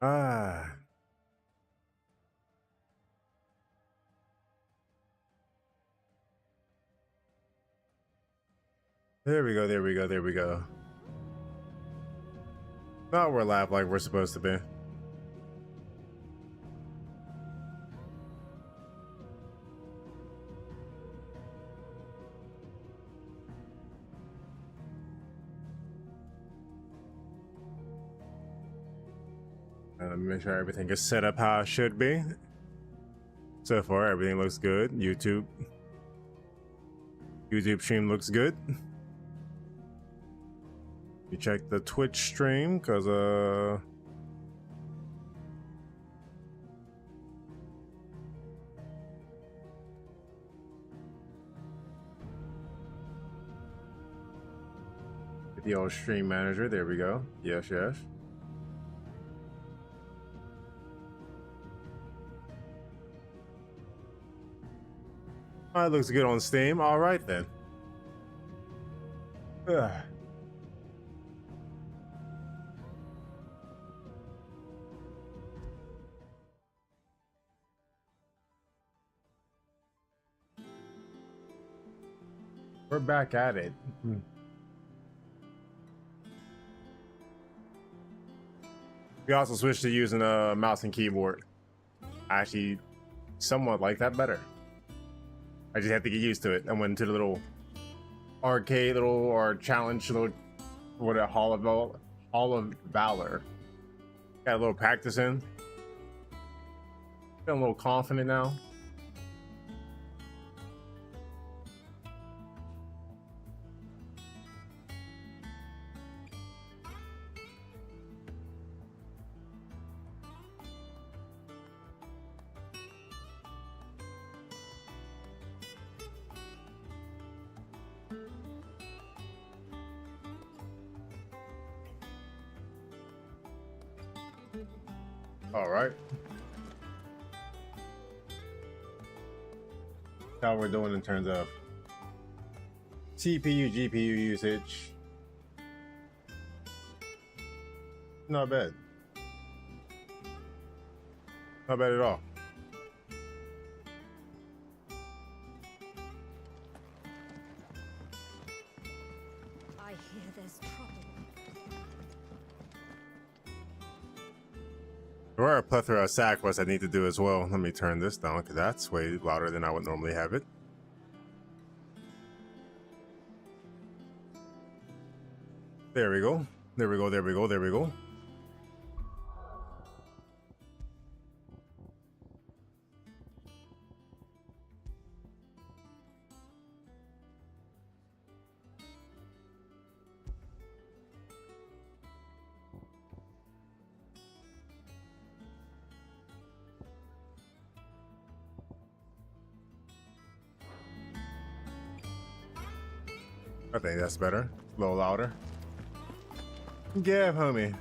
Ah, there we go, there we go, there we go. Now we're live like we're supposed to be. Make sure everything is set up how it should be. So far, everything looks good. YouTube stream looks good. You check the Twitch stream because video stream manager. There we go. Yes, yes. Oh, it looks good on Steam. All right then. Ugh. We're back at it. We also switched to using a mouse and keyboard. I actually somewhat like that better. I just had to get used to it. I went to the little arcade, or challenge, what a Hall of Valor. Got a little practice in. Feeling a little confident now. All right. How we're doing in terms of CPU, GPU usage. Not bad. Not bad at all. I hear there's trouble. There are a plethora of SAC quests I need to do as well. Let me turn this down because that's way louder than I would normally have it. There we go. There we go. There we go. There we go. I think that's better. A little louder. Yeah, homie.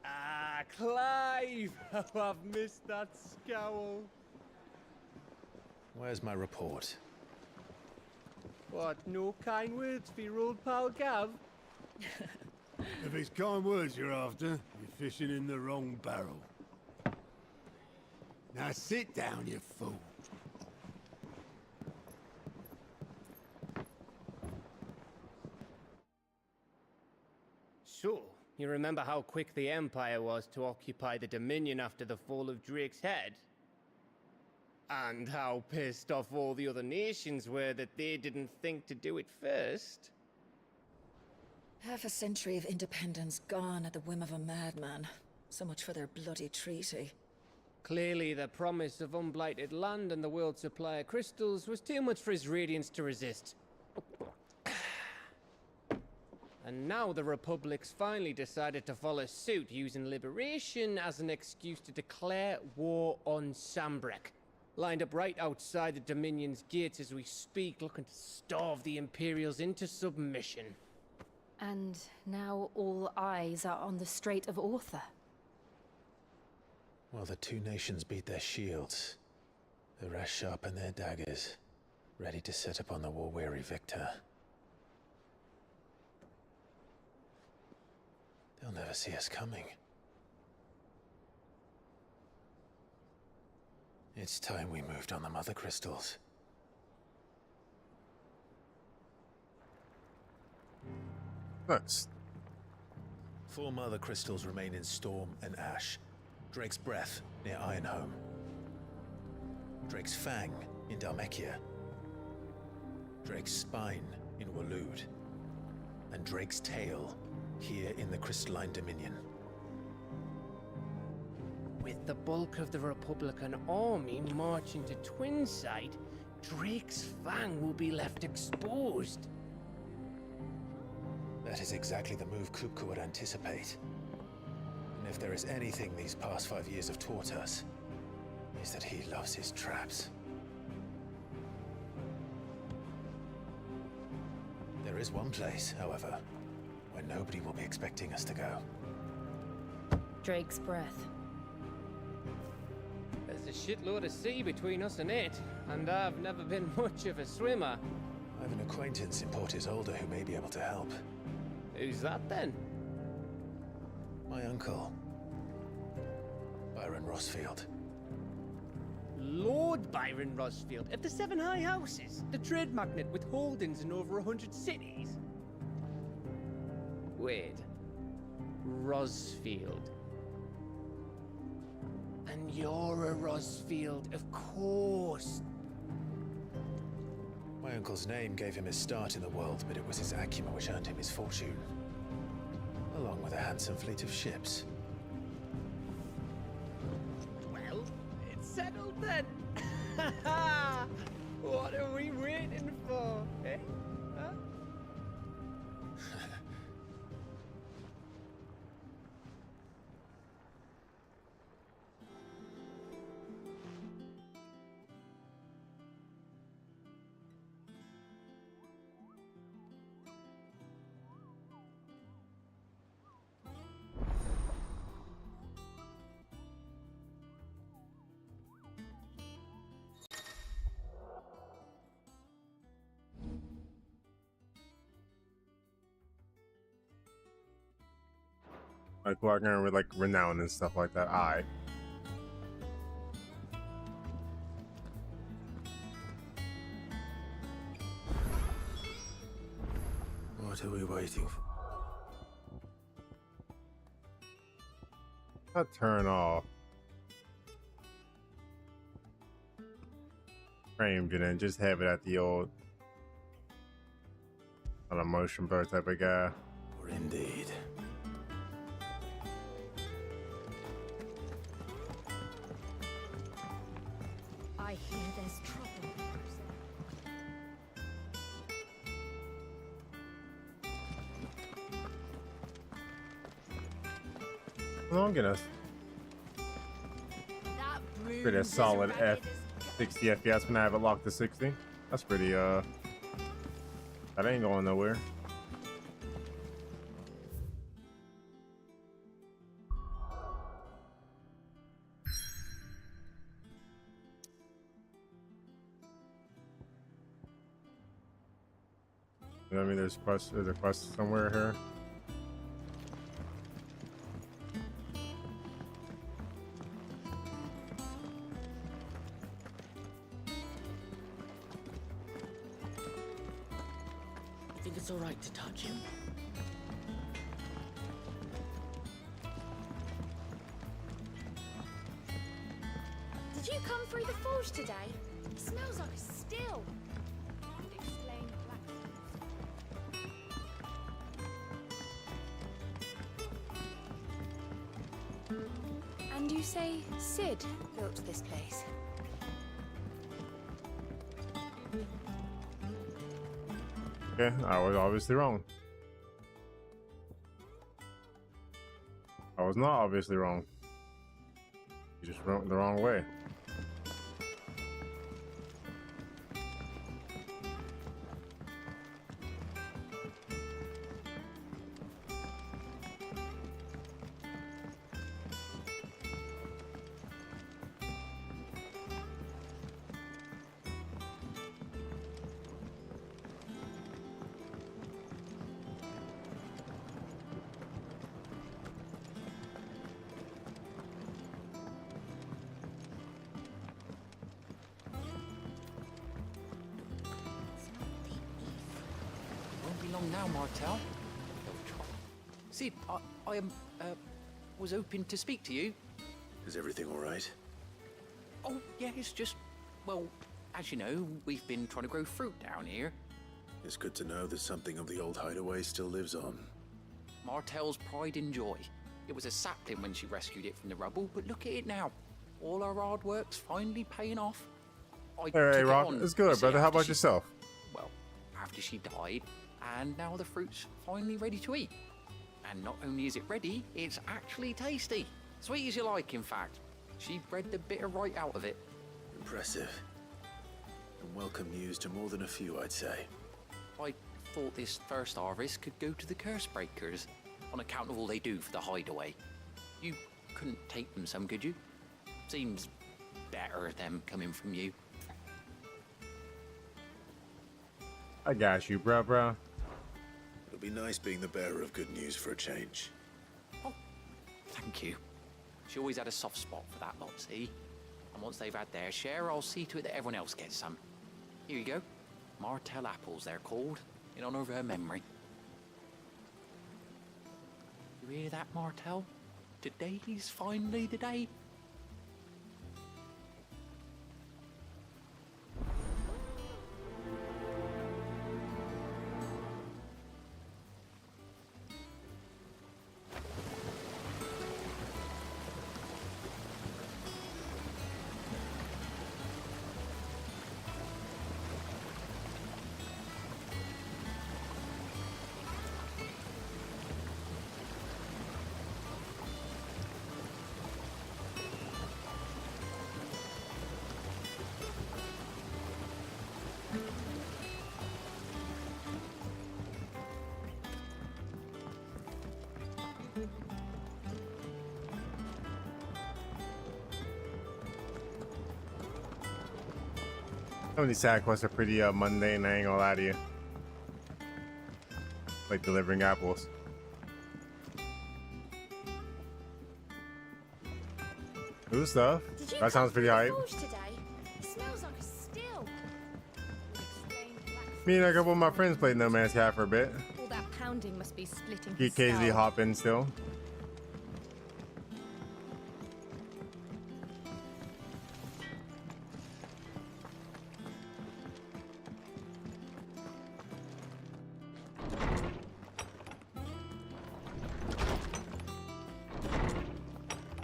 Ah, Clive! How I've missed that scowl. Where's my report? What, no kind words for your old pal Gav? If it's kind words you're after, you're fishing in the wrong barrel. Now sit down, you fool. So, you remember how quick the Empire was to occupy the Dominion after the fall of Drake's head? And how pissed off all the other nations were that they didn't think to do it first? Half a century of independence gone at the whim of a madman. So much for their bloody treaty. Clearly, the promise of unblighted land and the world's supply of crystals was too much for his radiance to resist. And now the Republic's finally decided to follow suit, using liberation as an excuse to declare war on Sambrek. Lined up right outside the Dominion's gates as we speak, looking to starve the Imperials into submission. And now all eyes are on the Strait of Author. While the two nations beat their shields, the rest sharpen their daggers, ready to set upon the war-weary victor. never see us coming. It's time we moved on the mother crystals. Nice. 4 mother crystals remain in Storm and Ash. Drake's Breath near Ironhome. Drake's Fang in Dhalmekia. Drake's Spine in Waloed. And Drake's Tail here in the Crystalline Dominion. With the bulk of the Republican army marching to Twinside, Drake's Fang will be left exposed. That is exactly the move Kupka would anticipate. And if there is anything these past 5 years have taught us, is that he loves his traps. There is one place, however, where nobody will be expecting us to go. Drake's Breath. There's a shitload of sea between us and it, and I've never been much of a swimmer. I have an acquaintance in Port Isolde who may be able to help. Who's that then? My uncle, Byron Rossfield. Lord Byron Rosfield of the 7 High Houses, the trade magnate with holdings in over 100 cities. Wait, Rosfield. And you're a Rosfield, of course. My uncle's name gave him his start in the world, but it was his acumen which earned him his fortune, along with a handsome fleet of ships. Well, it's settled then. What are we waiting for, eh? Huh? Like partnering with like renown and stuff like that. Aye. What are we waiting for? Not turn off. Framed and then just have it at the old on a motion blur type of guy. Or indeed. I hear there's trouble. Long enough. That Pretty a solid 60 FPS when I have it locked to 60. That's pretty that ain't going nowhere. I mean, there's a quest somewhere here. I think it's all right to touch him. Did you come through the forge today? It smells like a still. Explain blacksmith. And you say Sid built this place? Okay, I was obviously wrong. I was not obviously wrong. You just went the wrong way. long now, Martel. Sid, I was hoping to speak to you. Is everything all right? Oh, yeah, it's just, well, as you know, we've been trying to grow fruit down here. It's good to know that something of the old hideaway still lives on. Martel's pride and joy. It was a sapling when she rescued it from the rubble, but look at it now. All our hard work's finally paying off. Hey, Rock, it's good, brother. How about yourself? Well, after she died, and now the fruit's finally ready to eat. And not only is it ready, it's actually tasty. Sweet as you like, in fact. She bred the bitter right out of it. Impressive. And welcome news to more than a few, I'd say. I thought this first harvest could go to the curse breakers, on account of all they do for the hideaway. You couldn't take them some, could you? Seems better them coming from you. I got you, bro. It'll be nice being the bearer of good news for a change. Oh, thank you. She always had a soft spot for that lot, see? And once they've had their share, I'll see to it that everyone else gets some. Here you go. Martel apples, they're called, in honor of her memory. You hear that, Martel? Today's finally the day. Some of these side quests are pretty mundane, I ain't gonna lie to you. Like delivering apples. Ooh, stuff. That sounds pretty hype. It smells like a still. Me and a couple of my friends played No Man's Sky for a bit. All that pounding must be splitting He his occasionally skull. hop in still.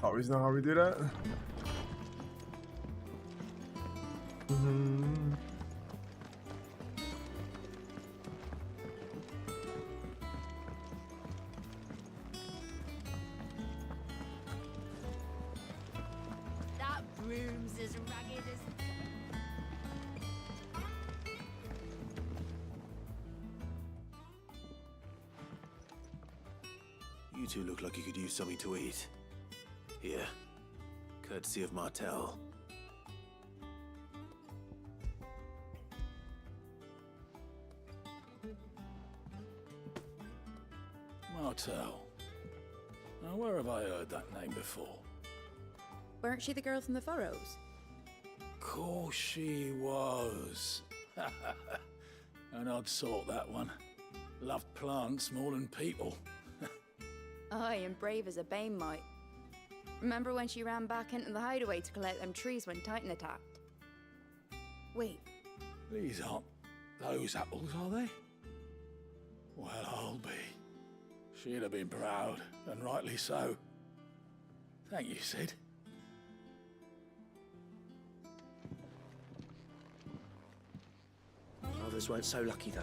Always know how we do that. That broom's as ragged as... You two look like you could use something to eat. Here, courtesy of Martel. Martel. Now, where have I heard that name before? Weren't she the girl from the Furrows? Course she was. An odd sort, that one. Loved plants more than people. Aye, and brave as a bane might. Remember when she ran back into the hideaway to collect them trees when Titan attacked? Wait, These aren't those apples, are they? Well, I'll be. She'd have been proud, and rightly so. Thank you, Sid. Others weren't so lucky, though.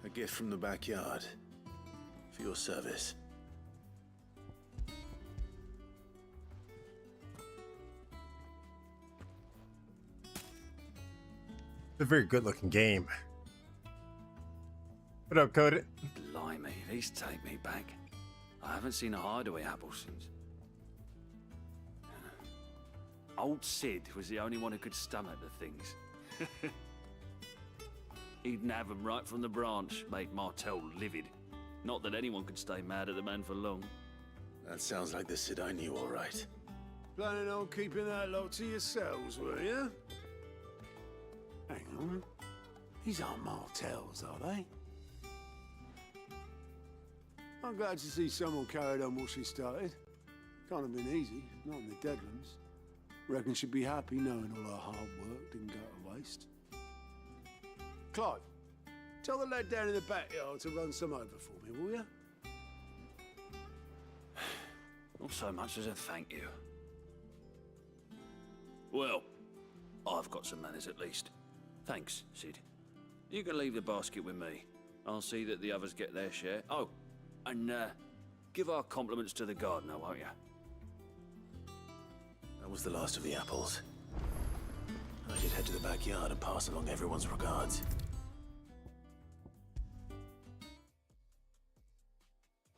A gift from the backyard. For your service. It's a very good looking game. What up, Cody? Blimey, these take me back. I haven't seen a hideaway apple since. Old Sid was the only one who could stomach the things. He'd nab them right from the branch, make Martel livid. Not that anyone could stay mad at the man for long. That sounds like the Sid I knew, all right. Planning on keeping that lot to yourselves, were you? gentlemen. These aren't Martells, are they? I'm glad to see someone carried on what she started. Can't have been easy, not in the Deadlands. Reckon she'd be happy knowing all her hard work didn't go to waste. Clive, tell the lad down in the backyard to run some over for me, will you? Not so much as a thank you. Well, I've got some manners at least. Thanks, Sid. You can leave the basket with me. I'll see that the others get their share. Oh, and give our compliments to the gardener, won't you? That was the last of the apples. I should head to the backyard and pass along everyone's regards.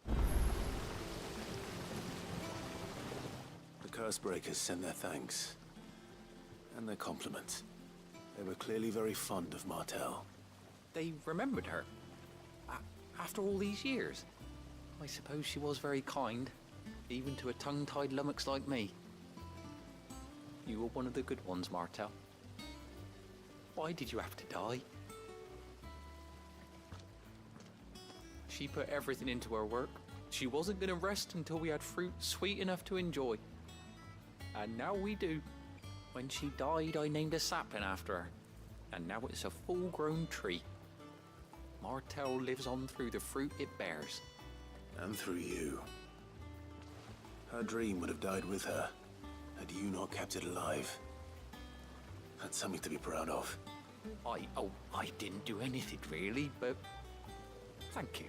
The Cursebreakers sent their thanks. And their compliments. They were clearly very fond of Martell. They remembered her. After all these years. I suppose she was very kind, even to a tongue-tied lummox like me. You were one of the good ones, Martell. Why did you have to die? She put everything into her work. She wasn't going to rest until we had fruit sweet enough to enjoy. And now we do. When she died, I named a sapling after her. And now it's a full-grown tree. Martell lives on through the fruit it bears. And through you. Her dream would have died with her, had you not kept it alive. That's something to be proud of. I didn't do anything really, but thank you.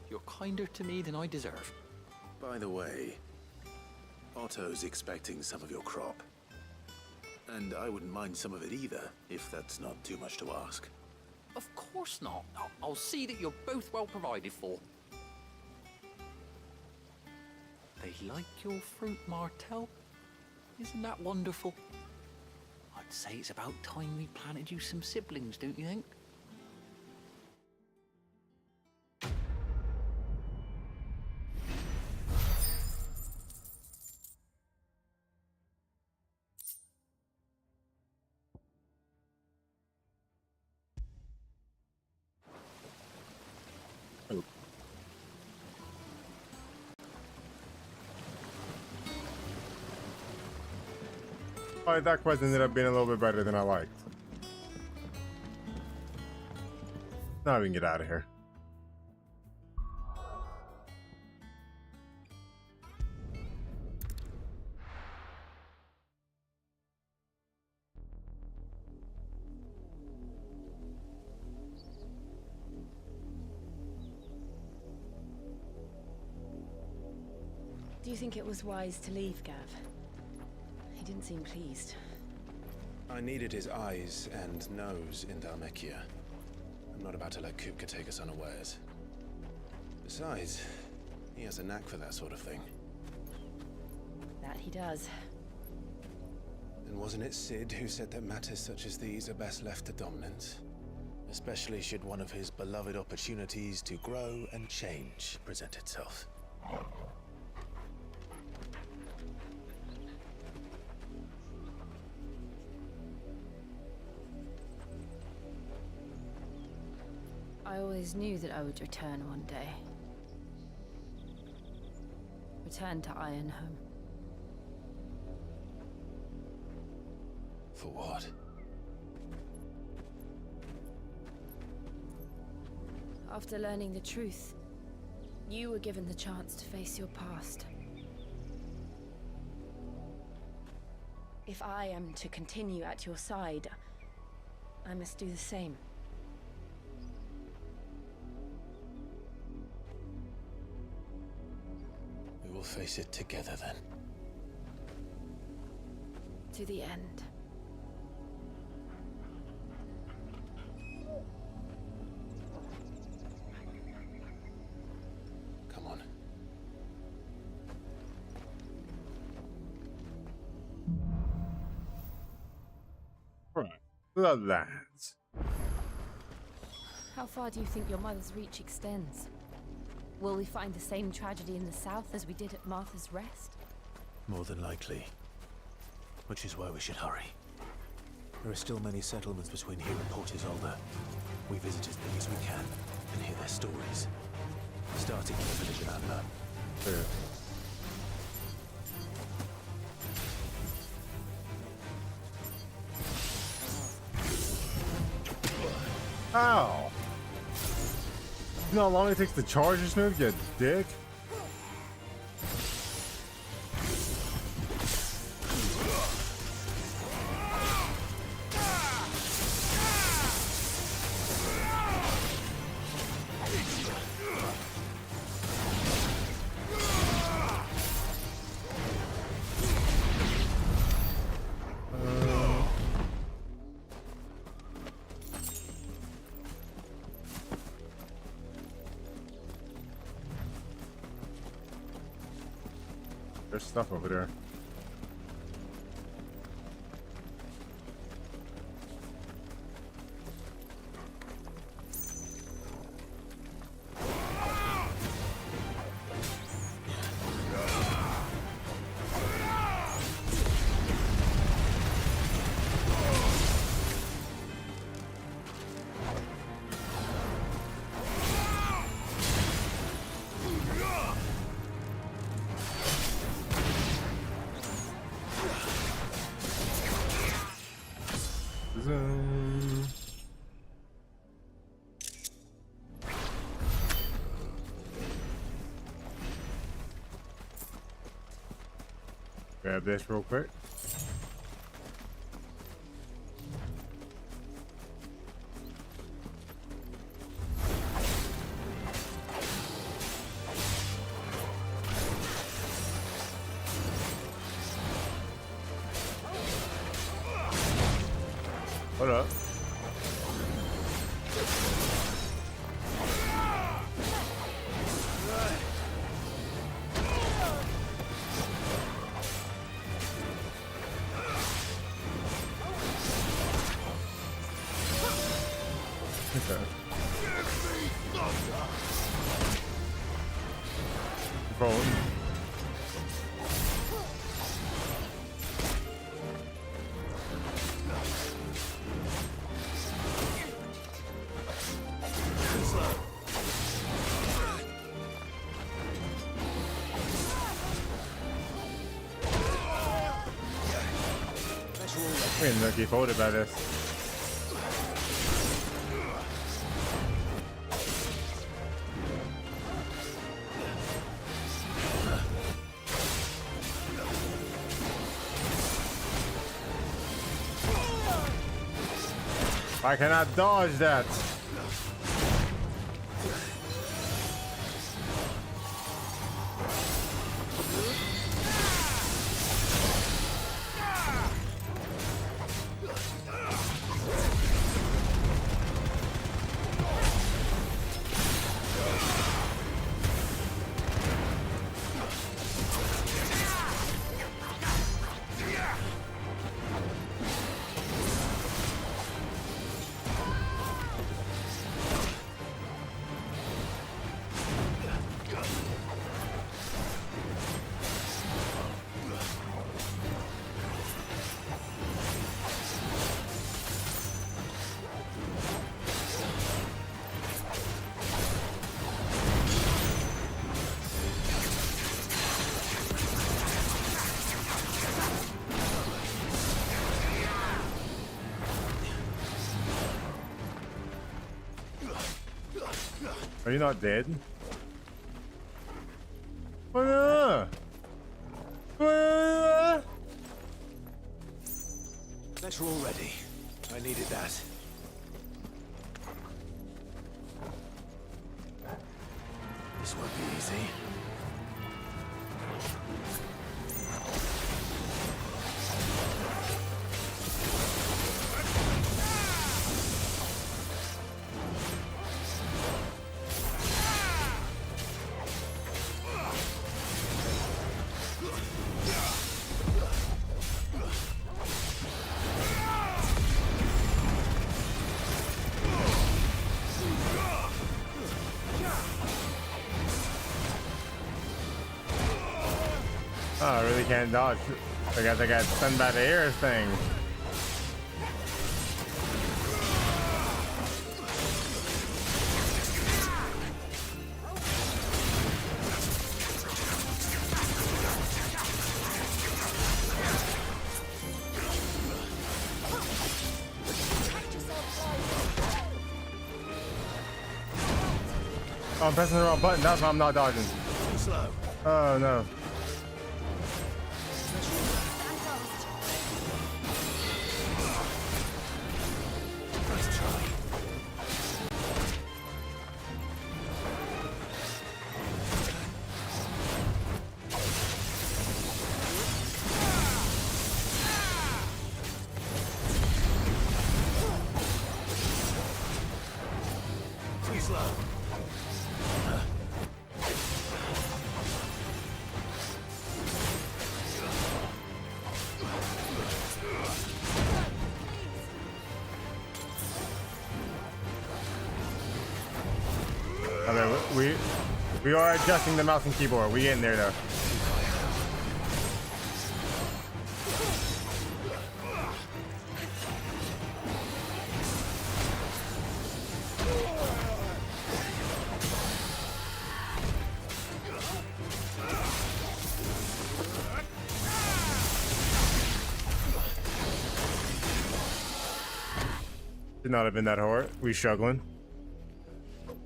You're kinder to me than I deserve. By the way, Otto's expecting some of your crop. And I wouldn't mind some of it either, if that's not too much to ask. Of course not. I'll see that you're both well provided for. They like your fruit, Martell. Isn't that wonderful? I'd say it's about time we planted you some siblings, don't you think? Alright, that quest ended up being a little bit better than I liked. Now we can get out of here. Do you think it was wise to leave, Gav? He didn't seem pleased. I needed his eyes and nose in Dhalmekia. I'm not about to let Kupka take us unawares. Besides, he has a knack for that sort of thing. That he does. And wasn't it Sid who said that matters such as these are best left to dominance? Especially should one of his beloved opportunities to grow and change present itself. I always knew that I would return one day. Return to Ironhome. For what? After learning the truth, you were given the chance to face your past. If I am to continue at your side, I must do the same. We will face it together then. To the end. Come on. Right. Love that. How far do you think your mother's reach extends? Will we find the same tragedy in the south as we did at Martha's Rest? More than likely. Which is why we should hurry. There are still many settlements between here and Port Isolde. We visit as many as we can and hear their stories. Starting with the village of Adler. Sure. Ow! You know how long it takes to charge this move, you dick? There's stuff over there. Grab this real quick. Hold up. Okay. Phone. I'm getting lucky folded by this. I cannot dodge that. Are you not dead? Letter already. I needed that. This won't be easy. Oh, I really can't dodge. I guess I got stunned by the air thing. Oh, I'm pressing the wrong button. That's why I'm not dodging. Slow. Oh no. Nice try. Too slow. Okay, we are adjusting the mouse and keyboard. We getting there though. Should not have been that hard. We struggling.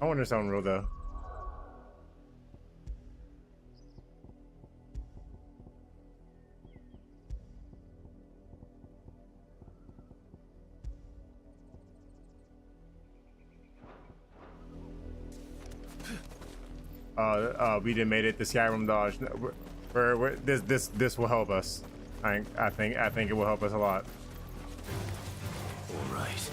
I wonder something real though. We didn't made it. The Skyrim dodge. This will help us. I think it will help us a lot. All right.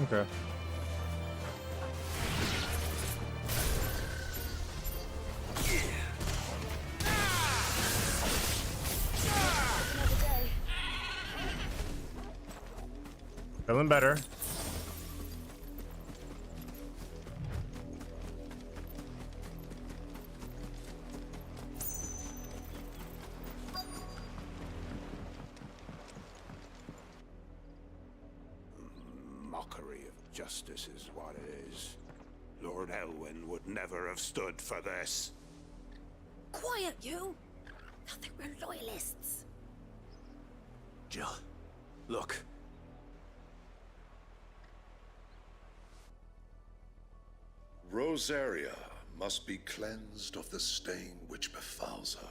Okay. Feeling better. Mockery of justice is what it is. Lord Elwyn would never have stood for this. Quiet, you! Thought they were loyalists. Jill, look. Rosaria must be cleansed of the stain which befouls her,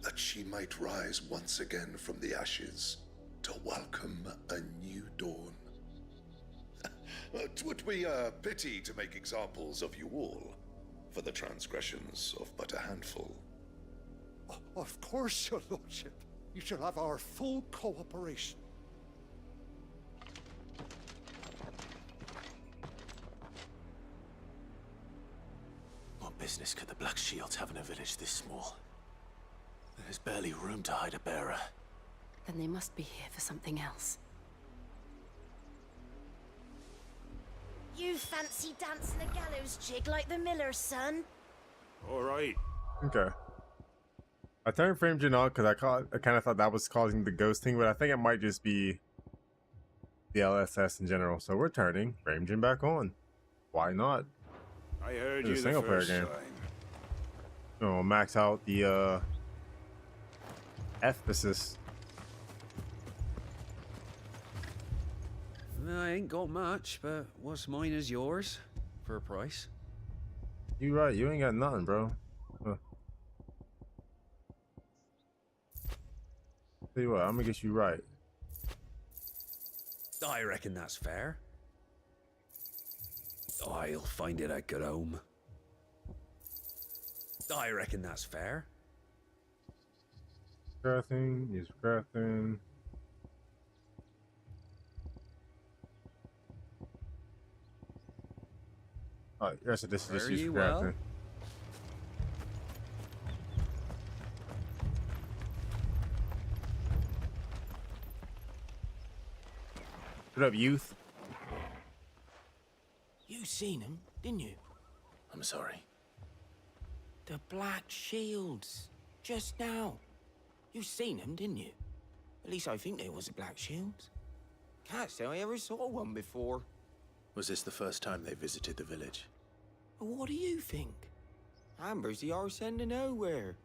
that she might rise once again from the ashes to welcome a new dawn. 'Twould be a pity to make examples of you all, for the transgressions of but a handful. Of course, your lordship. You shall have our full cooperation. What business could the Black Shields have in a village this small? There's barely room to hide a bearer. Then they must be here for something else. You fancy dancing a gallows jig like the miller's son? All right. Okay. I turned frame gen on because I kind of thought that was causing the ghost thing, but I think it might just be the LSS in general. So we're turning Frame Gen back on. Why not? I heard It's a you the single player first game. time. Oh, max out the emphasis. I ain't got much, but what's mine is yours for a price. You right, you ain't got nothing, bro. Huh. Tell you what, I'm gonna get you right. I reckon that's fair. I'll find it at good home. I reckon that's fair. Crafting, use crafting. Oh, yes, this is just Fare used you for crafting. well? What up, youth? You seen him, didn't you? I'm sorry. The black shields. Just now. You seen them, didn't you? At least I think they was the black shields. Can't say I ever saw one before. Was this the first time they visited the village? What do you think? Amber's the arse end of nowhere.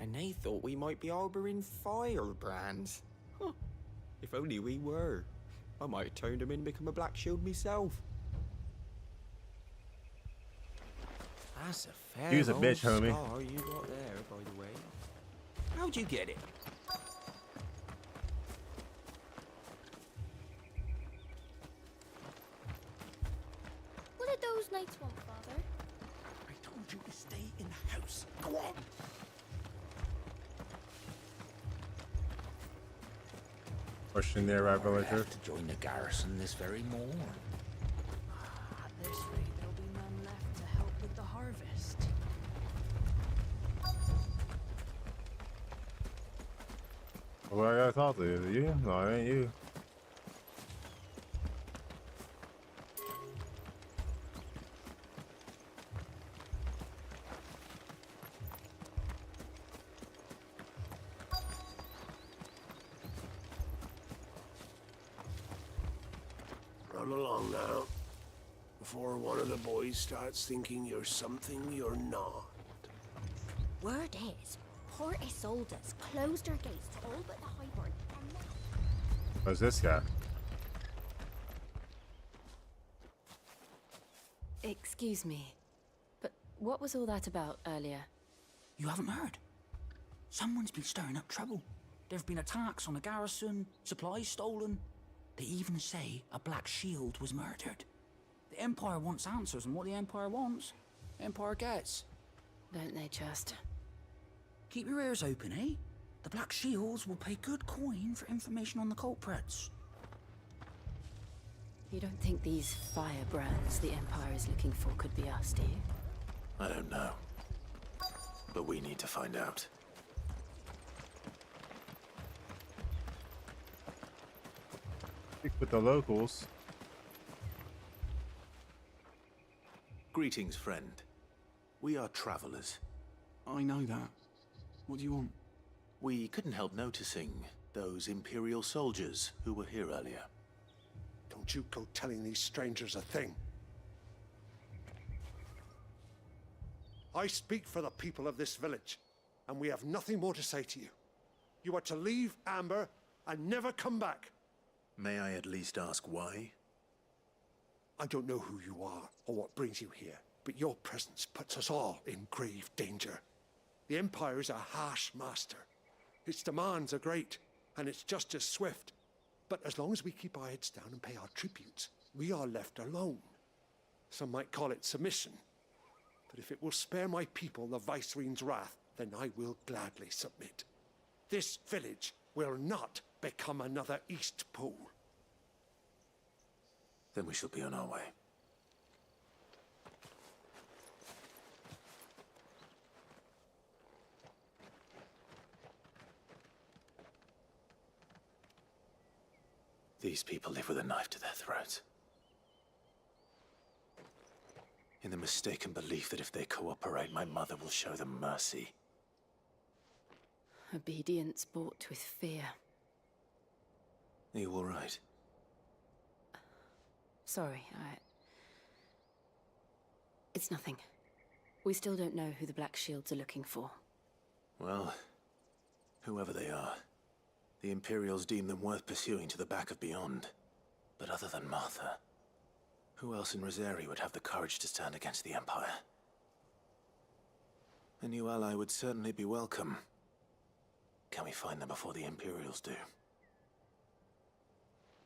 And they thought we might be harboring firebrands. Huh. If only we were. I might have turned them in and become a black shield myself. That's a fair Use a old bitch, homie. scar you got there, by the way. How'd you get it? What did those knights want, Father? I told you to stay in the house. Go on. Question there, right, We'll villager? have to join the garrison this very morn. At this rate, there'll be none left to help with the harvest. Well, I gotta talk to you. Is it you? No, it ain't you. Run along now, before one of the boys starts thinking you're something you're not. Word is, Port Isolde's closed her gates to all but the Highborn, and now... Who's this guy? Excuse me, but what was all that about earlier? You haven't heard? Someone's been stirring up trouble. There've been attacks on the garrison, supplies stolen. They even say a black shield was murdered. The Empire wants answers, and what the Empire wants, the Empire gets. Don't they just? Keep your ears open, eh? The Black Shields will pay good coin for information on the culprits. You don't think these firebrands the Empire is looking for could be us, do you? I don't know. But we need to find out. Speak with the locals. Greetings, friend. We are travelers. I know that. What do you want? We couldn't help noticing those Imperial soldiers who were here earlier. Don't you go telling these strangers a thing. I speak for the people of this village, and we have nothing more to say to you. You are to leave Amber and never come back. May I at least ask why? I don't know who you are or what brings you here, but your presence puts us all in grave danger. The Empire is a harsh master. Its demands are great, and its justice swift. But as long as we keep our heads down and pay our tributes, we are left alone. Some might call it submission. But if it will spare my people the Viceroy's wrath, then I will gladly submit. This village will not become another East Pool. Then we shall be on our way. These people live with a knife to their throats. In the mistaken belief that if they cooperate, my mother will show them mercy. Obedience bought with fear. Are you all right? Sorry, It's nothing. We still don't know who the Black Shields are looking for. Well, whoever they are, the Imperials deem them worth pursuing to the back of beyond. But other than Martha, who else in Rosari would have the courage to stand against the Empire? A new ally would certainly be welcome. Can we find them before the Imperials do?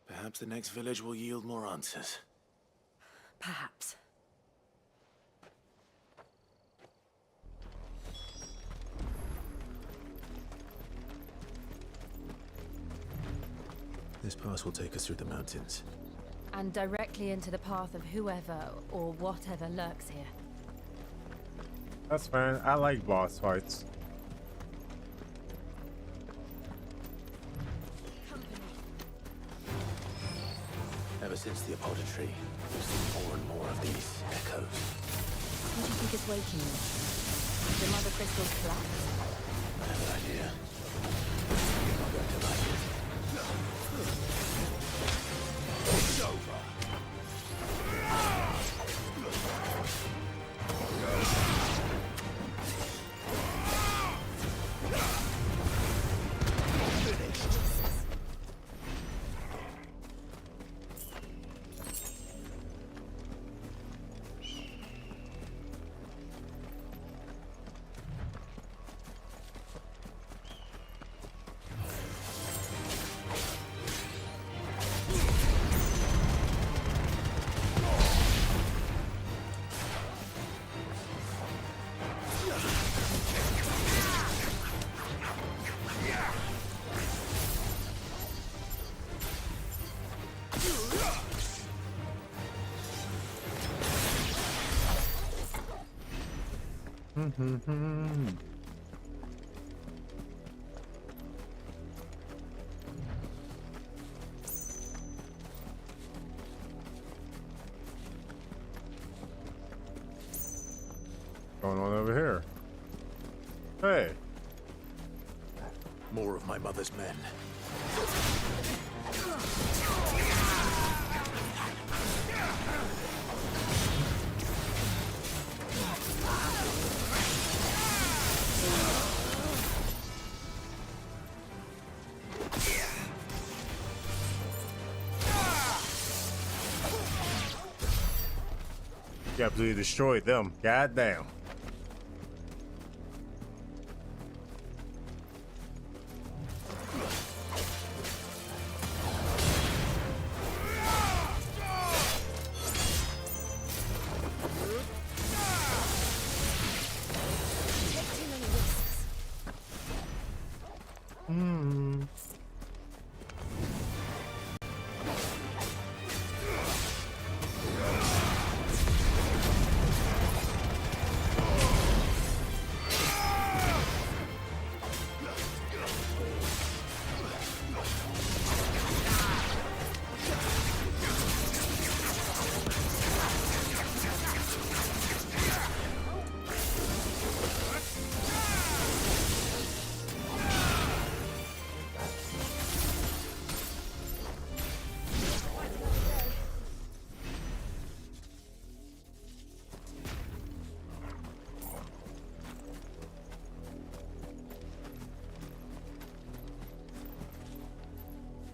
Perhaps the next village will yield more answers. Perhaps. This pass will take us through the mountains. And directly into the path of whoever or whatever lurks here. That's fine. I like boss fights. Ever since the apothecary, we've seen more and more of these echoes. What do you think is waking you? The mother crystals collapse? I have an idea. You're not going to like it. It's over. Going on over here? Hey. More of my mother's men. You absolutely destroyed them. God damn.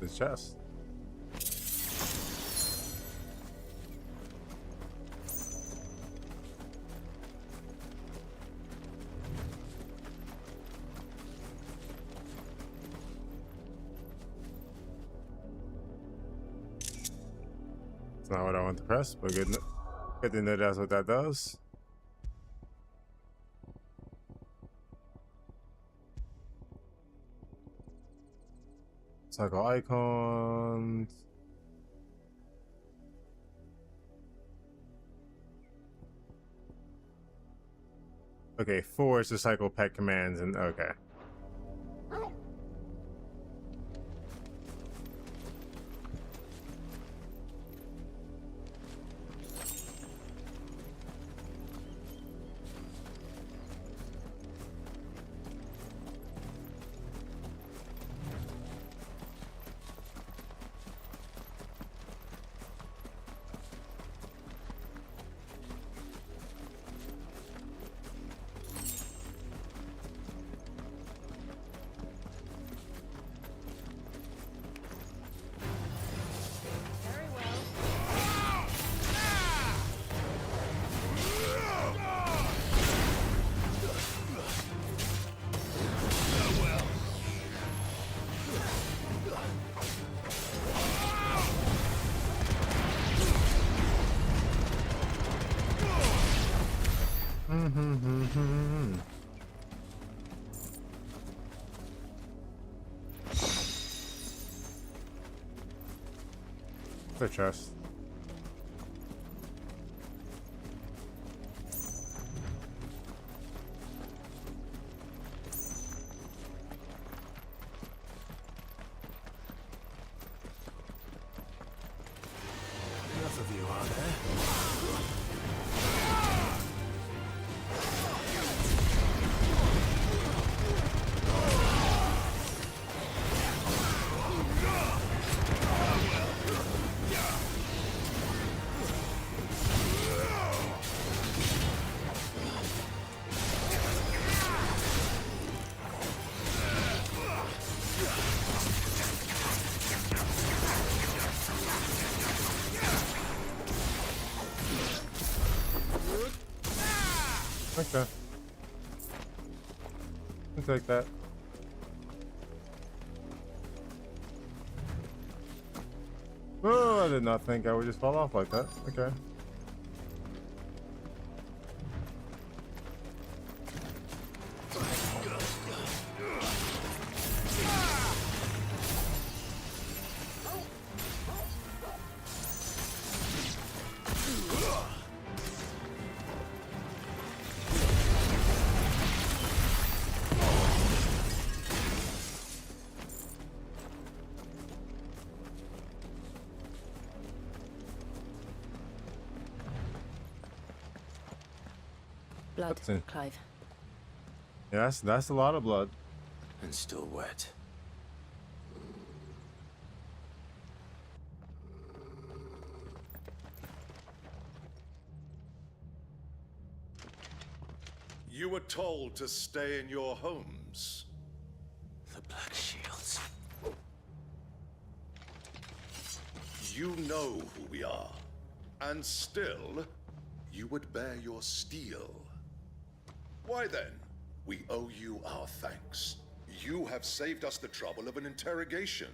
The chest. It's not what I want to press, but good to know that's what that does. Cycle icons. Okay, 4 is to cycle pet commands, and okay. The chest. Enough of you, are there? Okay. I'll take that. Oh, I did not think I would just fall off like that. Okay. Blood, What's in- Clive. Yeah, that's a lot of blood. And still wet. You were told to stay in your homes. The Black Shields. You know who we are. And still, you would bear your steel. Why then? We owe you our thanks. You have saved us the trouble of an interrogation.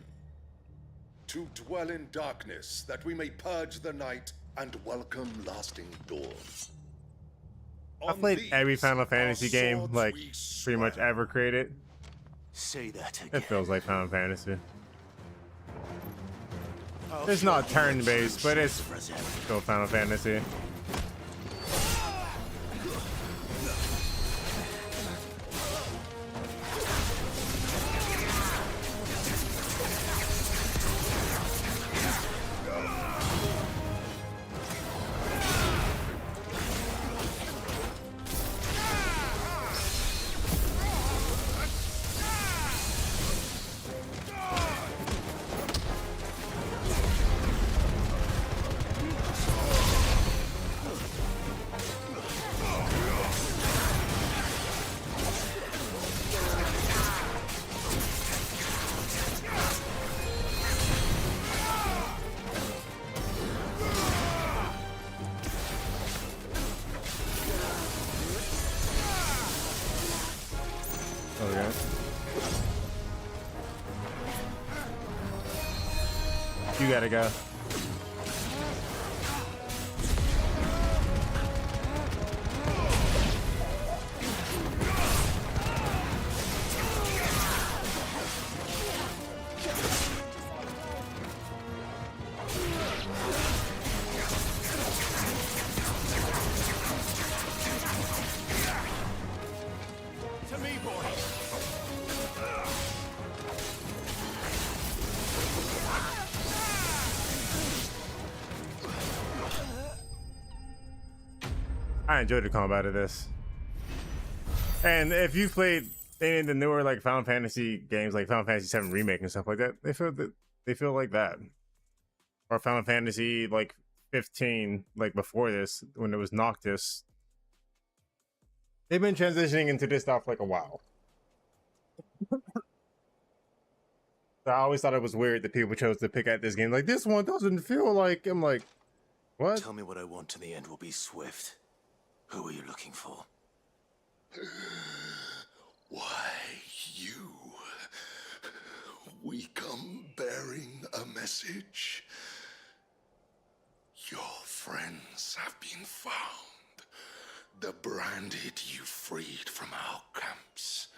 To dwell in darkness, that we may purge the night and welcome lasting dawn. I played every Final Fantasy game, like, pretty much ever created. Say that again. It feels like Final Fantasy. It's not turn-based, but it's still Final Fantasy. Okay. You gotta go. To me, boy. I enjoyed the combat of this. And if you played any of the newer like Final Fantasy games, like Final Fantasy VII Remake and stuff like that, they feel like that. Or Final Fantasy like 15, like before this, when it was Noctis. They've been transitioning into this stuff like a while. So I always thought it was weird that people chose to pick at this game. Like, this one doesn't feel like... I'm like, what? Tell me what I want and the end will be swift. Who are you looking for? Why, you. We come bearing a message. Your friends have been found. The branded you freed from our camps.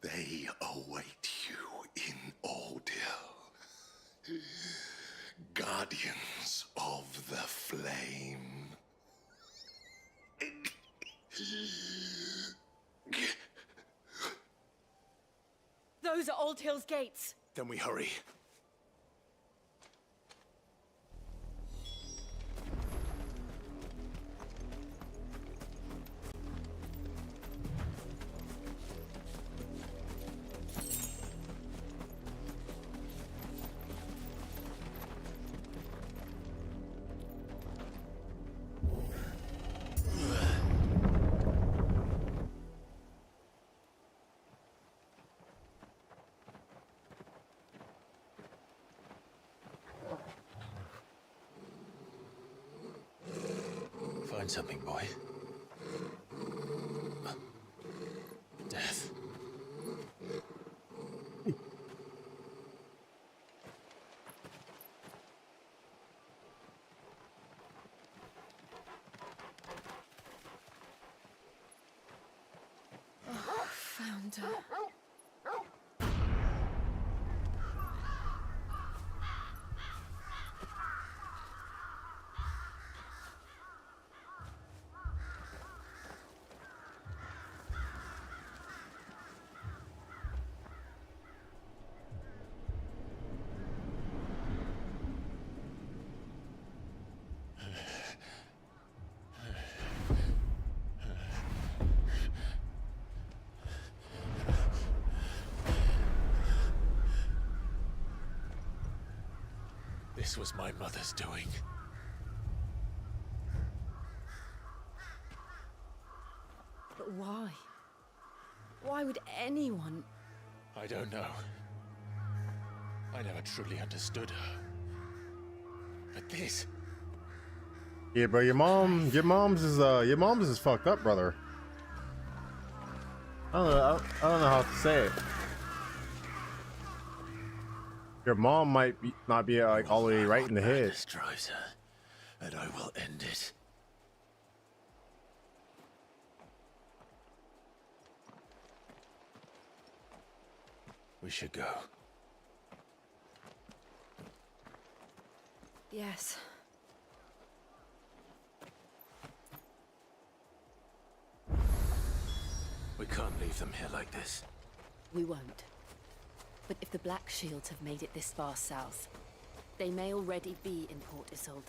They await you in guardians of the flame. Those are Old Hill's gates. Then we hurry. Find something, boy. Death. Oh, found her. This was my mother's doing. But why? Why would anyone? I don't know. I never truly understood her. But this... Yeah, bro, your mom's is fucked up, brother. I don't know how to say it. Your mom might not be like all the way right in the head. This drives her, and I will end it. We should go. Yes. We can't leave them here like this. We won't. But if the Black Shields have made it this far south, they may already be in Port Isolde.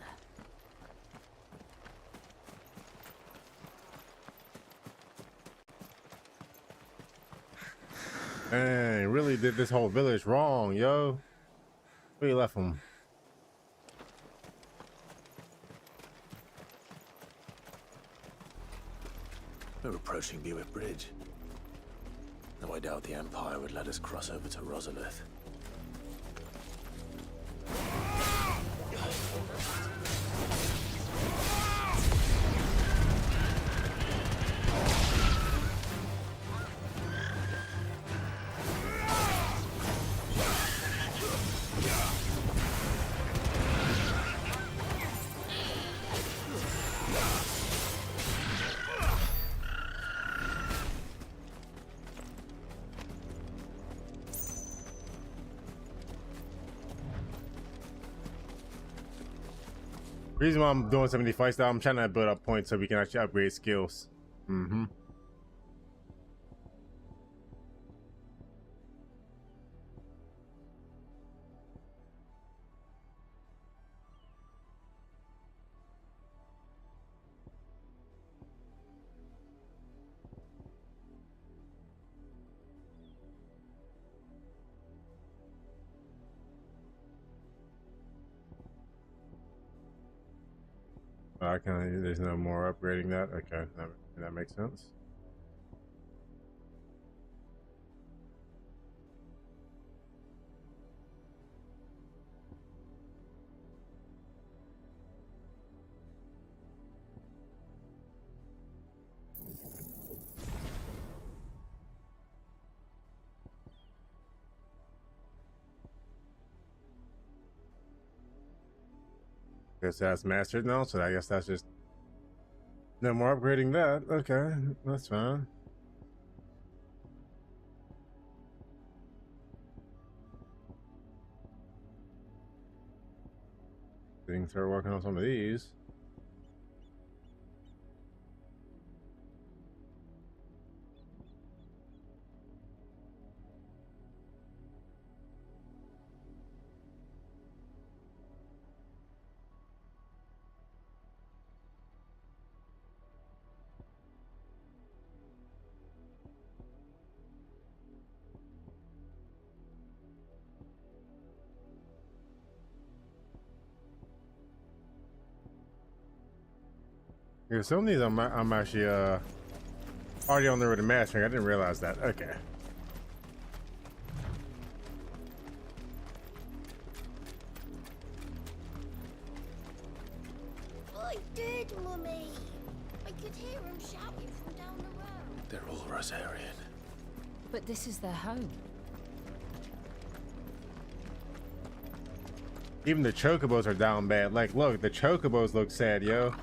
Dang, really did this whole village wrong, yo. Where you left them? We're approaching Buick Bridge. Though I doubt the Empire would let us cross over to Rosalith. Reason why I'm doing 75 style, I'm trying to build up points so we can actually upgrade skills. I can. There's no more upgrading that. Okay, that makes sense. Guess that's mastered now, so I guess that's just no more upgrading that. Okay, that's fine. We can start working on some of these. Yeah, some of these I'm actually already on there with the mastering. I didn't realize that. Okay. I did, Mummy. I could hear him shouting from down the road. They're all Rosarian. But this is their home. Even the chocobos are down bad. Like, look, the chocobos look sad, yo.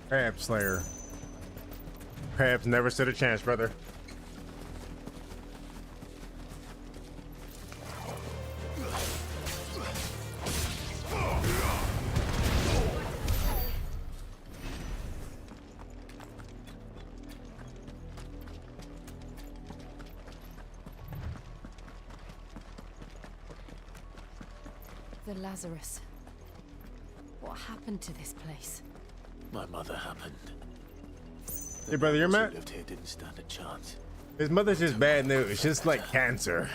Crab Slayer. Crabs never stood a chance, brother. The Lazarus. What happened to this place? My mother happened. Hey, brother, your man lived here didn't stand a chance. His mother's just bad news, just like cancer.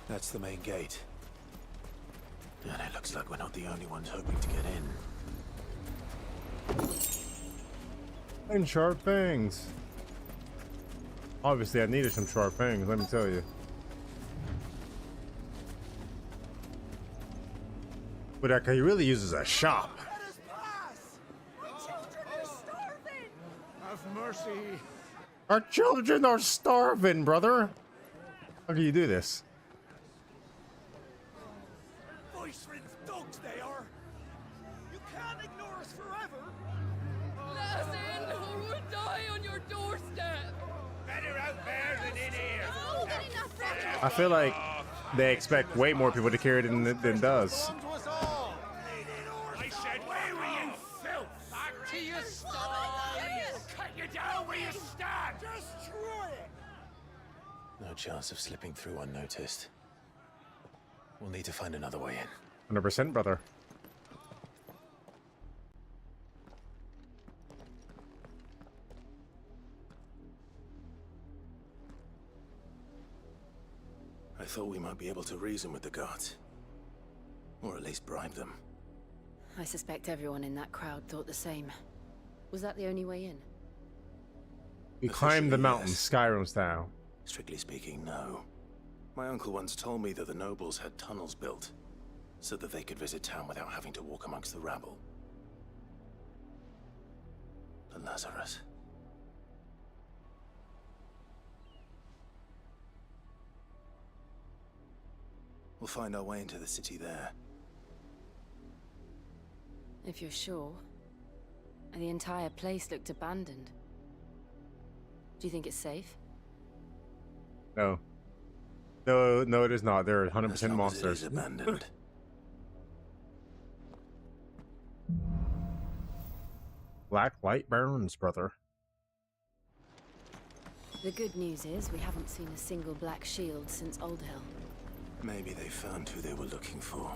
That's the main gate. And it looks like we're not the only ones hoping to get in. And sharp fangs. Obviously, I needed some sharp fangs, let me tell you. But I could really use as a shop. Have mercy. Our children are starving, brother. How do you do this? Voice friends, dogs they are. You can't ignore us forever. Let us in, or we'll die on your doorstep. Better out there than in here. I feel like they expect way more people to carry it than does. I said, where were you, filth? Back to your stalls. Cut you down where you stand. Just try it. No chance of slipping through unnoticed. We'll need to find another way in. 100%, brother. I thought we might be able to reason with the guards. Or at least bribe them. I suspect everyone in that crowd thought the same. Was that the only way in? We climbed the Officially, mountain, yes. Skyrim style. Strictly speaking, no. My uncle once told me that the nobles had tunnels built, so that they could visit town without having to walk amongst the rabble. But Lazarus... We'll find our way into the city there. If you're sure. The entire place looked abandoned. Do you think it's safe? No. No, it is not. There are 100% As long as it monsters. is abandoned. Black light burns, brother. The good news is we haven't seen a single black shield since Old Hill. Maybe they found who they were looking for.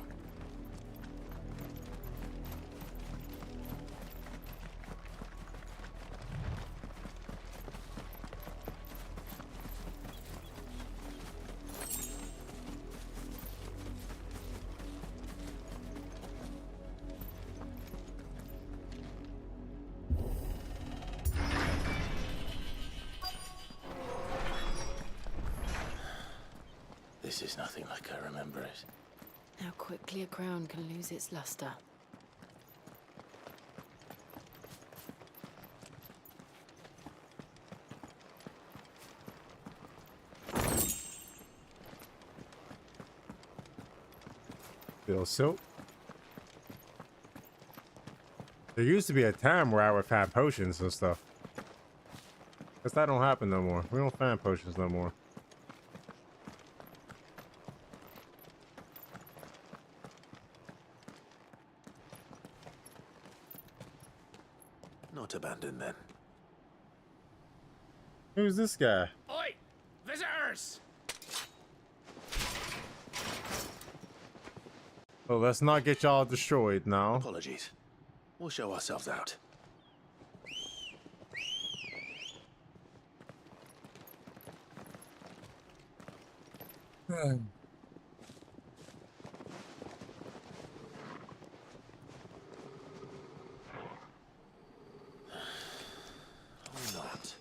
This is nothing like I remember it. How quickly a crown can lose its luster. Feel so. There used to be a time where I would find potions and stuff. Guess that don't happen no more. We don't find potions no more. Not abandoned then. Who's this guy? Oi! Visitors! Well, let's not get y'all destroyed now. Apologies. We'll show ourselves out. Or not.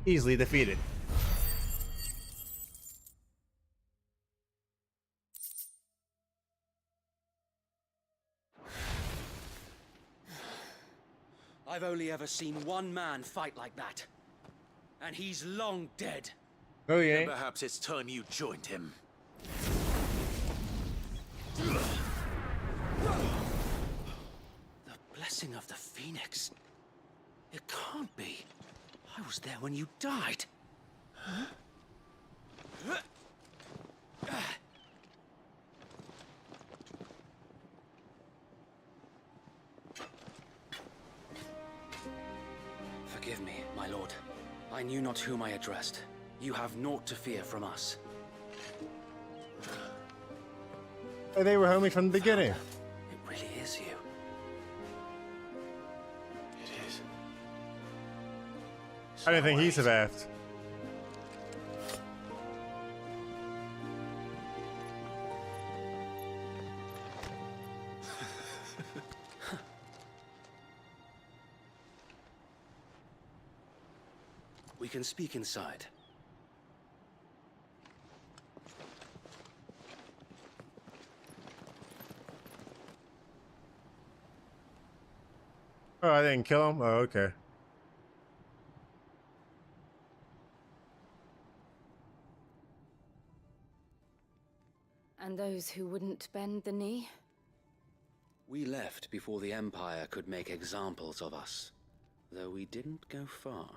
Easily defeated. I've only ever seen one man fight like that. And he's long dead. Oh, Then yeah. perhaps it's time you joined him. The blessing of the Phoenix. It can't be. I was there when you died. Forgive me, my lord. I knew not whom I addressed. You have naught to fear from us. They were homies from the beginning. It is you. It is. I didn't think he survived. We can speak inside. Oh, I didn't kill him? Oh, okay. And those who wouldn't bend the knee? We left before the Empire could make examples of us, though we didn't go far.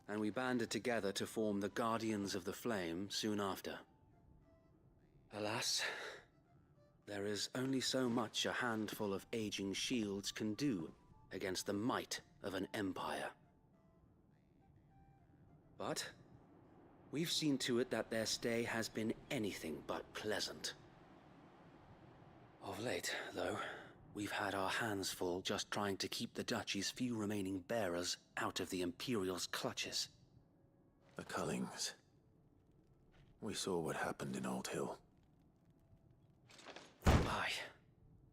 And we banded together to form the Guardians of the Flame soon after. Alas, there is only so much a handful of aging shields can do against the might of an empire. But we've seen to it that their stay has been anything but pleasant. Of late, though, we've had our hands full just trying to keep the Duchy's few remaining bearers out of the Imperial's clutches. The Cullings. We saw what happened in Old Hill. Aye,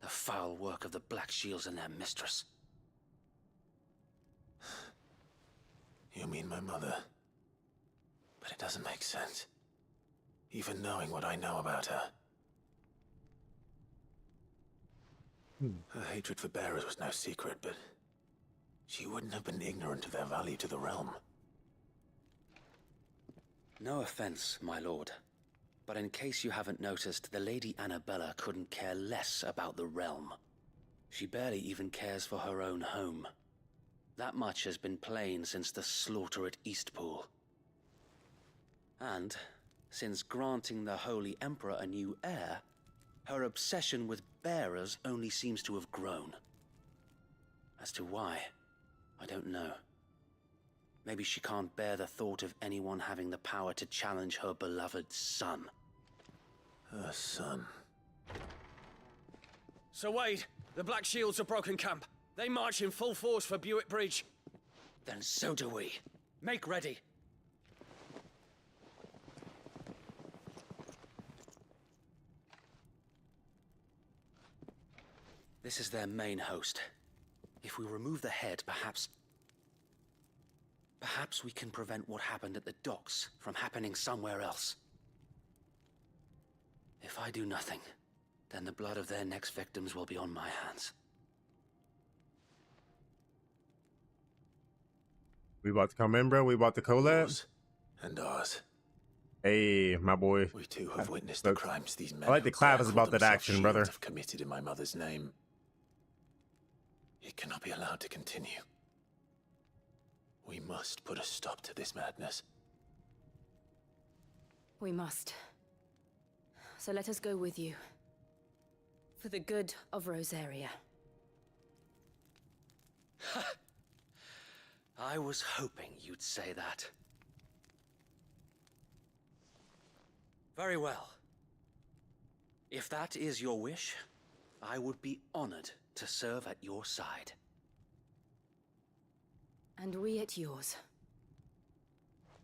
the foul work of the Black Shields and their mistress. You mean my mother? But it doesn't make sense. Even knowing what I know about her. Her hatred for bearers was no secret, but she wouldn't have been ignorant of their value to the realm. No offense, my lord, but in case you haven't noticed, the Lady Annabella couldn't care less about the realm. She barely even cares for her own home. That much has been plain since the slaughter at Eastpool. And, since granting the Holy Emperor a new heir, her obsession with bearers only seems to have grown. As to why, I don't know. Maybe she can't bear the thought of anyone having the power to challenge her beloved son. Her son. Sir Wade, the Black Shields have broken camp. They march in full force for Buick Bridge. Then so do we. Make ready. This is their main host. If we remove the head, perhaps we can prevent what happened at the docks from happening somewhere else. If I do nothing, then the blood of their next victims will be on my hands. We about to come in, bro. We about to collab. And ours. Hey, my boy. We too have witnessed the crimes these men. I like the Clive is about that action, brother. Have committed in my mother's name. It cannot be allowed to continue. We must put a stop to this madness. We must. So let us go with you. For the good of Rosaria. I was hoping you'd say that. Very well. If that is your wish, I would be honored to serve at your side. And we at yours.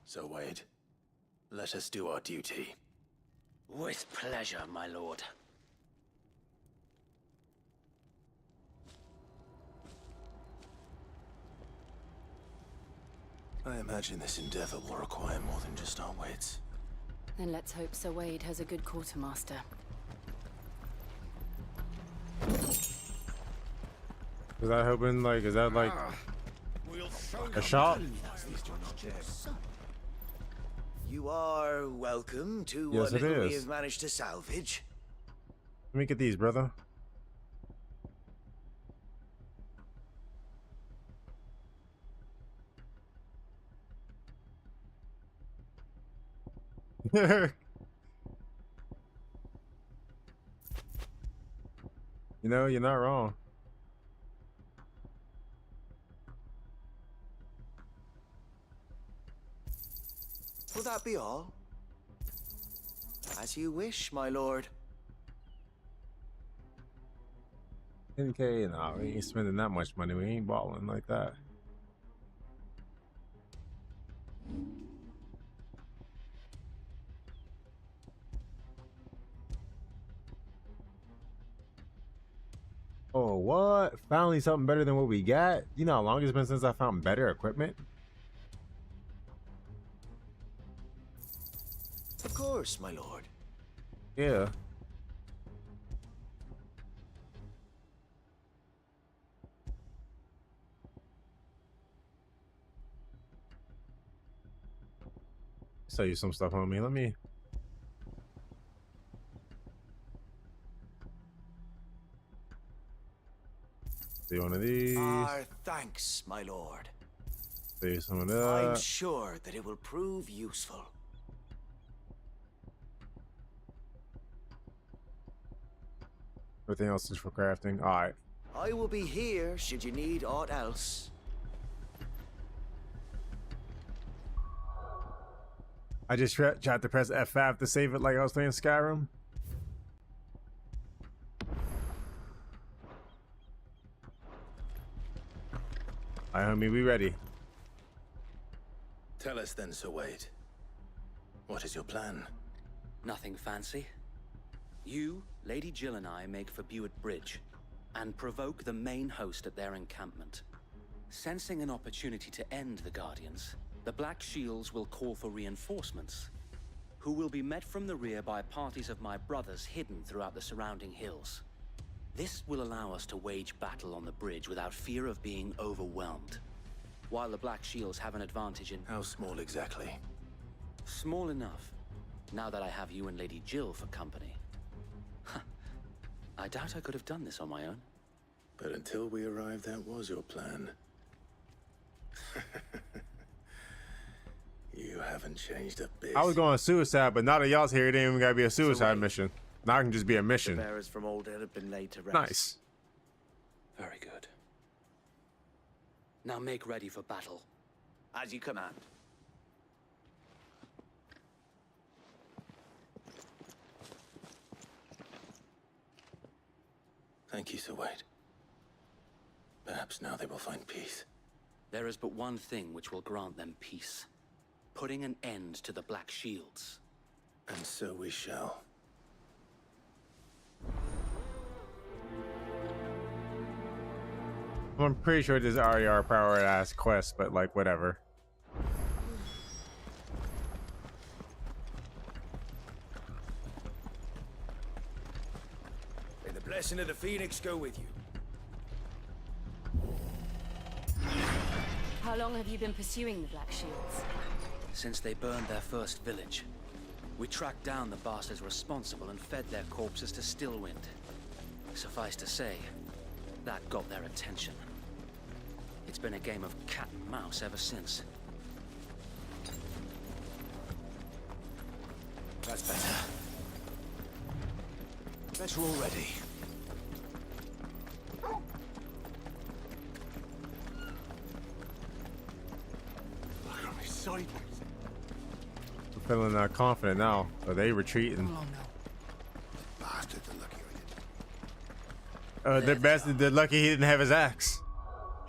So, Wade, let us do our duty. With pleasure, my lord. I imagine this endeavor will require more than just our wits. Then let's hope Sir Wade has a good quartermaster. Is that hoping, like, is that like a shot? You are welcome to Yes, what it little we is. have managed to salvage. Let me get these, brother. You know, you're not wrong. Will that be all? As you wish, my lord. 10K? No, we ain't spending that much money. We ain't balling like that. Oh, what? Finally something better than what we got? You know how long it's been since I found better equipment? Of course, my lord. Yeah. Sell you some stuff on me. Let me. See one of these. Our thanks, my lord. See some of I'm that. sure that it will prove useful. Everything else is for crafting. All right. I will be here should you need aught else. I just tried to press F5 to save it like I was playing Skyrim. Alright, homie, we ready. Tell us then, Sir Wade. What is your plan? Nothing fancy. You, Lady Jill and I make for Buett Bridge and provoke the main host at their encampment. Sensing an opportunity to end the Guardians, the Black Shields will call for reinforcements, who will be met from the rear by parties of my brothers hidden throughout the surrounding hills. This will allow us to wage battle on the bridge without fear of being overwhelmed, while the Black Shields have an advantage in... How small exactly? Small enough, now that I have you and Lady Jill for company. I doubt I could have done this on my own. But until we arrived, that was your plan. You haven't changed a bit. I was going suicide, but now that y'all's here, it ain't even gotta be a suicide mission. Now it can just be a mission. The bearers from Old Ed have been laid to rest. Nice. Very good. Now make ready for battle. As you command. Thank you, Sir Wade. Perhaps now they will find peace. There is but one thing which will grant them peace. Putting an end to the Black Shields. And so we shall. I'm pretty sure this is already our power-ass quest, but like, whatever. May the blessing of the Phoenix go with you. How long have you been pursuing the Black Shields? Since they burned their first village. We tracked down the bastards responsible and fed their corpses to Stillwind. Suffice to say, that got their attention. It's been a game of cat and mouse ever since. That's better. Better already. Look on me sideways. I'm feeling confident now. Are they retreating? Bastards are lucky I didn't. They're lucky he didn't have his axe.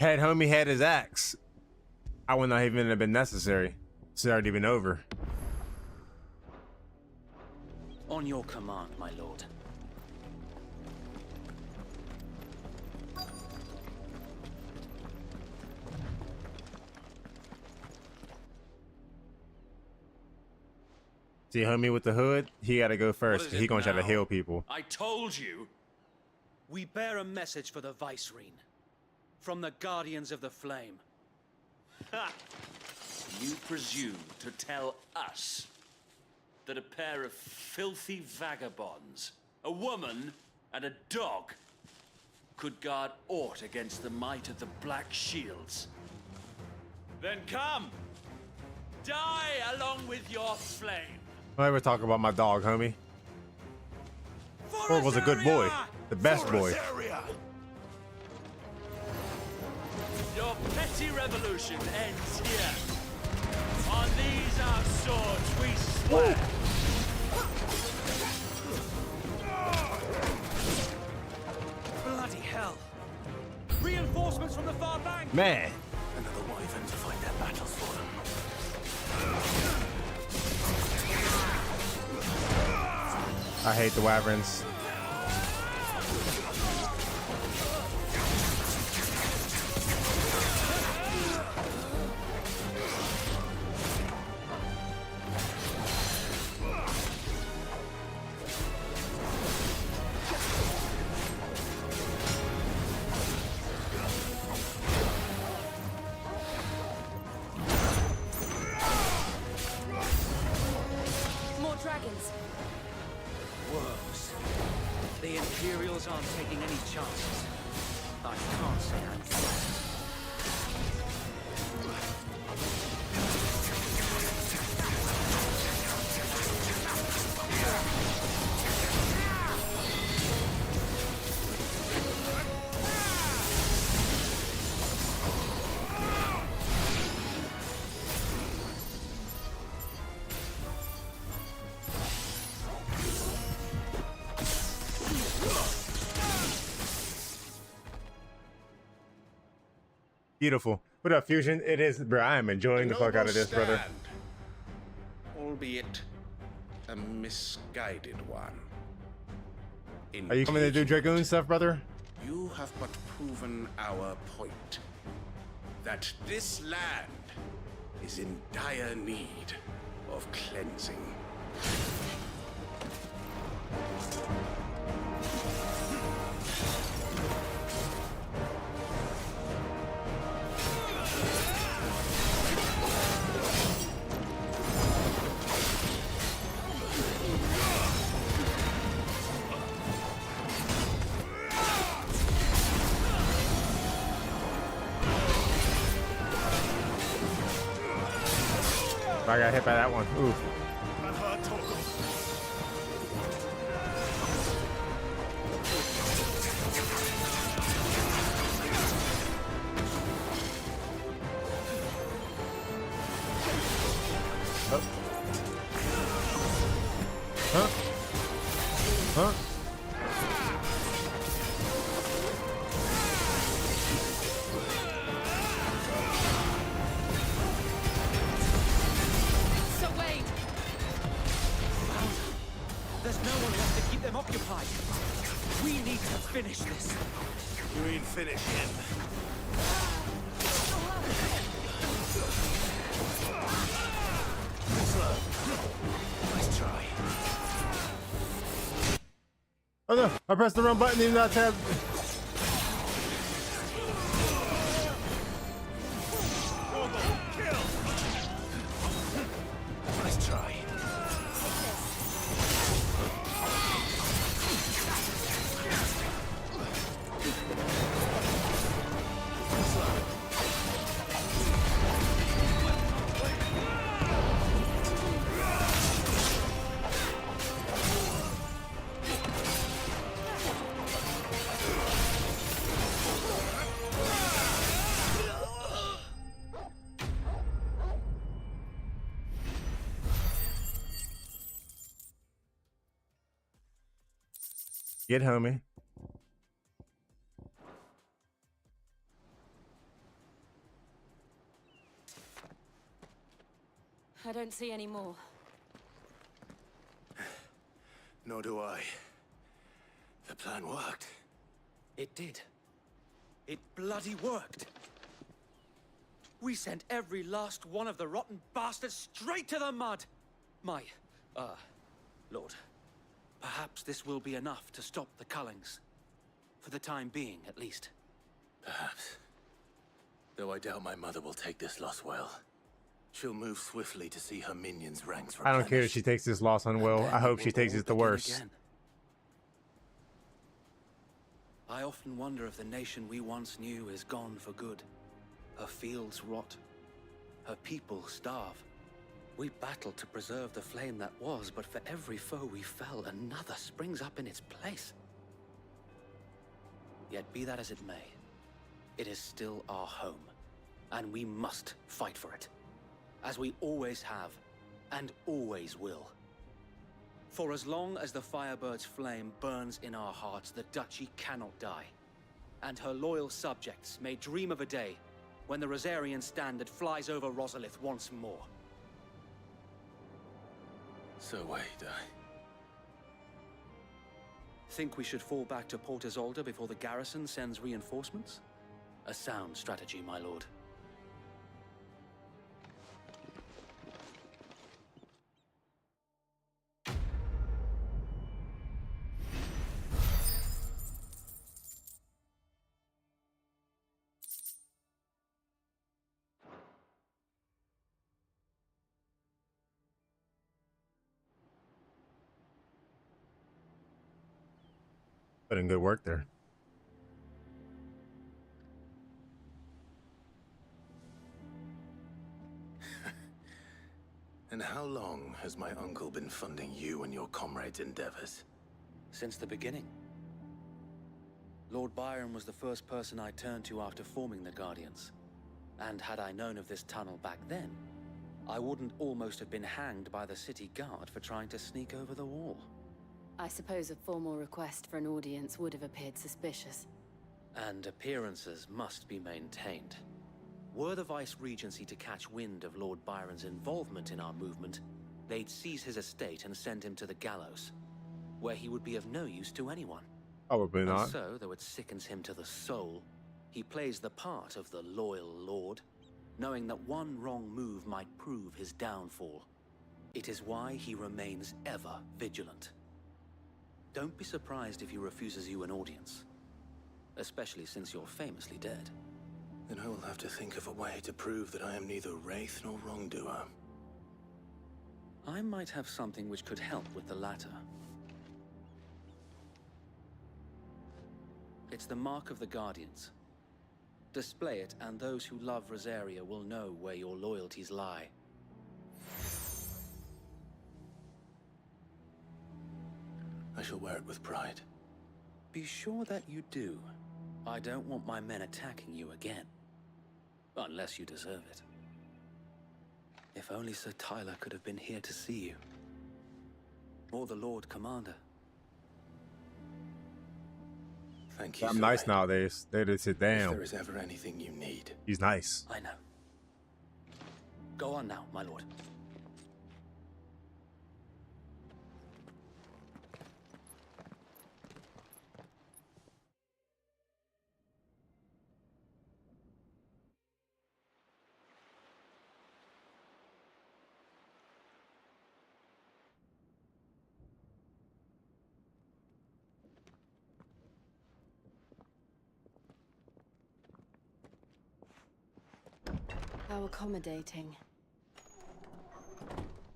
Had homie had his axe, I would not even have been necessary. It's already been over. On your command, my lord. See homie with the hood? He gotta go first. What is He it gonna try to now? heal people. I told you. We bear a message for the Vicereine. From the Guardians of the Flame. Ha! You presume to tell us that a pair of filthy vagabonds, a woman and a dog, could guard aught against the might of the Black Shields? Then come! Die along with your flame! Don't ever talk about my dog, homie. Thor was a good boy. The best boy. Your petty revolution ends here. On these our swords we swear. Bloody hell. Man. Another wyvern to fight their battles for them. I hate the wyverns. More dragons. Worms. The Imperials aren't taking any chances. I can't say I'm impressed. Beautiful. What up, Fusion? It is, bro. I am enjoying the fuck out of this, brother. Albeit a misguided one. Are you coming to do Dragoon stuff, brother? You have but proven our point. That this land is in dire need of cleansing. I got hit by that one. Ooh. Huh? Huh? So wait. There's no one left to keep them occupied. We need to finish this. You mean finish him? Nice try. Oh no! I pressed the wrong button, even though I tabbed. Nice try. Get homie. I don't see any more. Nor do I. The plan worked. It did. It bloody worked. We sent every last one of the rotten bastards straight to the mud. My, Lord, perhaps this will be enough to stop the Cullings. For the time being, at least. Perhaps. Though I doubt my mother will take this loss well. She'll move swiftly to see her minions' ranks I don't care if she takes this loss on Will. I hope she takes it the worst. I often wonder if the nation we once knew is gone for good. Her fields rot. Her people starve. We battled to preserve the flame that was, but for every foe we fell, another springs up in its place. Yet be that as it may, it is still our home, and we must fight for it. As we always have, and always will. For as long as the Firebird's flame burns in our hearts, the Duchy cannot die. And her loyal subjects may dream of a day when the Rosarian standard flies over Rosalith once more. So wait, Think we should fall back to Port Isolde before the garrison sends reinforcements? A sound strategy, my lord. Put in good work there. And how long has my uncle been funding you and your comrades' endeavors? Since the beginning. Lord Byron was the first person I turned to after forming the Guardians. And had I known of this tunnel back then, I wouldn't almost have been hanged by the city guard for trying to sneak over the wall. I suppose a formal request for an audience would have appeared suspicious. And appearances must be maintained. Were the Vice-Regency to catch wind of Lord Byron's involvement in our movement, they'd seize his estate and send him to the gallows, where he would be of no use to anyone. Probably not. And so, though it sickens him to the soul, he plays the part of the loyal lord, knowing that one wrong move might prove his downfall. It is why he remains ever vigilant. Don't be surprised if he refuses you an audience, especially since you're famously dead. Then I will have to think of a way to prove that I am neither wraith nor wrongdoer. I might have something which could help with the latter. It's the mark of the Guardians. Display it, and those who love Rosaria will know where your loyalties lie. I shall wear it with pride. Be sure that you do. I don't want my men attacking you again. Unless you deserve it. If only Sir Tyler could have been here to see you. Or the Lord Commander. Thank you. I'm nice nowadays. They just sit If down. there is ever anything you need. He's nice. I know. Go on now, my lord. How accommodating.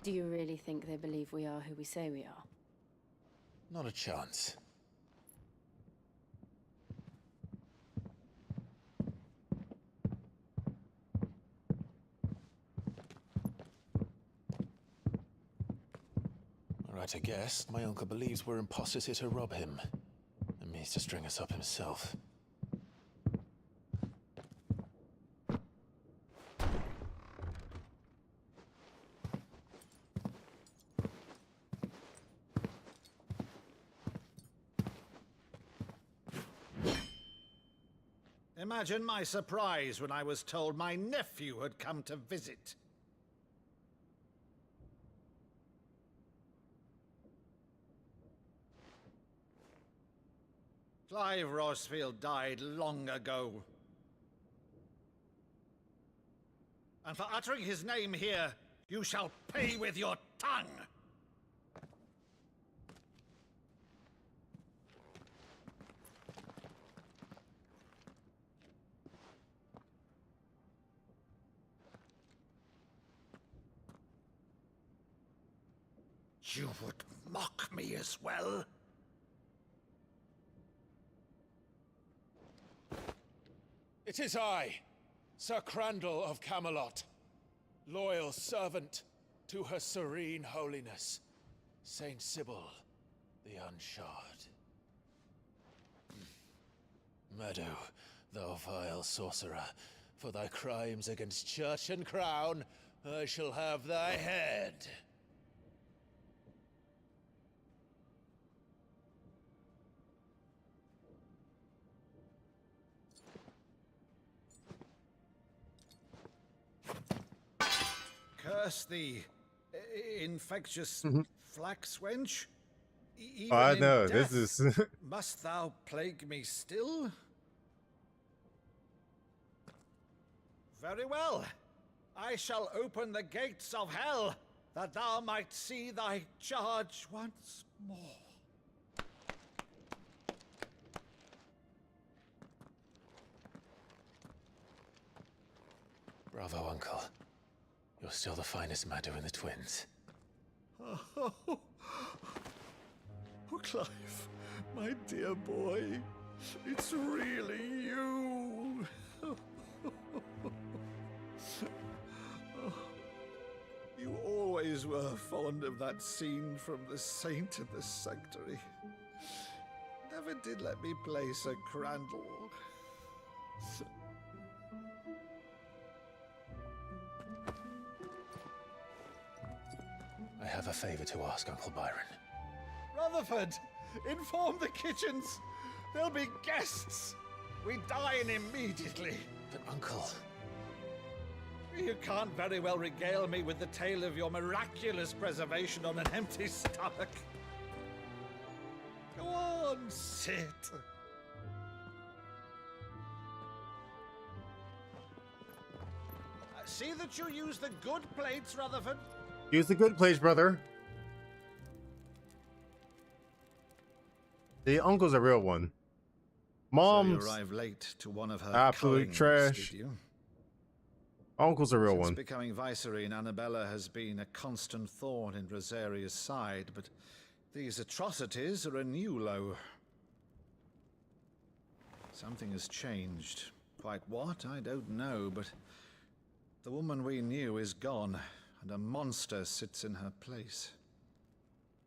Do you really think they believe we are who we say we are? Not a chance. Right, I guess. My uncle believes we're imposters here to rob him. And means to string us up himself. Imagine my surprise when I was told my nephew had come to visit. Clive Rosfield died long ago. And for uttering his name here, you shall pay with your tongue! You would mock me as well? It is I, Sir Crandall of Camelot, loyal servant to Her Serene Holiness, Saint Sybil the Unshod. Meadow, thou vile sorcerer, for thy crimes against church and crown, I shall have thy head. curse thee, infectious flax wench? Even I in know, death, this is... must thou plague me still? Very well. I shall open the gates of hell, that thou might see thy charge once more. Bravo, Uncle. You're still the finest Madu in the twins. Oh, Clive, my dear boy, it's really you. You always were fond of that scene from The Saint in the Sanctuary. Never did let me play Sir Crandall. I have a favor to ask, Uncle Byron. Rutherford, inform the kitchens. There'll be guests. We dine immediately. But, Uncle... You can't very well regale me with the tale of your miraculous preservation on an empty stomach. Go on, sit. See that you use the good plates, Rutherford. Use the good plates, brother. The uncle's a real one. Mom's so you arrived late to one of her absolute trash. Did you? Uncle's a real Since one. Becoming Vicereine, Annabella has been a constant thorn in Rosaria's side, but these atrocities are a new low. Something has changed. Quite what, I don't know, but the woman we knew is gone, and a monster sits in her place.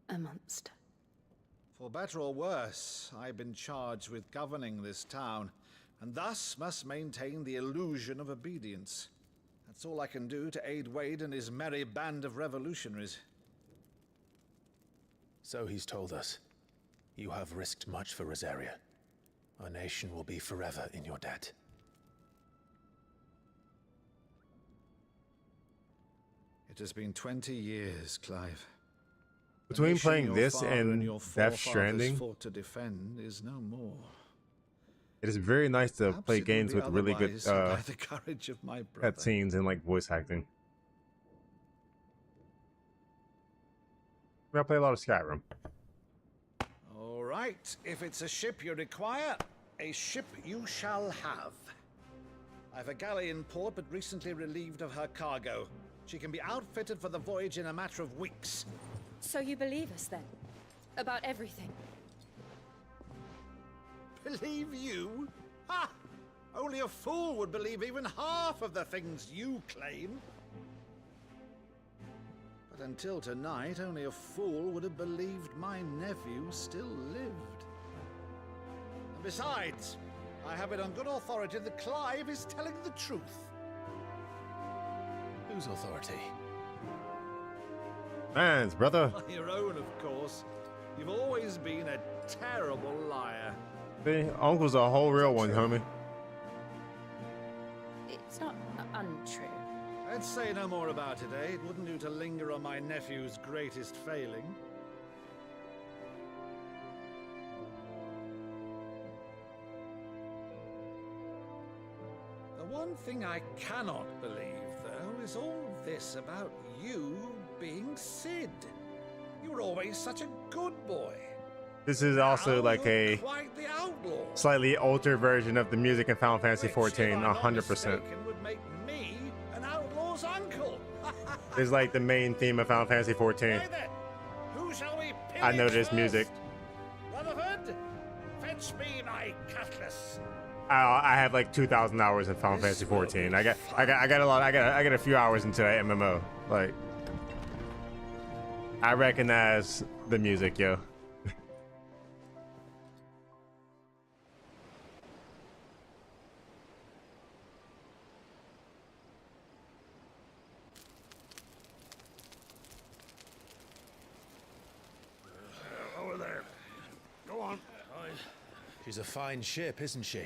A monster? For better or worse, I've been charged with governing this town, and thus must maintain the illusion of obedience. That's all I can do to aid Wade and his merry band of revolutionaries. So he's told us. You have risked much for Rosaria. Our nation will be forever in your debt. It has been 20 years, Clive. Between playing this and Death Stranding, fought to defend is no more. it is very nice to Perhaps play it would games be with really good otherwise by the courage of my brother. cutscenes and like voice acting. I play a lot of Skyrim. All right, if it's a ship you require, a ship you shall have. I've a galley in port, but recently relieved of her cargo. She can be outfitted for the voyage in a matter of weeks. So you believe us then? About everything? Believe you? Ha! Only a fool would believe even half of the things you claim. But until tonight, only a fool would have believed my nephew still lived. And besides, I have it on good authority that Clive is telling the truth. Whose authority? Man's, brother. Your own, of course. You've always been a terrible liar. See, Uncle's a whole real one, homie. It's not untrue. Let's say no more about it, eh? It wouldn't do to linger on my nephew's greatest failing. The one thing I cannot believe, though, is all this about you being Sid. You were always such a good boy. This is also Now like you're a quite the outlaw. slightly older version of the music in Final Fantasy Which, if XIV, I'm not 100%. mistaken, would make me an outlaw's uncle. It's like the main theme of Final Fantasy XIV. Hey then, who shall we I know pillage this first? music. Rutherford, fetch me my cutlass. I have like 2,000 hours in Final Fantasy XIV. I got a lot. I got a few hours into that MMO. Like, I recognize the music, yo. Over there. Go on. She's a fine ship, isn't she?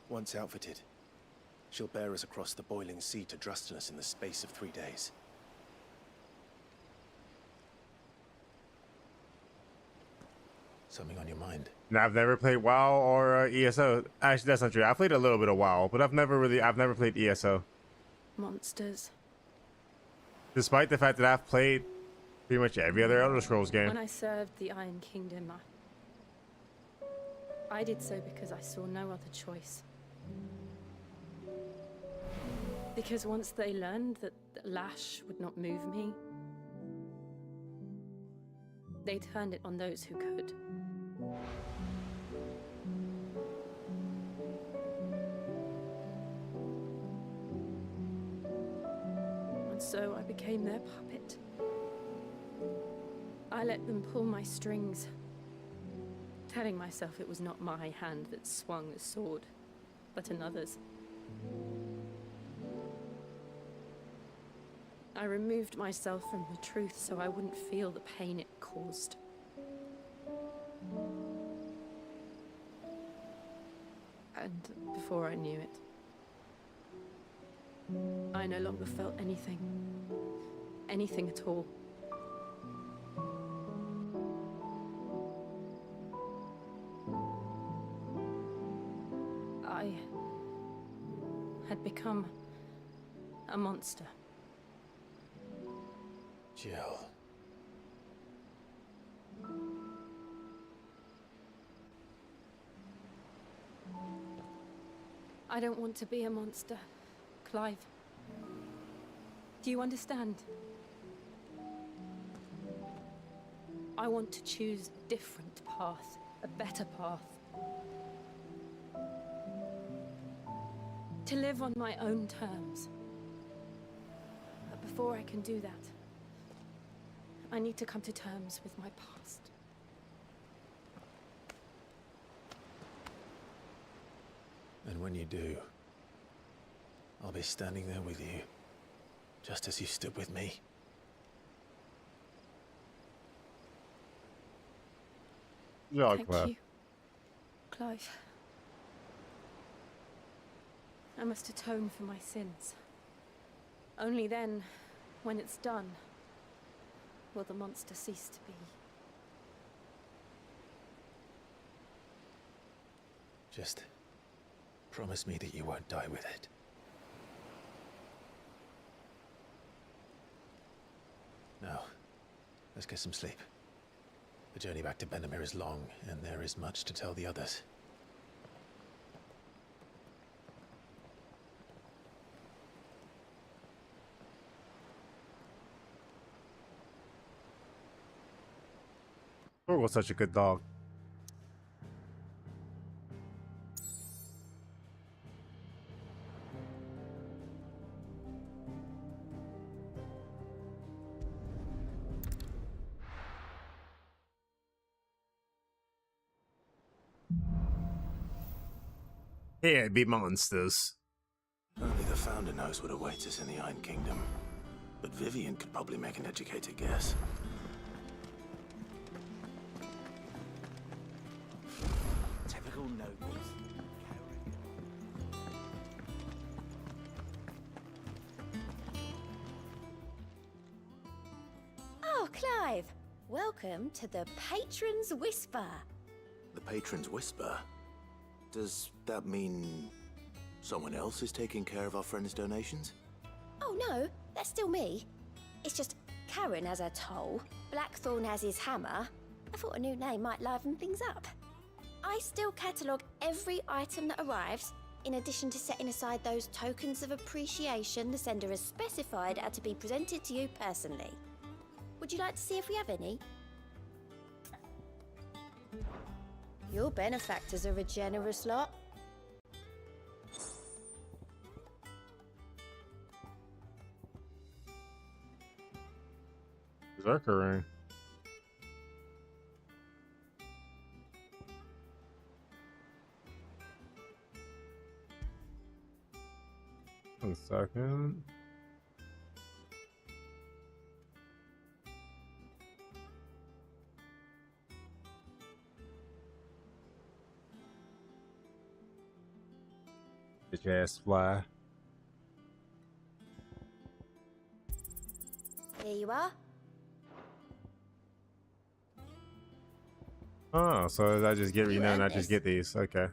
Once outfitted, She'll bear us across the boiling sea to Drustinus in the space of 3 days. Something on your mind? Now, I've never played WoW or ESO. Actually, that's not true. I played a little bit of WoW, but I've never played ESO. Monsters. Despite the fact that I've played pretty much every other Elder Scrolls game. When I served the Iron Kingdom, I did so because I saw no other choice. Because once they learned that the lash would not move me, they turned it on those who could. And so I became their puppet. I let them pull my strings, telling myself it was not my hand that swung the sword, but another's. I removed myself from the truth so I wouldn't feel the pain it caused. And before I knew it, I no longer felt anything. Anything at all. I had become a monster. Jill. I don't want to be a monster, Clive. Do you understand? I want to choose a different path, a better path. To live on my own terms. But before I can do that, I need to come to terms with my past. And when you do, I'll be standing there with you, just as you stood with me. Yeah, Thank Clive. you, Clive. I must atone for my sins. Only then, when it's done, will the monster cease to be. Just promise me that you won't die with it. Now, let's get some sleep. The journey back to Benamir is long, and there is much to tell the others. Thor was such a good dog. Yeah, be monsters. Only the Founder knows what awaits us in the Iron Kingdom. But Vivian could probably make an educated guess. Typical nobles. Oh, Clive! Welcome to the Patron's Whisper. The Patron's Whisper? Does that mean someone else is taking care of our friend's donations? Oh no, that's still me. It's just Karen has her toll, Blackthorn has his hammer. I thought a new name might liven things up. I still catalogue every item that arrives, in addition to setting aside those tokens of appreciation the sender has specified are to be presented to you personally. Would you like to see if we have any? Your benefactors are a generous lot. Berserker ring. One second. Bitch ass fly. Here you are. Oh, so I just get You renowned, earned I just this. get these. Okay.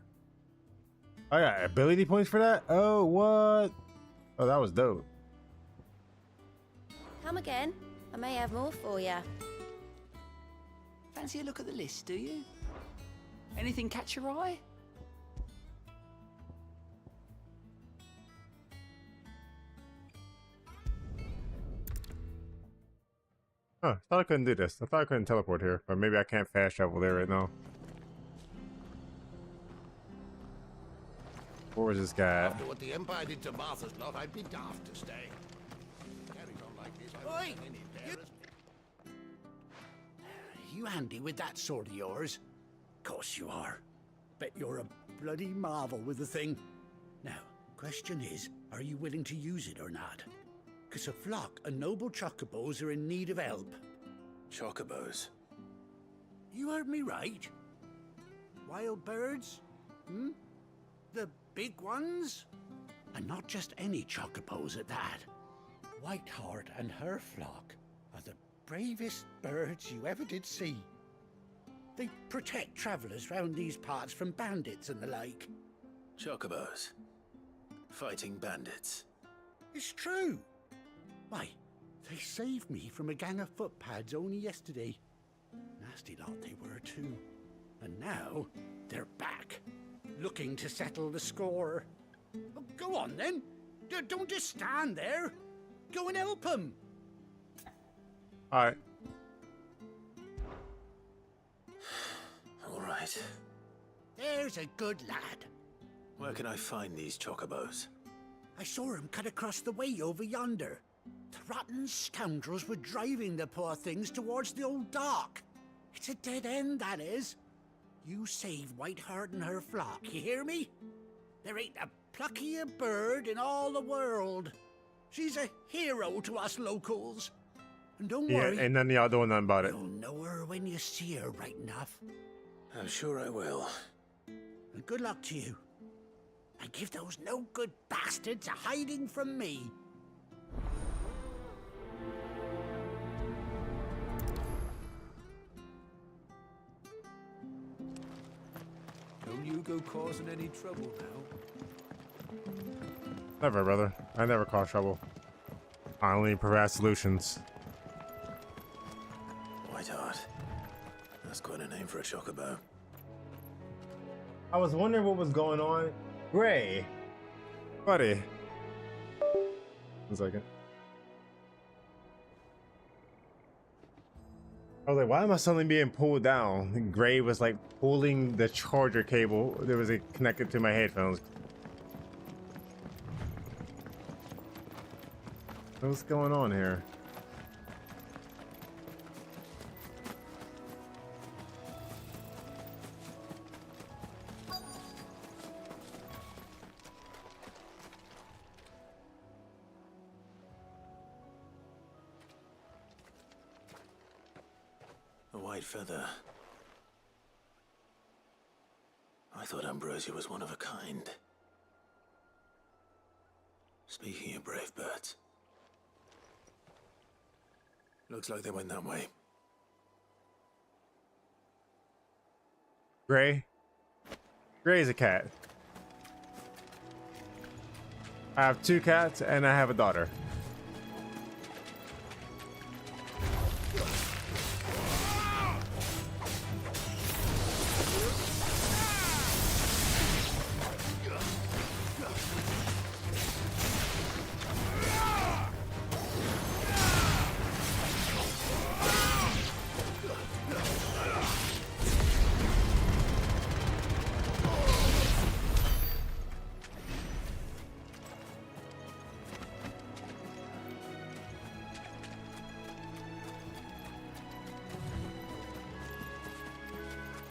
I got ability points for that? Oh, what? Oh, that was dope. Come again. I may have more for you. Fancy a look at the list, do you? Anything catch your eye? Huh, I thought I couldn't do this. I thought I couldn't teleport here, but maybe I can't fast travel there right now. Where was this guy at? After what the Empire did to Martha's lot, I'd be daft to stay. Carries on like this, I won't have any bearers. You handy with that sword of yours? Course you are. Bet you're a bloody marvel with the thing. Now, question is, are you willing to use it or not? 'Cause a flock of noble chocobos are in need of help. Chocobos? You heard me right. Wild birds? Hmm? The big ones? And not just any chocobos at that. Whiteheart and her flock are the bravest birds you ever did see. They protect travelers round these parts from bandits and the like. Chocobos? Fighting bandits? It's true. Why, they saved me from a gang of footpads only yesterday. Nasty lot they were too. And now they're back, looking to settle the score. Oh, go on then. Don't just stand there. Go and help them. Alright. Alright. There's a good lad. Where can I find these chocobos? I saw him cut across the way over yonder. The rotten scoundrels were driving the poor things towards the old dock. It's a dead end, that is. You save Whiteheart and her flock, you hear me? There ain't a pluckier bird in all the world. She's a hero to us locals. And don't worry, Yeah, and none of y'all doing nothing about it. you'll know her when you see her right enough. I'm sure I will. And good luck to you. And give those no-good bastards a hiding from me. Don't you go causing any trouble now. Never, brother. I never cause trouble. I only provide solutions. Whiteheart. That's quite a name for a chocobo. I was wondering what was going on. Gray. Buddy. 1 second. I was like, why am I suddenly being pulled down? Gray was like pulling the charger cable that was connected to my headphones. What's going on here? A white feather. I thought Ambrosia was one of a kind. Speaking of brave birds. Looks like they went that way. Gray? Gray's a cat. I have 2 cats and I have a daughter.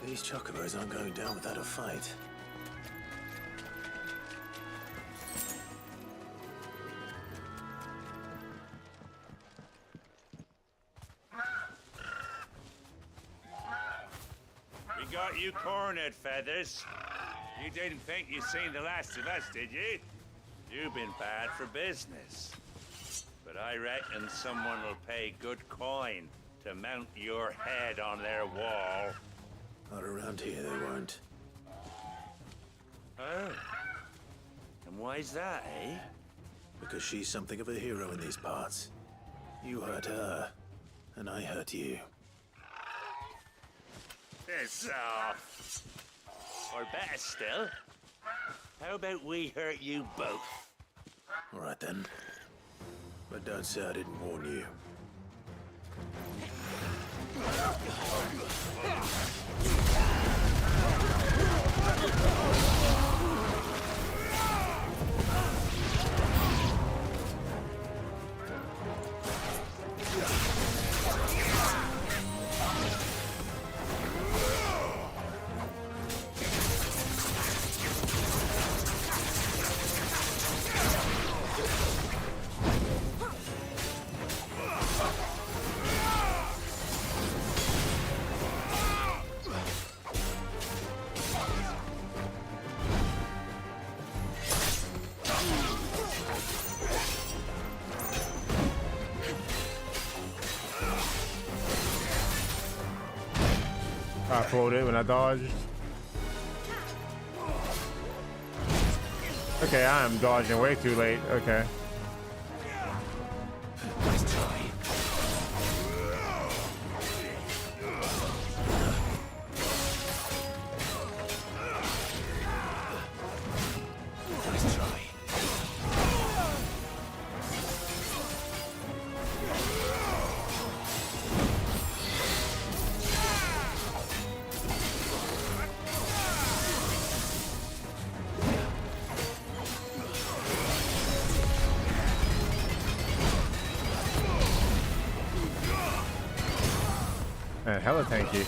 These chocobos aren't going down without a fight. We got you cornered, Feathers. You didn't think you'd seen the last of us, did you? You've been bad for business. But I reckon someone will pay good coin to mount your head on their wall. Not around here, they won't. Oh. And why's that, eh? Because she's something of a hero in these parts. You hurt her, and I hurt you. Piss off. Or better still, how about we hurt you both? All right then. But don't say I didn't warn you. I floated when I dodged. Okay, I am dodging way too late. Okay. Man, hella tanky.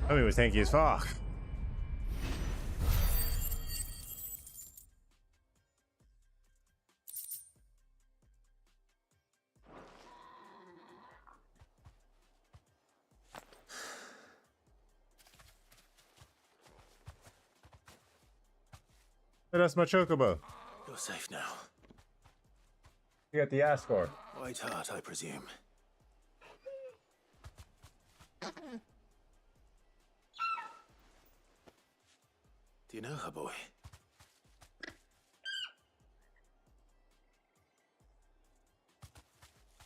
I mean, it was tanky as fuck. Hey, that's my chocobo. You're safe now. You got the ass score. White heart, I presume. Do you know her, boy?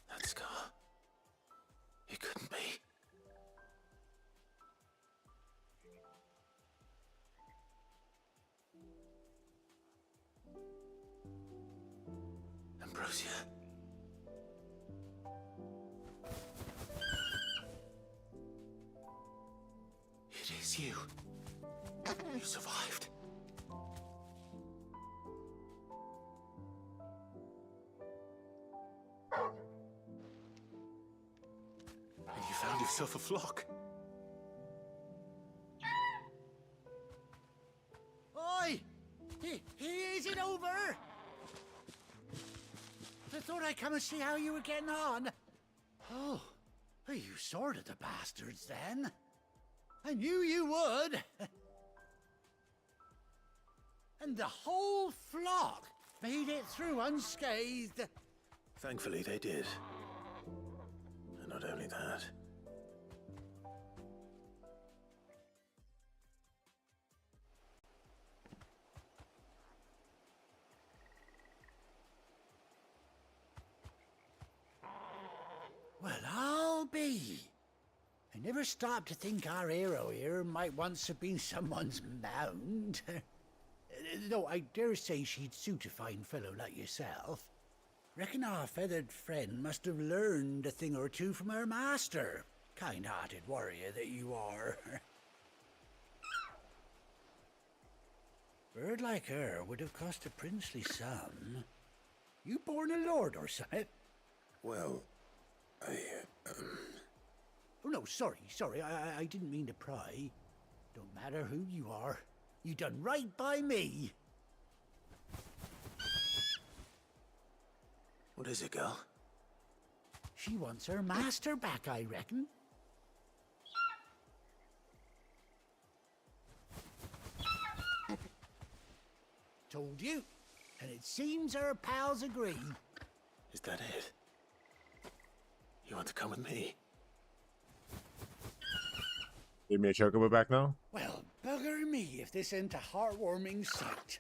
That scar. It couldn't be. Ambrosia. It is you. You survived. And you found yourself a flock. Oi! Is it over? I thought I'd come and see how you were getting on. Oh, you sorted the bastards then. I knew you would. And the whole flock made it through unscathed. Thankfully, they did. And not only that. Well, I'll be. I never stopped to think our hero here might once have been someone's mount. Though I dare say she'd suit a fine fellow like yourself. Reckon our feathered friend must have learned a thing or two from her master. Kind-hearted warrior that you are. Bird like her would have cost a princely sum. You born a lord or something? Well, Oh no, sorry. I didn't mean to pry. Don't matter who you are. You done right by me. What is it, girl? She wants her master back, I reckon. Told you. And it seems her pals agree. Is that it? You want to come with me? Give me a chocobo back now? Well, bugger me if this ain't a heartwarming sight.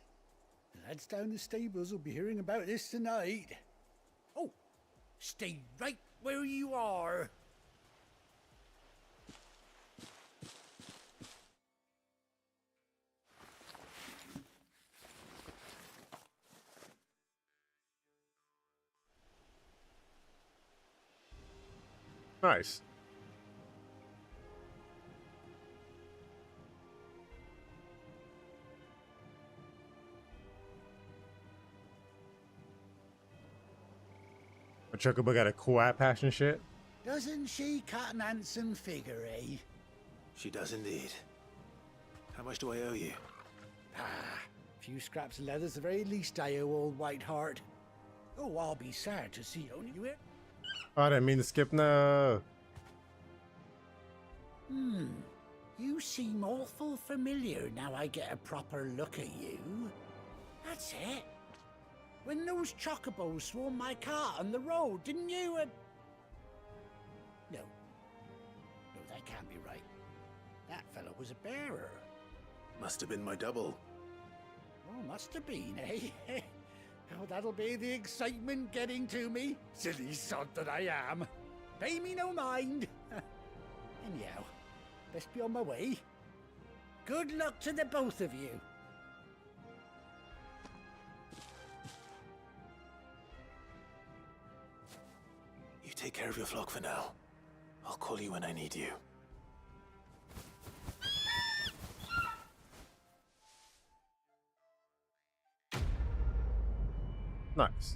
The lads down the stables will be hearing about this tonight. Oh, stay right where you are. Nice. A chocobo got a cool eye patch and shit. Doesn't she cut an handsome figure, eh? She does indeed. How much do I owe you? A few scraps of leather's the very least I owe old Whiteheart. Oh, I'll be sad to see only you here. Oh, I didn't mean to skip. No. You seem awful familiar now I get a proper look at you. That's it. When those chocobos swarmed my cart on the road, didn't you? No, that can't be right. That fellow was a bearer. Must have been my double. Oh, must have been, eh? Oh, that'll be the excitement getting to me. Silly sod that I am. Pay me no mind. Anyhow, best be on my way. Good luck to the both of you. You take care of your flock for now. I'll call you when I need you. Nice.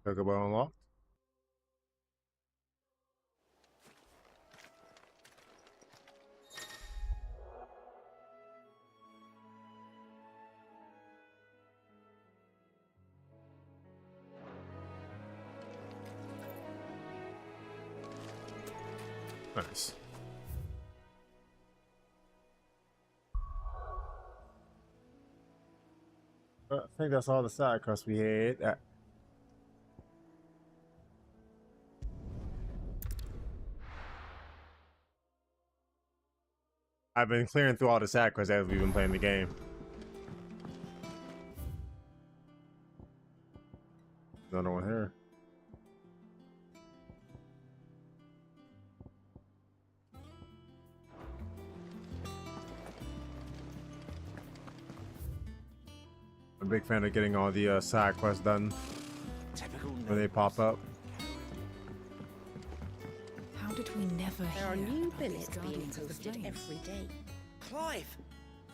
Chocobo unlocked. Nice. I think that's all the side quests we had. I've been clearing through all the side quests as we've been playing the game. Another one here. I'm a big fan of getting all the side quests done when they pop up. How did we never There are hear new about billets these being Guardians of the posted Flames? every day. Clive!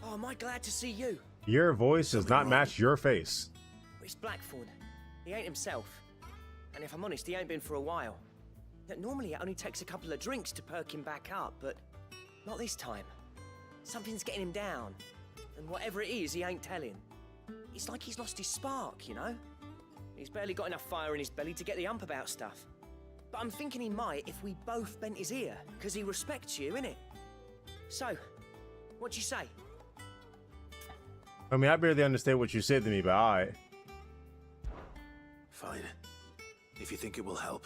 Oh, am I glad to see you? Your voice does not match your face. It's Blackthorn. He ain't himself. And if I'm honest, he ain't been for a while. Yet normally it only takes a couple of drinks to perk him back up, but not this time. Something's getting him down. And whatever it is, he ain't telling. It's like he's lost his spark, you know? He's barely got enough fire in his belly to get the ump about stuff. But I'm thinking he might if we both bent his ear, because he respects you, innit? So, what do you say? I mean, I barely understand what you said to me, but alright. Fine. if you think it will help.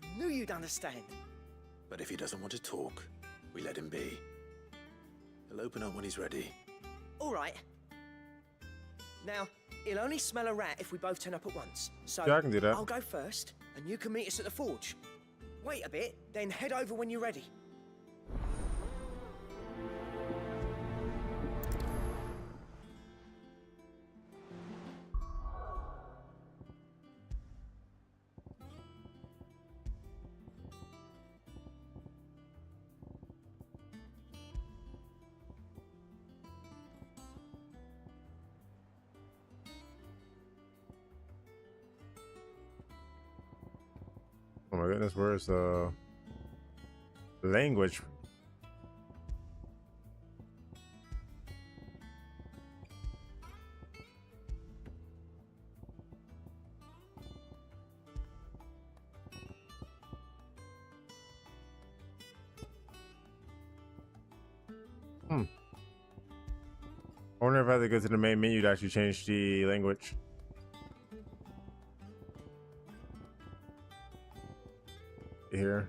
I knew you'd understand. But if he doesn't want to talk, we let him be. He'll open up when he's ready. All right. Now, he'll only smell a rat if we both turn up at once. So Yeah, I can do that. I'll go first, and you can meet us at the forge. Wait a bit, then head over when you're ready. Oh my goodness, where's the language? I wonder if I have to go to the main menu to actually change the language. Here.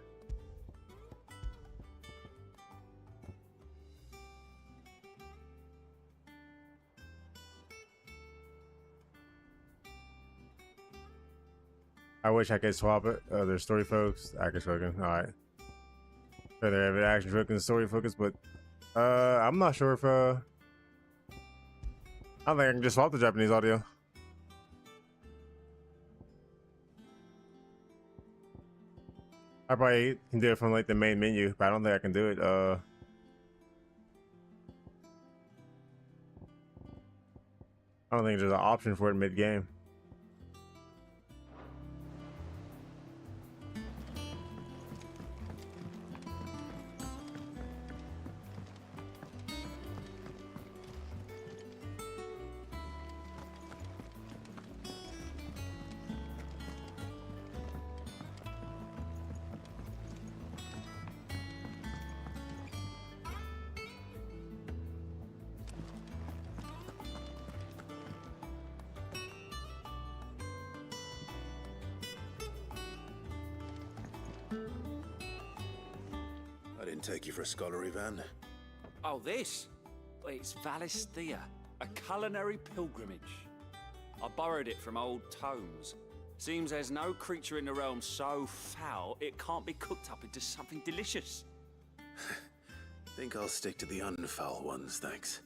I wish I could swap it. There's story focus, action focus. All right. Better have it action focus and story focus, but I'm not sure if I don't think I can just swap the Japanese audio. I probably can do it from like the main menu, but I don't think I can do it. I don't think there's an option for it mid-game. Take you for a scholarly van. Oh, this? Well, it's Valisthea, a culinary pilgrimage. I borrowed it from old tomes. Seems there's no creature in the realm so foul it can't be cooked up into something delicious. Think I'll stick to the unfoul ones, thanks.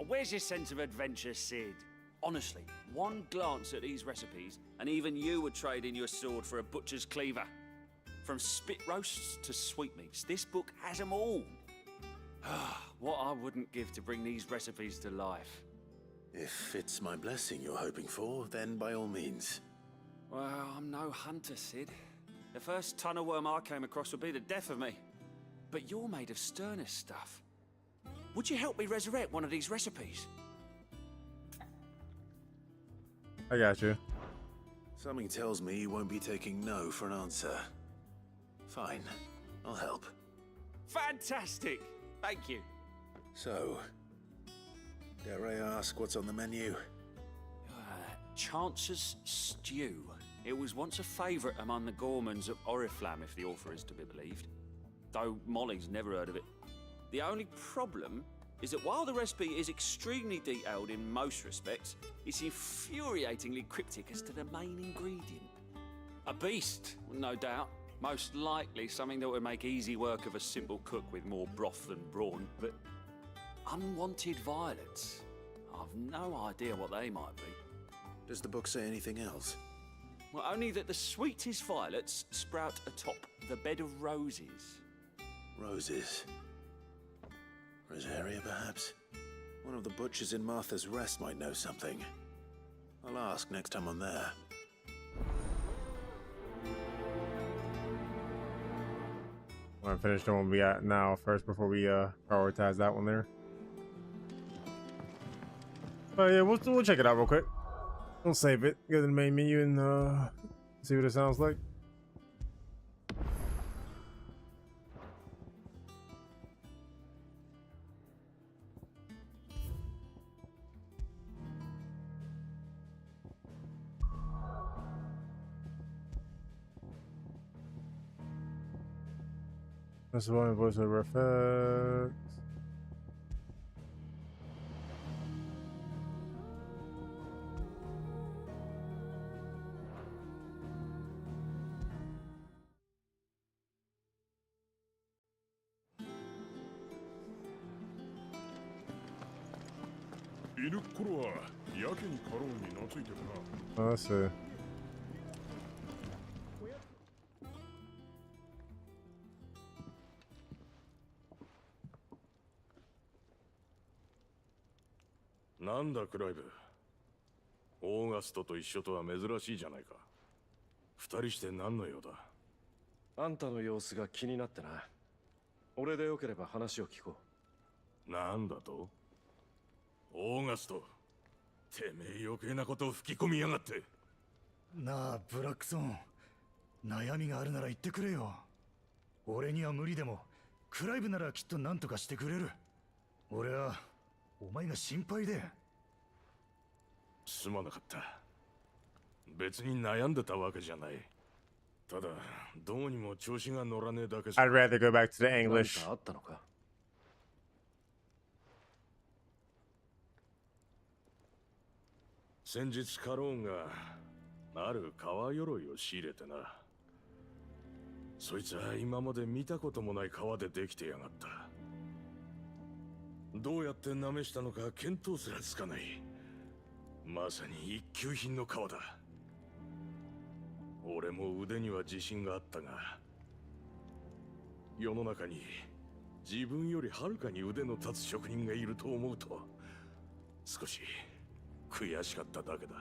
Oh, where's your sense of adventure, Sid? Honestly, one glance at these recipes, and even you would trade in your sword for a butcher's cleaver. From spit roasts to sweetmeats, this book has them all. What I wouldn't give to bring these recipes to life. If it's my blessing you're hoping for, then by all means. Well, I'm no hunter, Sid. The first tunnel worm I came across would be the death of me. But you're made of sterner stuff. Would you help me resurrect one of these recipes? I got you. Something tells me you won't be taking no for an answer. Fine, I'll help. Fantastic! Thank you. So, dare I ask what's on the menu? Chance's Stew. It was once a favourite among the gourmands of Oriflamme, if the author is to be believed. Though Molly's never heard of it. The only problem is that while the recipe is extremely detailed in most respects, it's infuriatingly cryptic as to the main ingredient. A beast, no doubt. Most likely something that would make easy work of a simple cook with more broth than brawn, but unwanted violets. I've no idea what they might be. Does the book say anything else? Well, only that the sweetest violets sprout atop the bed of roses. Roses. Rosaria, perhaps? One of the butchers in Martha's Rest might know something. I'll ask next time I'm there. I want to finish the one we got now first before we prioritize that one there. But yeah, we'll check it out real quick. We'll save it, go to the main menu, and see what it sounds like. That's one voiceover effects. Oh, let's see. Nanda, Clive. オーガストと一緒とは珍しいじゃないか。二人して何の用だ。あんたの様子が気になってな。俺でよければ話を聞こう。なんだと？オーガスト。てめえ余計なことを吹き込みやがって。なあ、ブラックソン。悩みがあるなら言ってくれよ。俺には無理でも、クライブならきっと何とかしてくれる。俺は、お前が心配で。すまなかった。別に悩んでたわけじゃない。ただ、どうにも調子が乗らねえだけさ。I'd rather go back to the English. 何かあったのか？先日カローンがある革鎧を仕入れてな。そいつは今まで見たこともない革でできてやがった。どうやって舐めしたのか見当すらつかない。まさに一級品の革だ。俺も腕には自信があったが、世の中に自分よりはるかに腕の立つ職人がいると思うと少し悔しかっただけだ。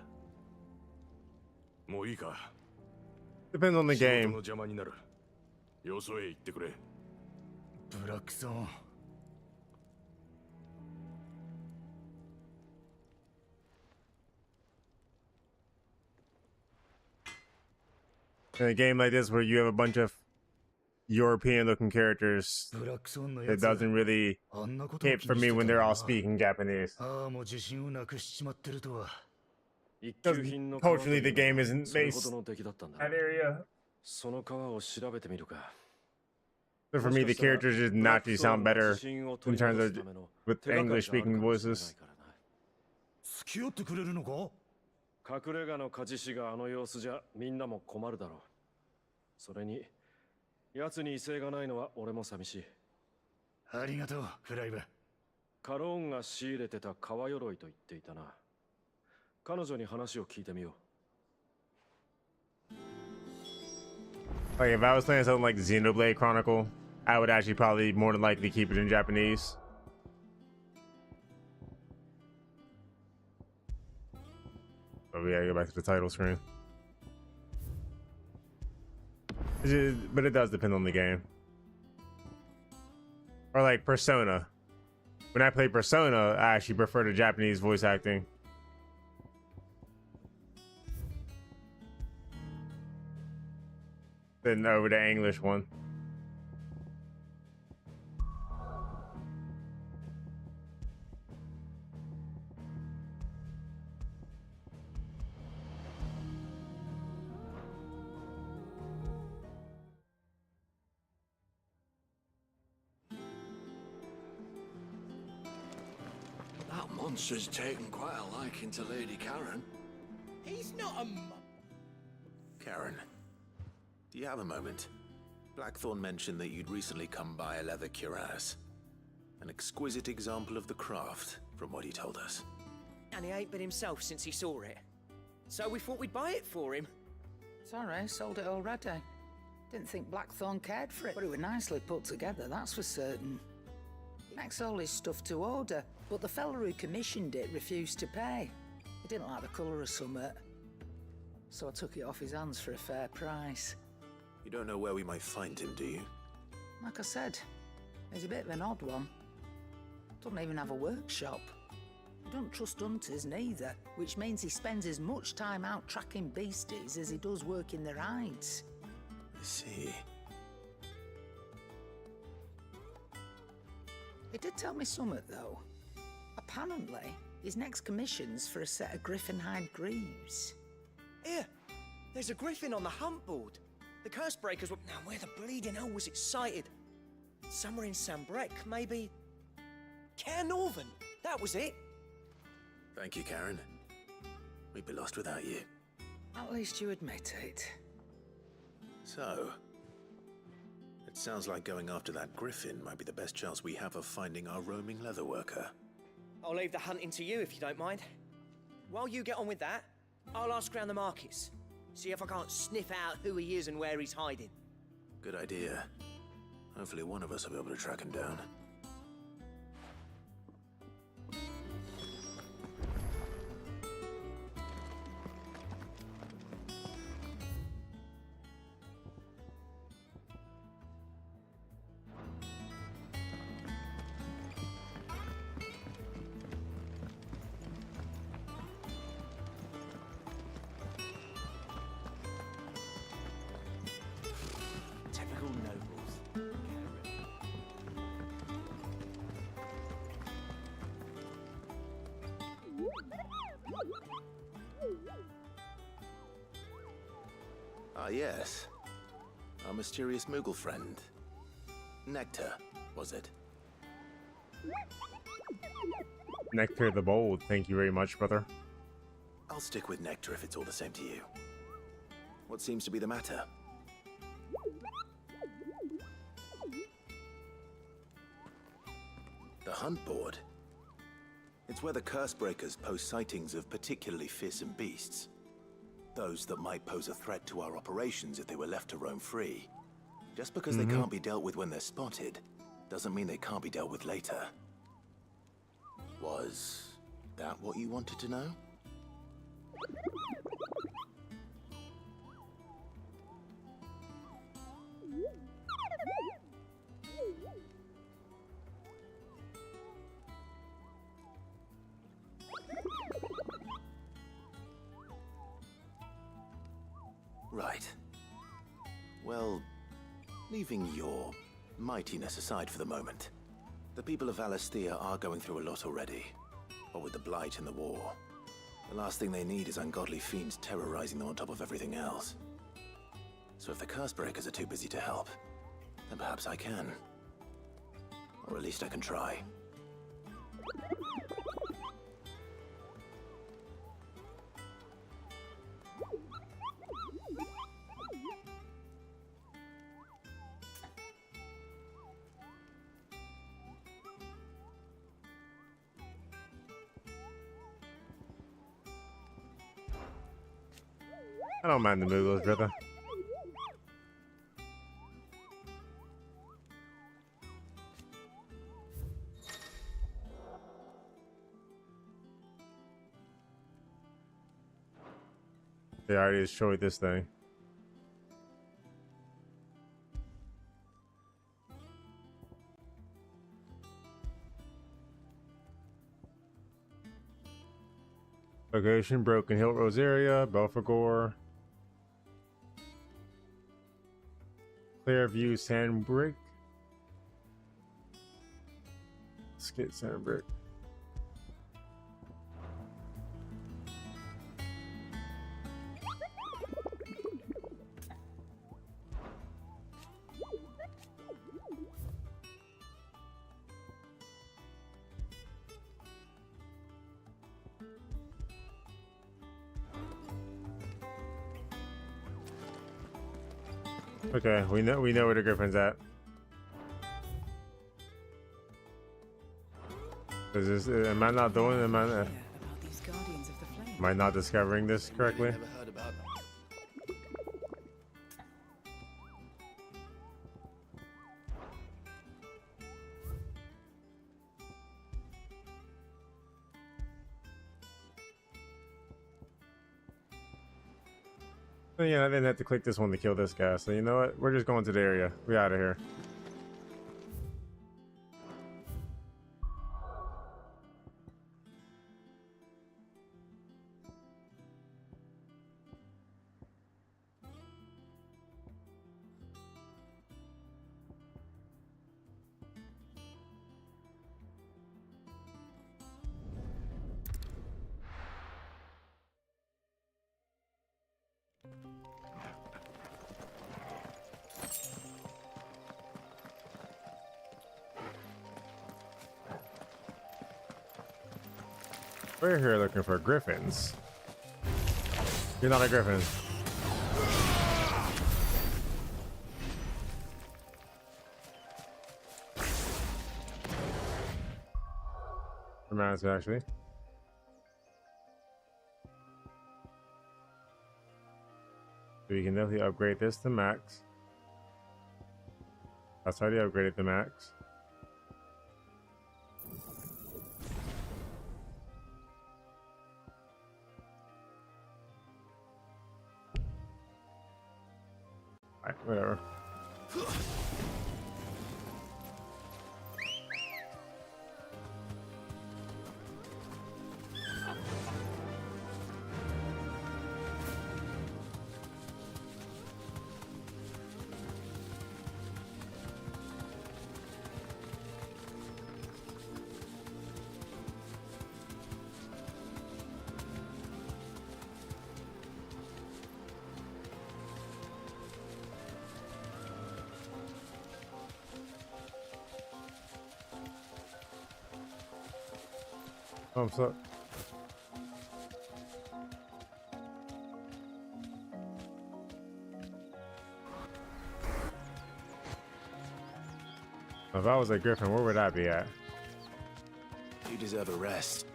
もういいか。 Depends on the 仕事 game. の邪魔になる。よそへ行ってくれ。ブラックソン。In a game like this where you have a bunch of European-looking characters, it doesn't really hit for me when they're all speaking Japanese. Culturally, the game isn't based in that area. その川を調べてみるか。 So for me, the characters just naturally sound better in terms of with English-speaking voices. 付き合ってくれるのか？隠れ家の鍛冶師があの様子じゃみんなも困るだろう。それに奴に威勢がないのは俺も寂しい。ありがとう、クライブ。カローンが仕入れてた革鎧と言っていたな。彼女に話を聞いてみよう。 Like if I was playing something like Xenoblade Chronicle, I would actually probably more than likely keep it in Japanese. But we gotta go back to the title screen. But it does depend on the game. Or like Persona. When I play Persona, I actually prefer the Japanese voice acting. Than over the English one. That monster's taken quite a liking to Lady Karen. He's not a Karen, do you have a moment? Blackthorn mentioned that you'd recently come by a leather cuirass. An exquisite example of the craft, from what he told us. And he ain't been himself since he saw it. So we thought we'd buy it for him. Sorry, sold it already. Didn't think Blackthorn cared for it, but it was nicely put together, that's for certain. Makes all his stuff to order, but the fella who commissioned it refused to pay. He didn't like the colour of summit. So I took it off his hands for a fair price. You don't know where we might find him, do you? Like I said, he's a bit of an odd one. Doesn't even have a workshop. He doesn't trust hunters neither, which means he spends as much time out tracking beasties as he does working their hides. I see. He did tell me something, though. Apparently, his next commission's for a set of griffin hide greaves. Here, there's a griffin on the hunt board. The curse breakers were... Now, where the bleeding hell was it sighted? Somewhere in Sambrec, maybe. Cairnorvon, that was it. Thank you, Karen. We'd be lost without you. At least you admit it. So, it sounds like going after that griffin might be the best chance we have of finding our roaming leatherworker. I'll leave the hunting to you if you don't mind. While you get on with that, I'll ask around the markets. See if I can't sniff out who he is and where he's hiding. Good idea. Hopefully one of us will be able to track him down. Typical nobles. Ah, yes. Our mysterious Moogle friend. Nectar, was it? Nectar the Bold. Thank you very much, brother. I'll stick with Nectar if it's all the same to you. What seems to be the matter? The hunt board. It's where the Cursebreakers post sightings of particularly fearsome beasts. Those that might pose a threat to our operations if they were left to roam free. Just because they can't be dealt with when they're spotted, doesn't mean they can't be dealt with later. Was that what you wanted to know? Right. Well, leaving your mightiness aside for the moment, the people of Valisthea are going through a lot already. What with the Blight and the war. The last thing they need is ungodly fiends terrorizing them on top of everything else. So if the Cursebreakers are too busy to help, then perhaps I can. Or at least I can try. I don't mind the Moogles, brother. They already destroyed this thing. Location: Broken Hill Rosaria, Belphegor, Clearview, Sandbrick. Let's get Sandbrick. Okay, we know where the Griffin's at. Is this? Am I not doing? Am I not discovering this correctly? Never heard about them. Yeah, I didn't have to click this one to kill this guy. So you know what? We're just going to the area. We out of here. We're here looking for griffins. You're not a griffin. Reminds me, actually. So you can definitely upgrade this to max. That's already upgraded to max. Alright, whatever. Thumbs up. If I was a griffin, where would I be at? You deserve a rest.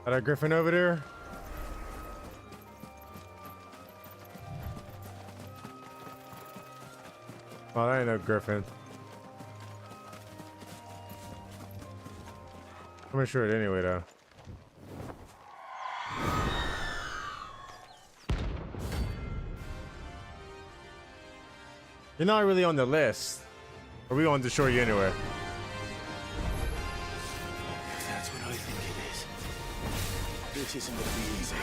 Got a griffin over there? Oh, that ain't no griffin. I'm sure it anyway, though. You're not really on the list. Or we gonna destroy you anyway. That's what I think it is. This isn't gonna be easy.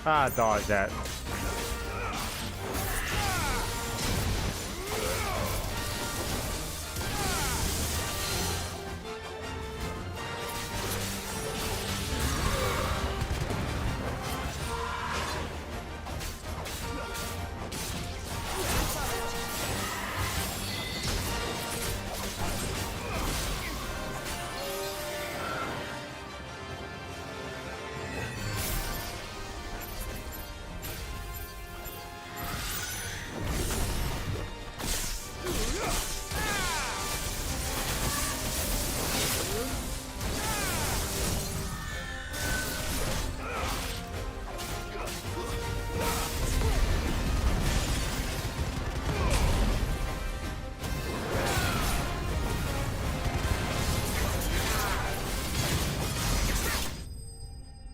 Ah, dodge that.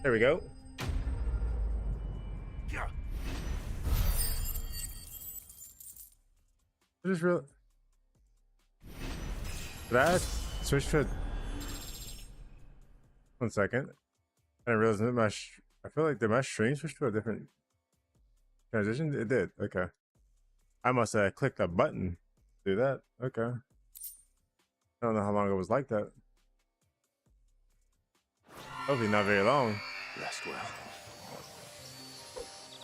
There we go. I just real. Did I switch to? 1 second. I didn't realize that I feel like my stream switched to a different transition. It did. Okay. I must have clicked a button to do that. Okay. I don't know how long it was like that. Hopefully not very long. Rest well.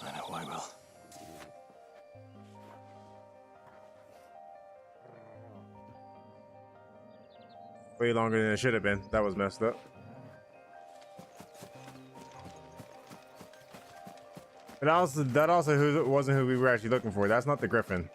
I know I will. Way longer than it should have been. That was messed up. That also wasn't who we were actually looking for. That's not the Griffin.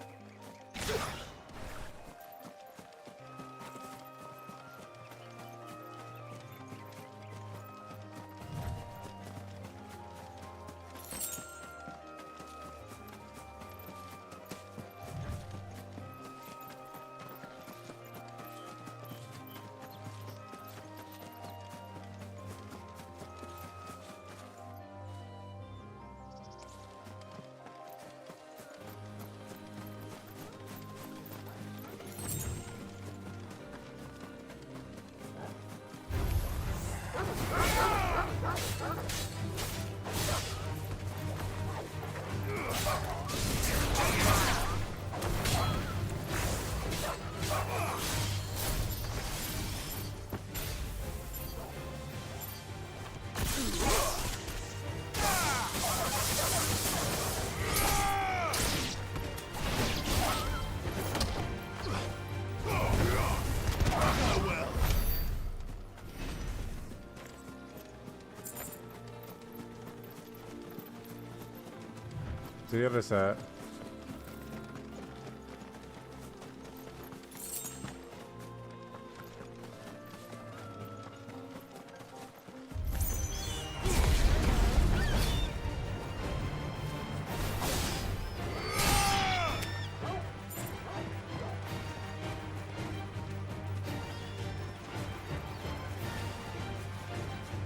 To the other side.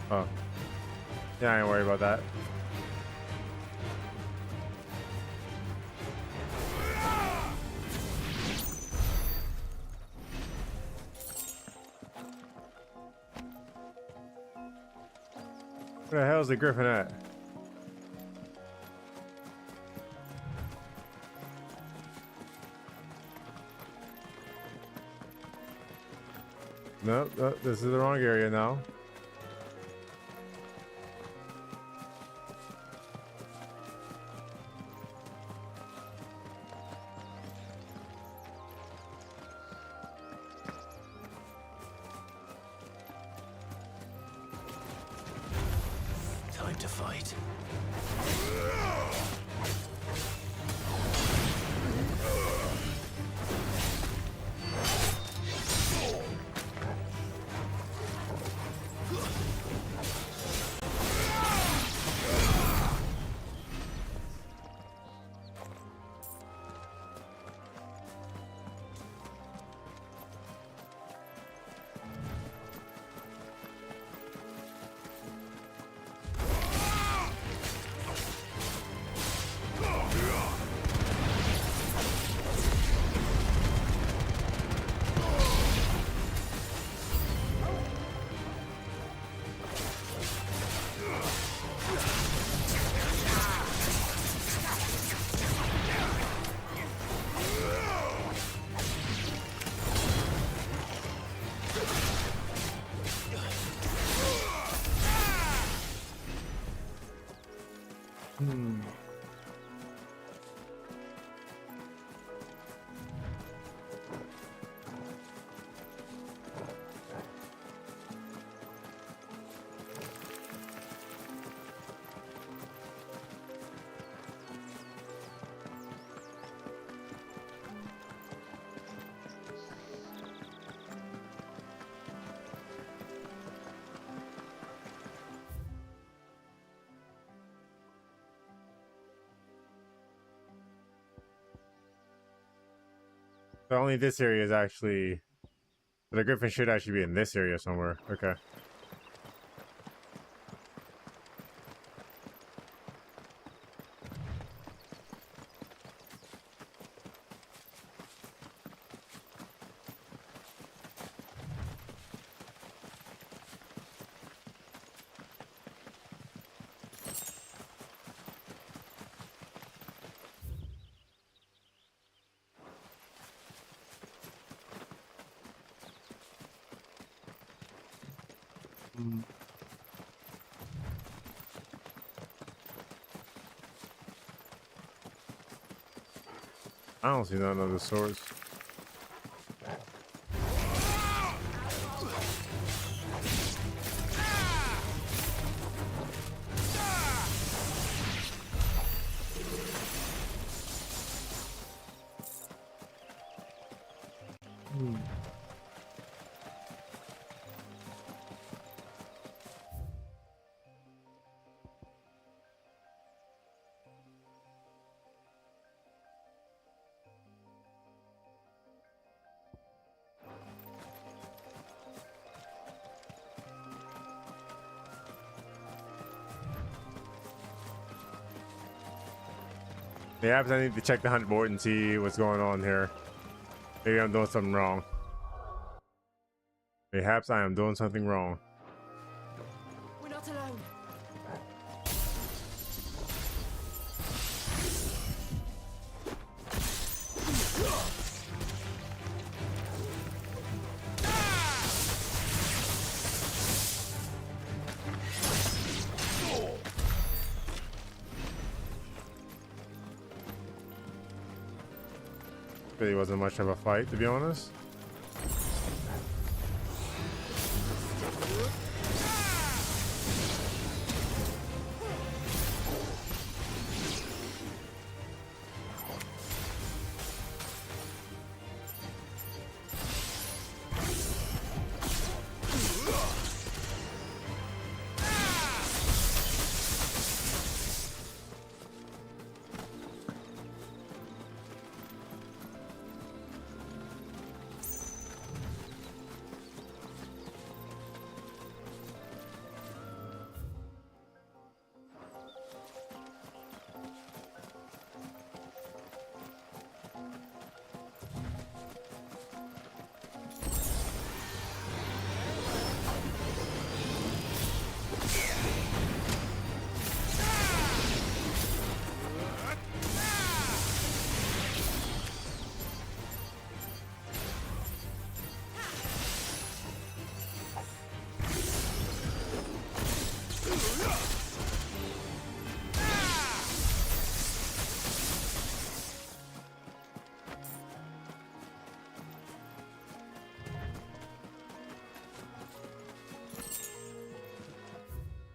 Oh. Yeah, I ain't worried about that. Where the hell's the Griffin at? Nope, this is the wrong area now. Time to fight. So only this area is actually... The Griffin should actually be in this area somewhere. Okay. I don't see none of the swords. Yeah, I need to check the hunt board and see what's going on here. Maybe I'm doing something wrong. Perhaps I am doing something wrong. We're not alone. Really wasn't much of a fight, to be honest.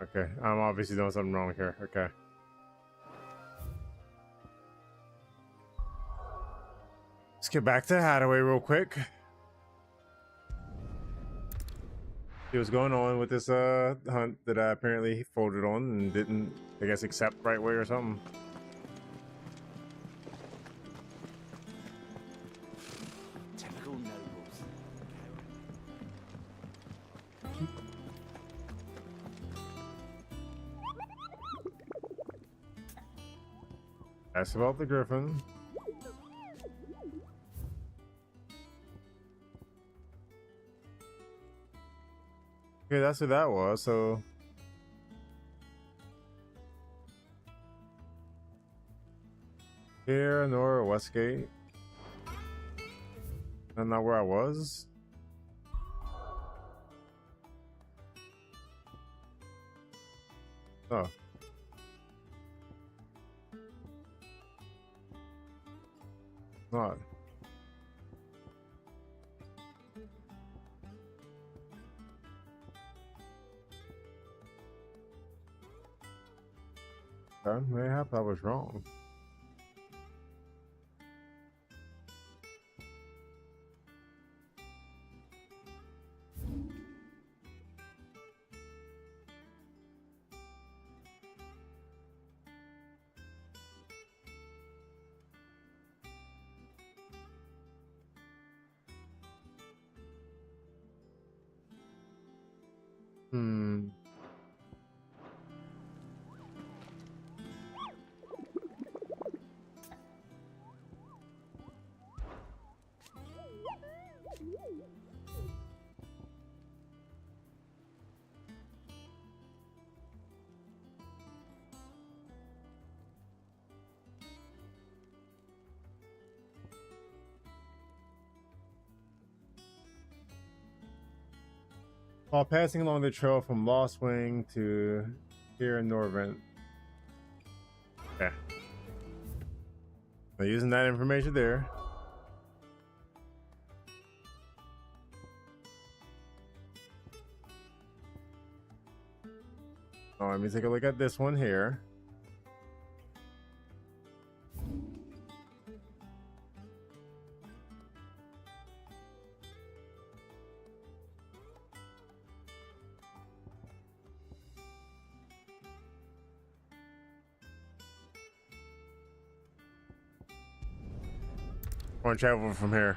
Okay, I'm obviously doing something wrong here. Okay. Let's get back to Hadaway real quick. See what's going on with this hunt that I apparently folded on and didn't, I guess, accept right way or something. Typical nobles. That's about the griffin. Okay, that's who that was, so... Here, Nora, Westgate. That's not where I was. Oh. Not. Okay, mayhap I was wrong. Hmm. While passing along the trail from Lost Wing to here in Norvent. Okay. So using that information there. Oh, let me take a look at this one here. I want to travel from here.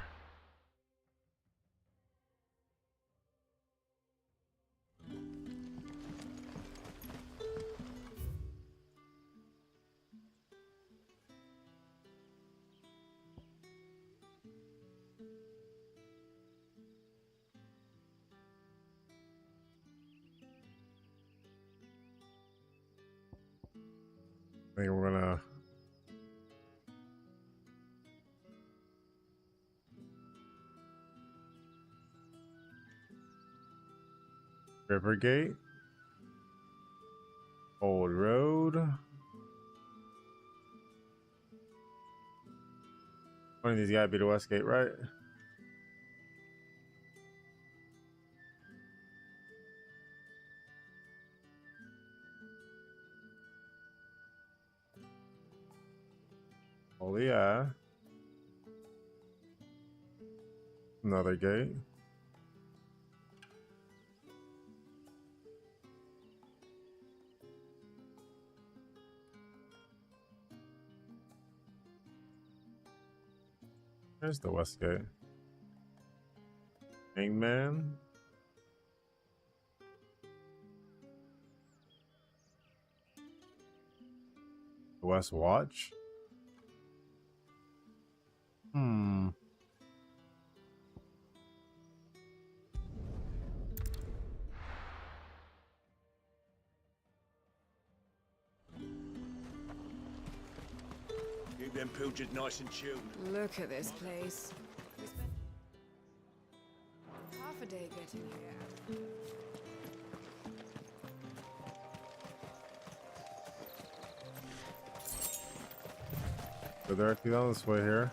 I think we're gonna River Gate, Old Road. One of these gotta be the West Gate, right? Oh yeah. Another gate. There's the West Gate. Hangman. The West Watch. Keep them pilgers nice and chilled. Look at this place. We spent half a day getting here. Go directly down this way here.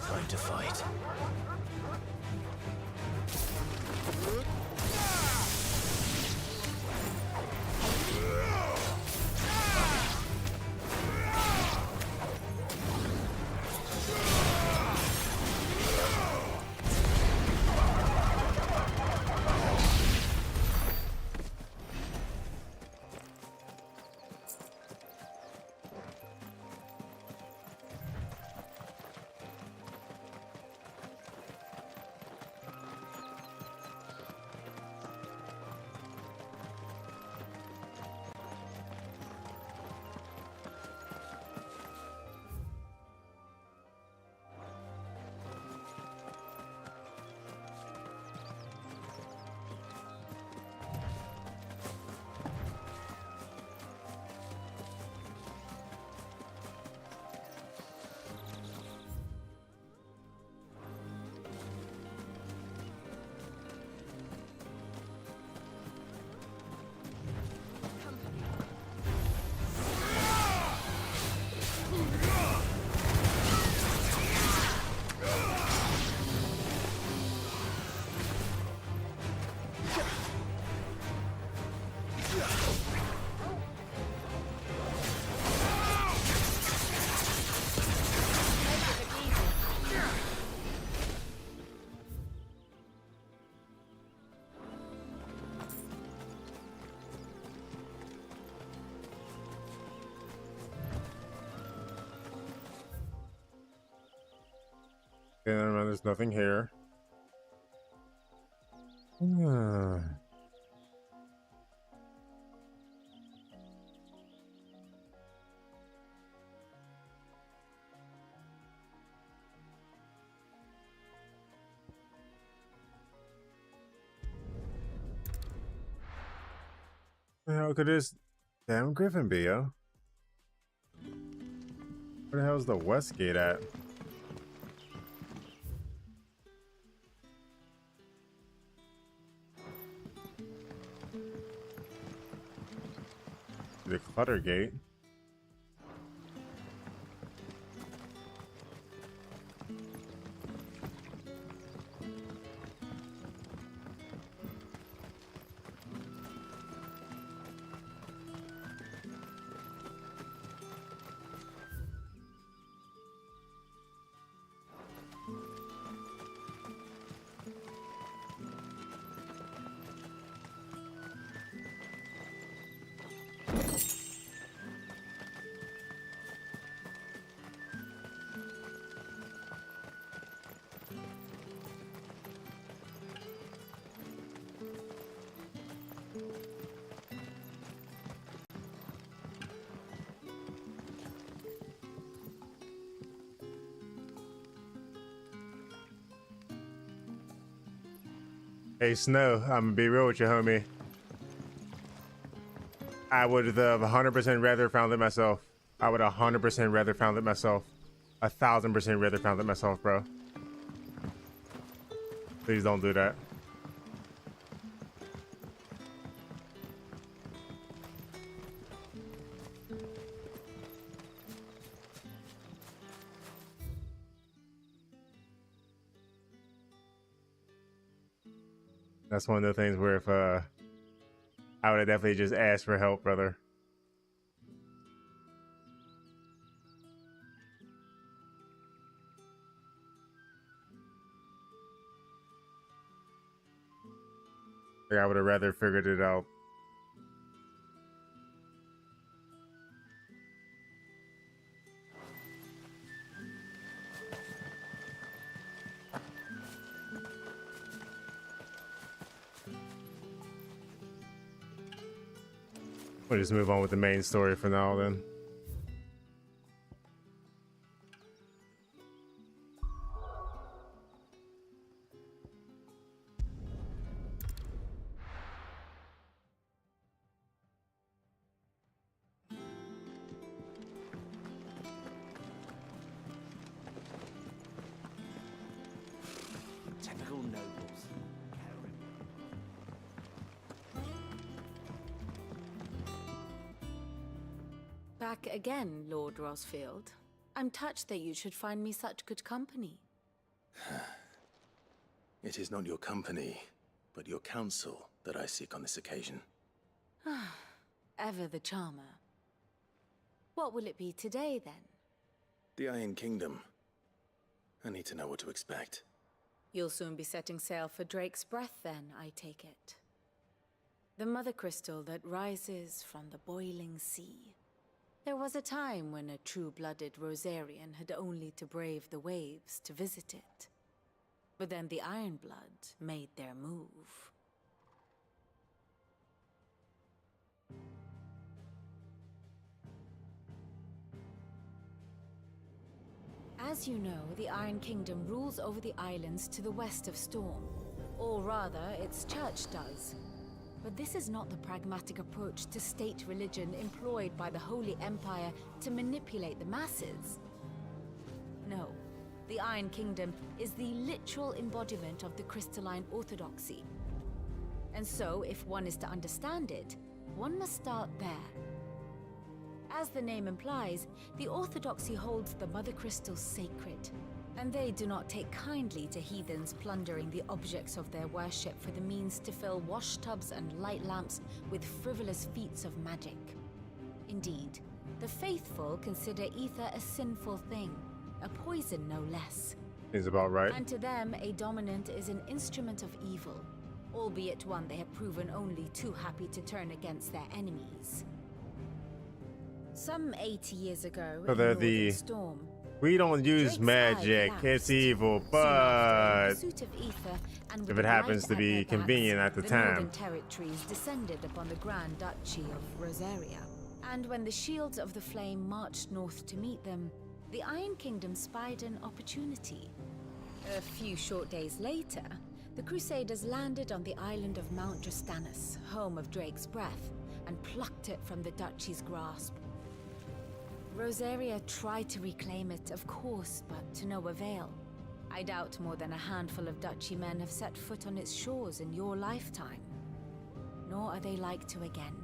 Time to fight. Okay, never mind, there's nothing here. How could this damn Griffin be, yo? Where the hell's the West Gate at? The clutter gate. Hey Snow, I'm gonna be real with you, homie. I would have 100% rather found it myself. I would 100% rather found it myself. 1000% rather found it myself, bro. Please don't do that. That's one of the things where if I would have definitely just asked for help, brother. Like I would have rather figured it out. We'll just move on with the main story for now then. Typical nobles. Back again, Lord Rosfield. I'm touched that you should find me such good company. It is not your company, but your counsel that I seek on this occasion. Ever the charmer. What will it be today, then? The Iron Kingdom. I need to know what to expect. You'll soon be setting sail for Drake's Breath, then, I take it. The mother crystal that rises from the boiling sea. There was a time when a true-blooded Rosarian had only to brave the waves to visit it. But then the Ironblood made their move. As you know, the Iron Kingdom rules over the islands to the west of Storm. Or rather, its church does. But this is not the pragmatic approach to state religion employed by the Holy Empire to manipulate the masses. No, the Iron Kingdom is the literal embodiment of the crystalline orthodoxy. And so, if one is to understand it, one must start there. As the name implies, the orthodoxy holds the Mother Crystals sacred, and they do not take kindly to heathens plundering the objects of their worship for the means to fill washtubs and light lamps with frivolous feats of magic. Indeed, the faithful consider ether a sinful thing, a poison no less. Is about right. And to them, a dominant is an instrument of evil, albeit one they have proven only too happy to turn against their enemies. Some 80 years ago, So they're the Storm, we don't use magic, it's evil, but if it happens to be convenient at the time. Northern territories descended upon the Grand Duchy of Rosaria. And when the Shields of the Flame marched north to meet them, the Iron Kingdom spied an opportunity. A few short days later, the Crusaders landed on the island of Mount Drastanus, home of Drake's Breath, and plucked it from the Duchy's grasp. Rosaria tried to reclaim it, of course, but to no avail. I doubt more than a handful of Duchy men have set foot on its shores in your lifetime. Nor are they like to again.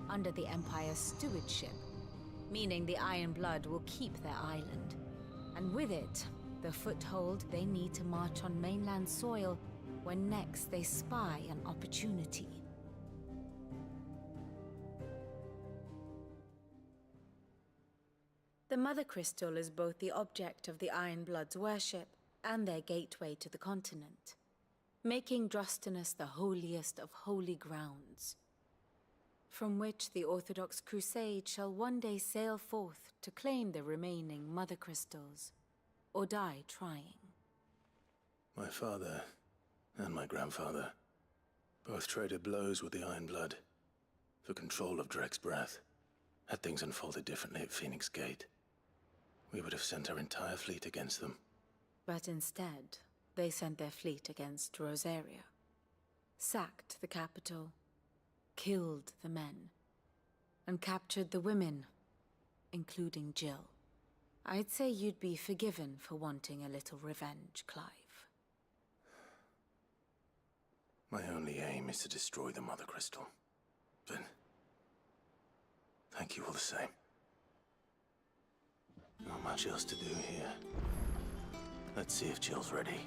under the Empire's stewardship, meaning the Iron Blood will keep their island. And with it, the foothold they need to march on mainland soil when next they spy an opportunity. The Mother Crystal is both the object of the Iron Blood's worship and their gateway to the continent, making Drostanus the holiest of holy grounds, from which the Orthodox Crusade shall one day sail forth to claim the remaining Mother Crystals, or die trying. My father and my grandfather both traded blows with the Iron Blood for control of Drake's breath. Had things unfolded differently at Phoenix Gate, we would have sent our entire fleet against them. But instead, they sent their fleet against Rosaria, sacked the capital, killed the men, and captured the women, including Jill. I'd say you'd be forgiven for wanting a little revenge, Clive. My only aim is to destroy the Mother Crystal. But thank you all the same. Not much else to do here. Let's see if Jill's ready.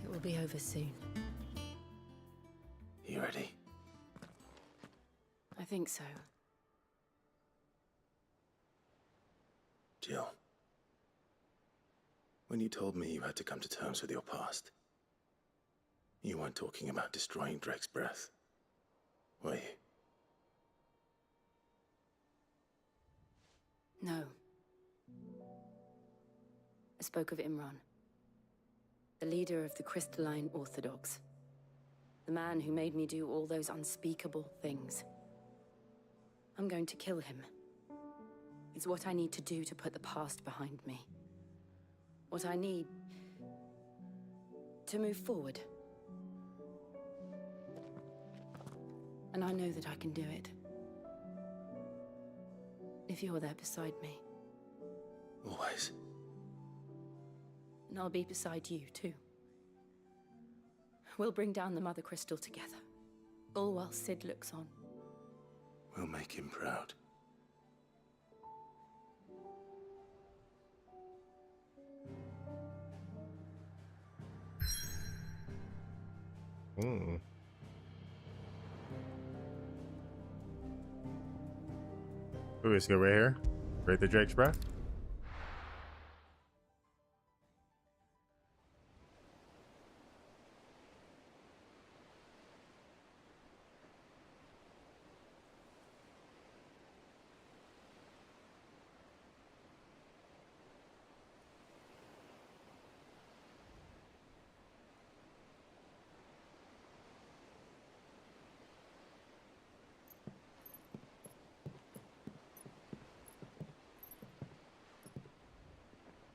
It will be over soon. You ready? I think so. Jill, when you told me you had to come to terms with your past, you weren't talking about destroying Drake's breath, were you? No. I spoke of Imran, the leader of the Crystalline Orthodox. The man who made me do all those unspeakable things. I'm going to kill him. It's what I need to do to put the past behind me. What I need to move forward. And I know that I can do it. If you're there beside me. Always. And I'll be beside you, too. We'll bring down the Mother Crystal together. All while Sid looks on. We'll make him proud. Hmm. Ooh, let's go right here. Right the Drake's breath.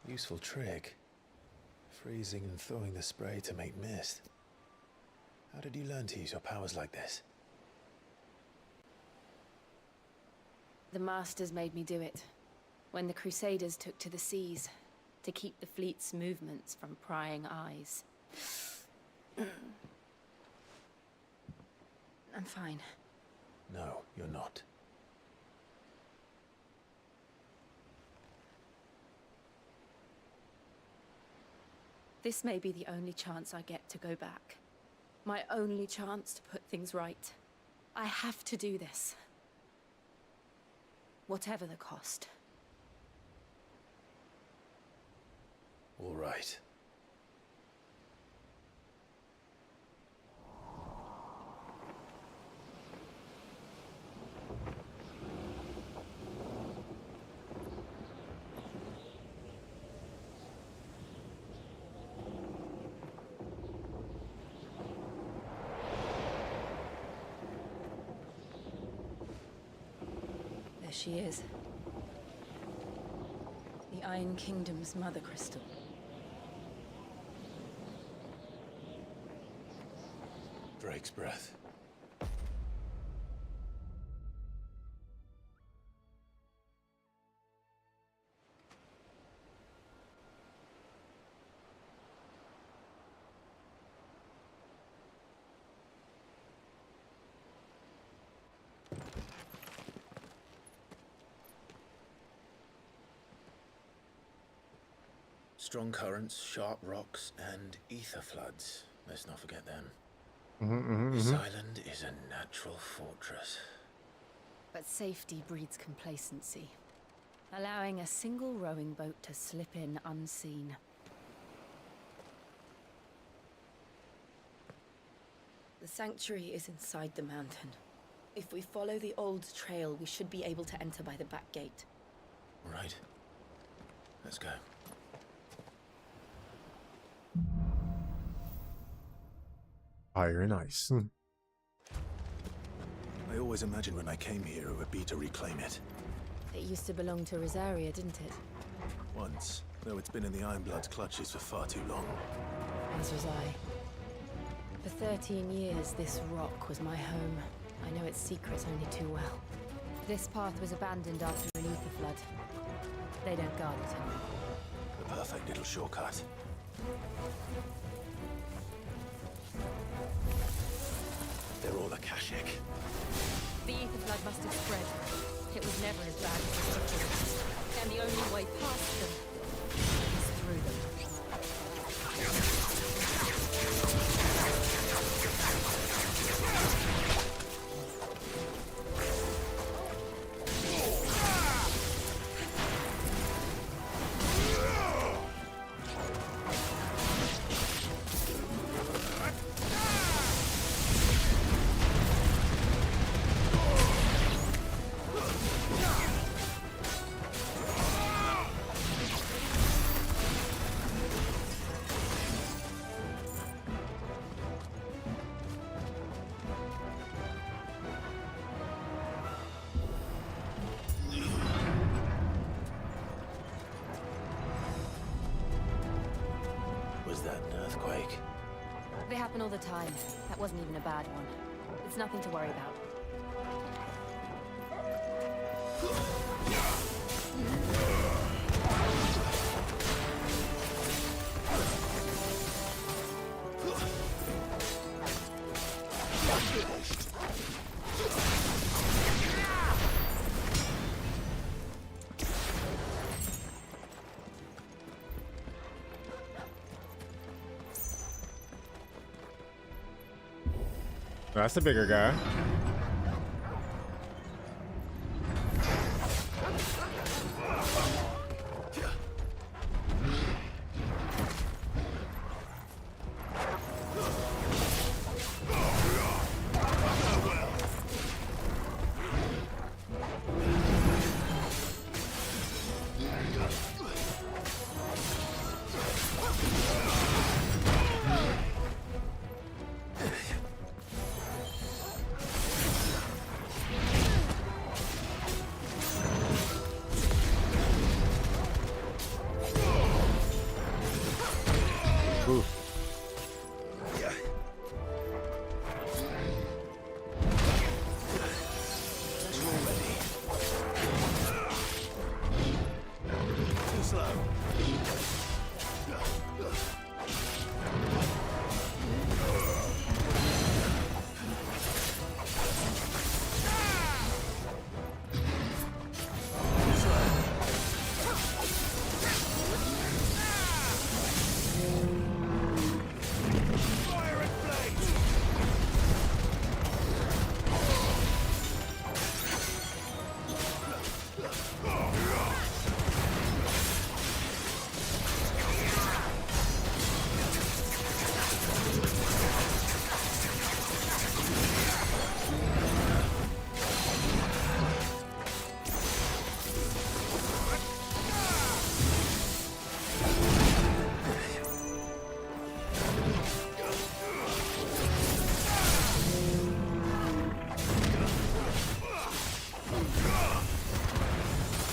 Useful trick. Freezing and throwing the spray to make mist. How did you learn to use your powers like this? The Masters made me do it. When the Crusaders took to the seas, to keep the fleet's movements from prying eyes. I'm fine. No, you're not. This may be the only chance I get to go back. My only chance to put things right. I have to do this. Whatever the cost. All right. There she is. The Iron Kingdom's Mother Crystal. Drake's breath. Strong currents, sharp rocks, and ether floods. Let's not forget them. This island is a natural fortress. But safety breeds complacency, allowing a single rowing boat to slip in unseen. The sanctuary is inside the mountain. If we follow the old trail, we should be able to enter by the back gate. Right. Let's go. Fire and ice. I always imagined when I came here it would be to reclaim it. It used to belong to Rosaria, didn't it? Once, though it's been in the Ironblood's clutches for far too long. As was I. For 13 years, this rock was my home. I know its secrets only too well. This path was abandoned after an ether flood. They don't guard it anymore. The perfect little shortcut. They're all Akashic. The ether flood must have spread. It was never as bad as the structure. And the only way past them is through them. Was that an earthquake? They happen all the time. That wasn't even a bad one. It's nothing to worry about. That's the bigger guy.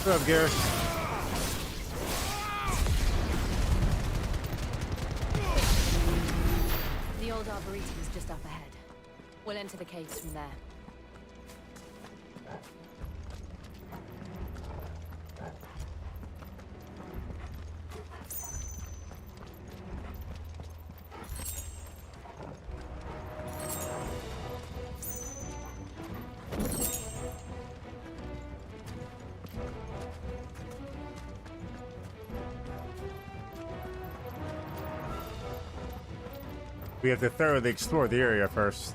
What's up, Garrett? The old arboretum is just up ahead. We'll enter the caves from there. We have to thoroughly explore the area first.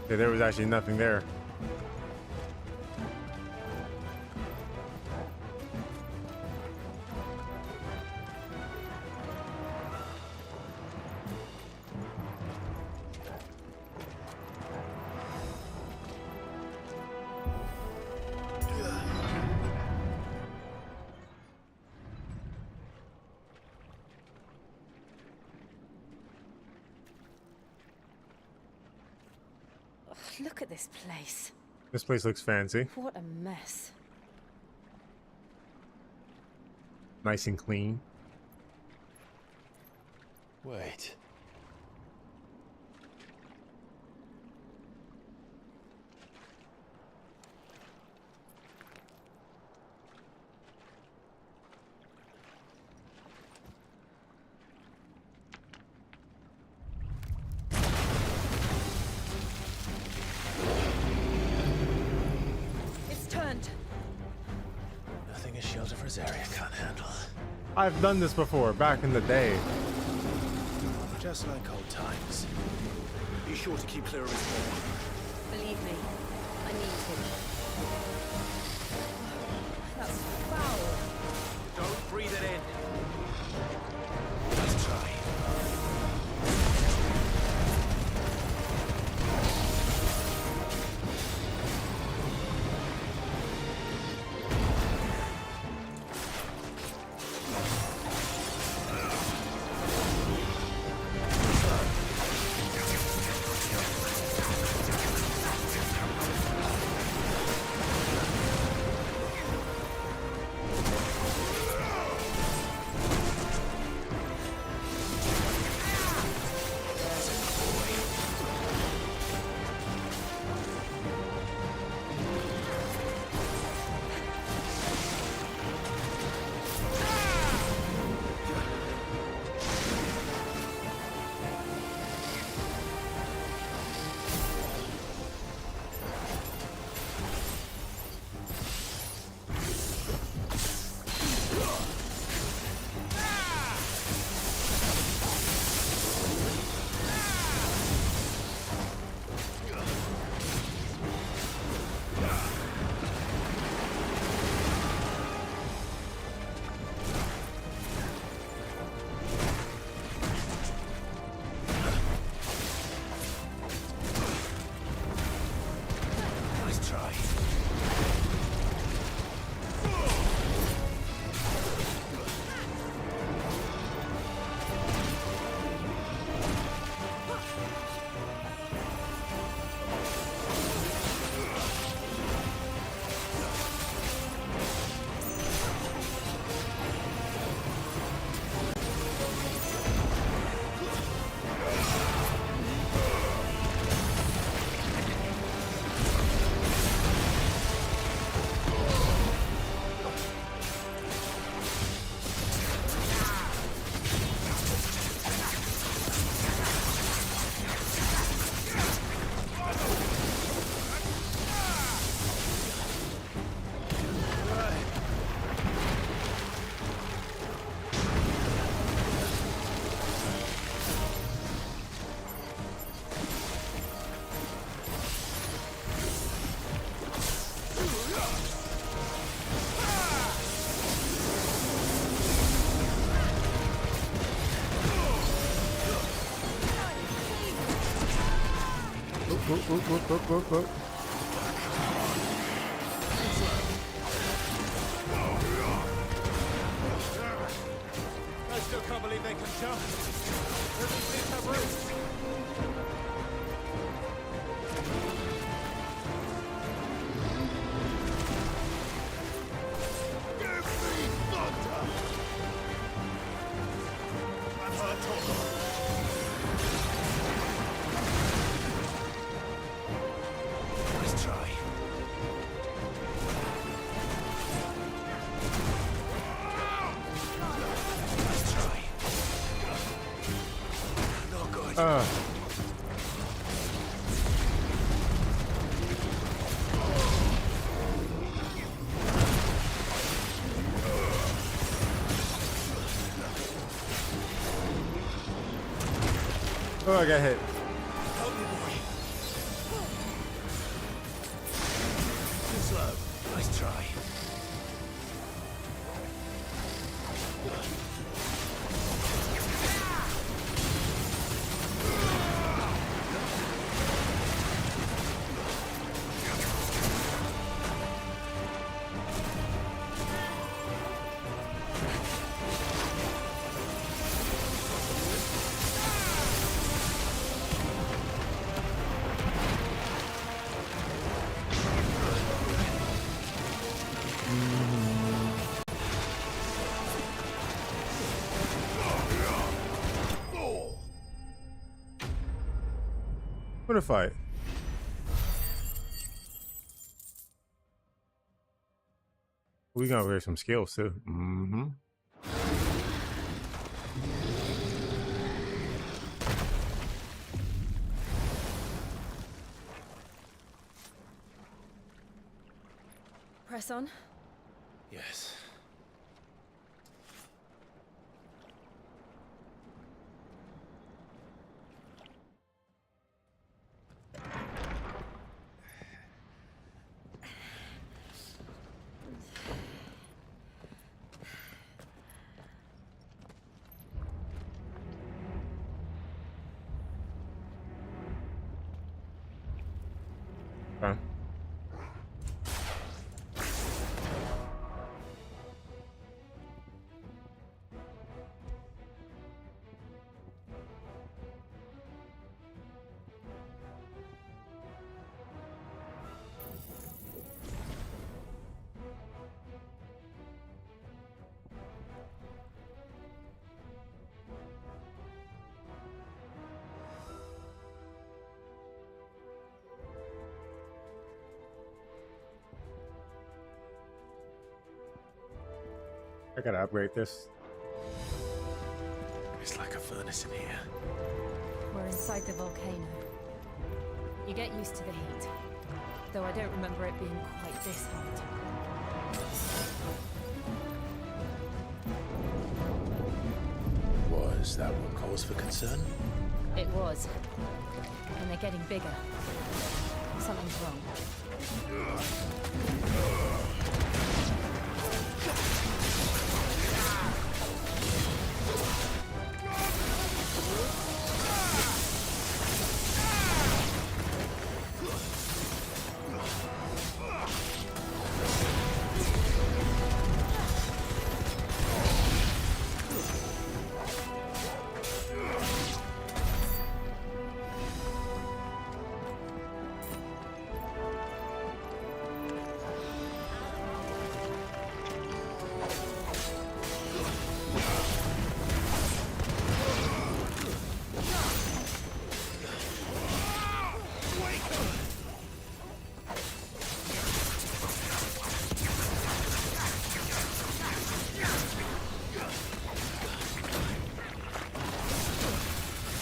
Yeah, there was actually nothing there. Look at this place. This place looks fancy. What a mess. Nice and clean. Wait. Nothing a shelter for Zarya can't handle. I've done this before, back in the day. Just like old times. Be sure to keep clear of his ball. Believe me, I need him. That's foul. Don't breathe it in. Let's try. Whoop. I still can't believe they can jump. These have roots. Nice try. Nice try. Not good. Oh, I got hit. Too slow. Nice try. What a fight. We gonna wear some skills too. Mm-hmm. Press on. Yes. Okay. I gotta upgrade this. It's like a furnace in here. We're inside the volcano. You get used to the heat, though I don't remember it being quite this hot. Was that one cause for concern? It was. And they're getting bigger. Something's wrong.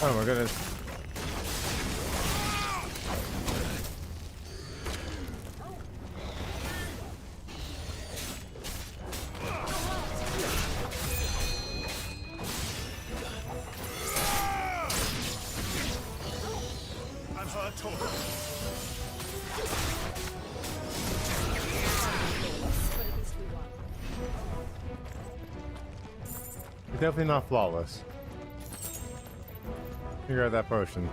Oh my goodness. I'm hurt. Definitely not flawless. Figure out that potion.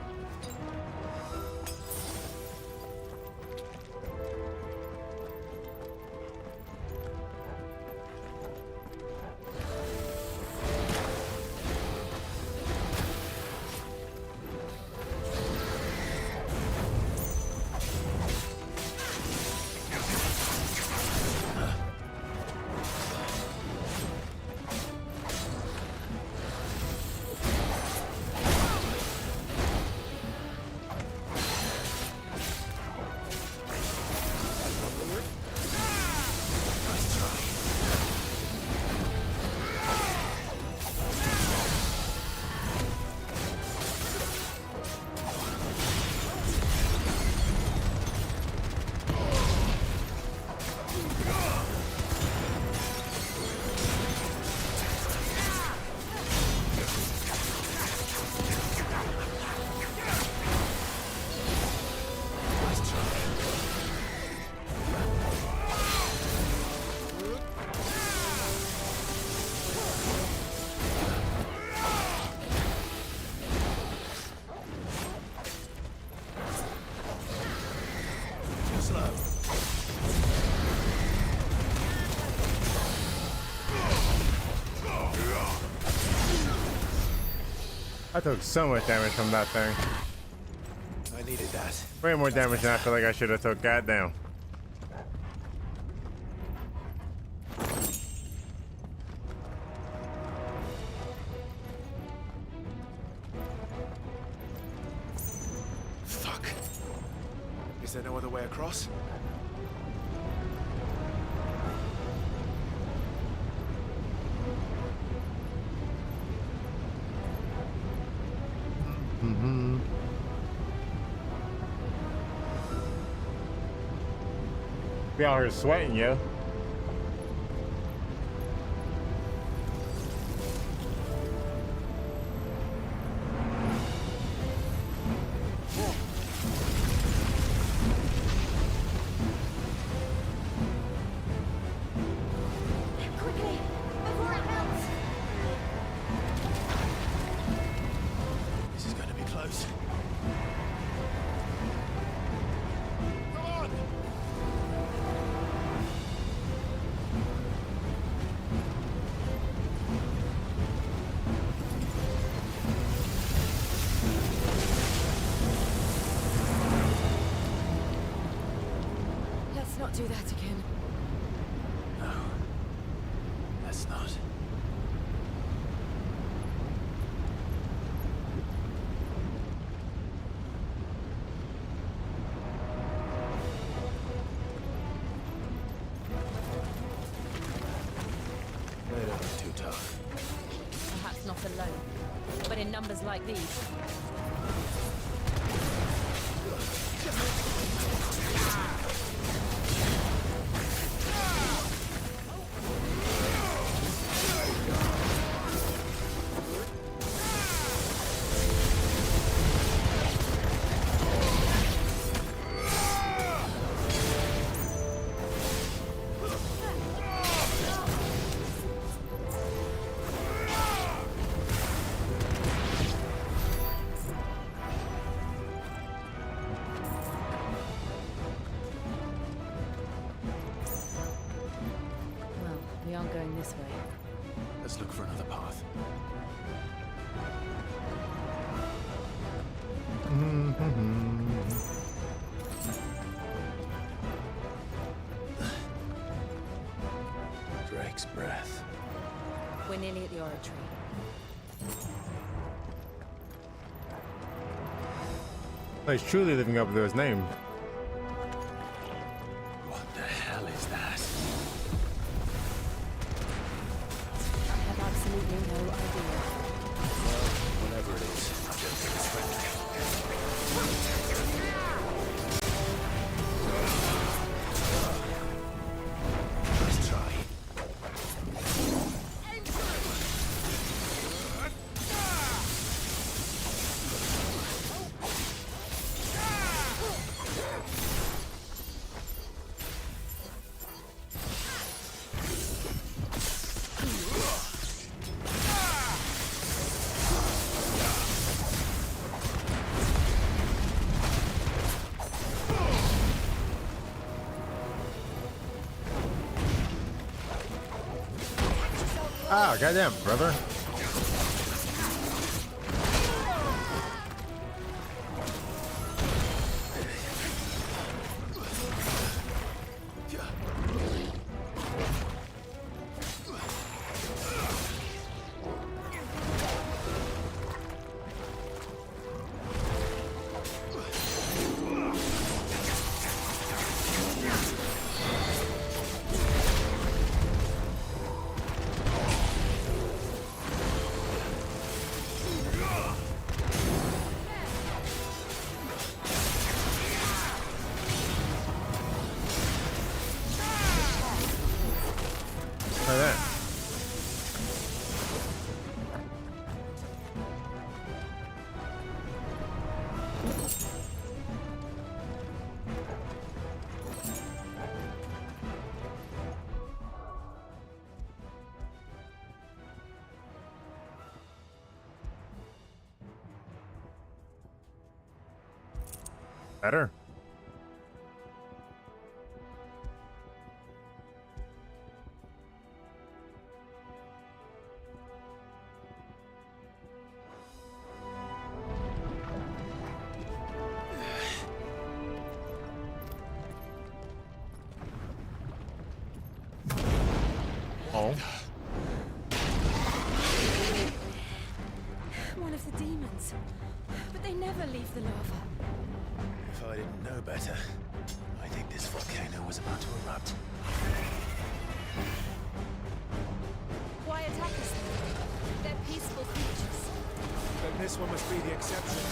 I took so much damage from that thing. I needed that. Way more damage than I feel like I should have took. Goddamn. Fuck. Is there no other way across? Be out here sweating, yo. Quickly, before it melts. This is going to be close. Come on! Let's not do that again. No. Let's not. They don't look too tough. Perhaps not alone, but in numbers like these. Well, we aren't going this way. Let's look for another path. Drake's breath. We're nearly at the oratory. He's truly living up to his name. What the hell is that? I have absolutely no idea. Whatever it is, I don't think it's friendly. Let's try. Ah, goddamn, brother. Try that. Better. Ow. One of the demons. But they never leave the lava. If I didn't know better, I think this volcano was about to erupt. Why attack us then? They're peaceful creatures. Then this one must be the exception.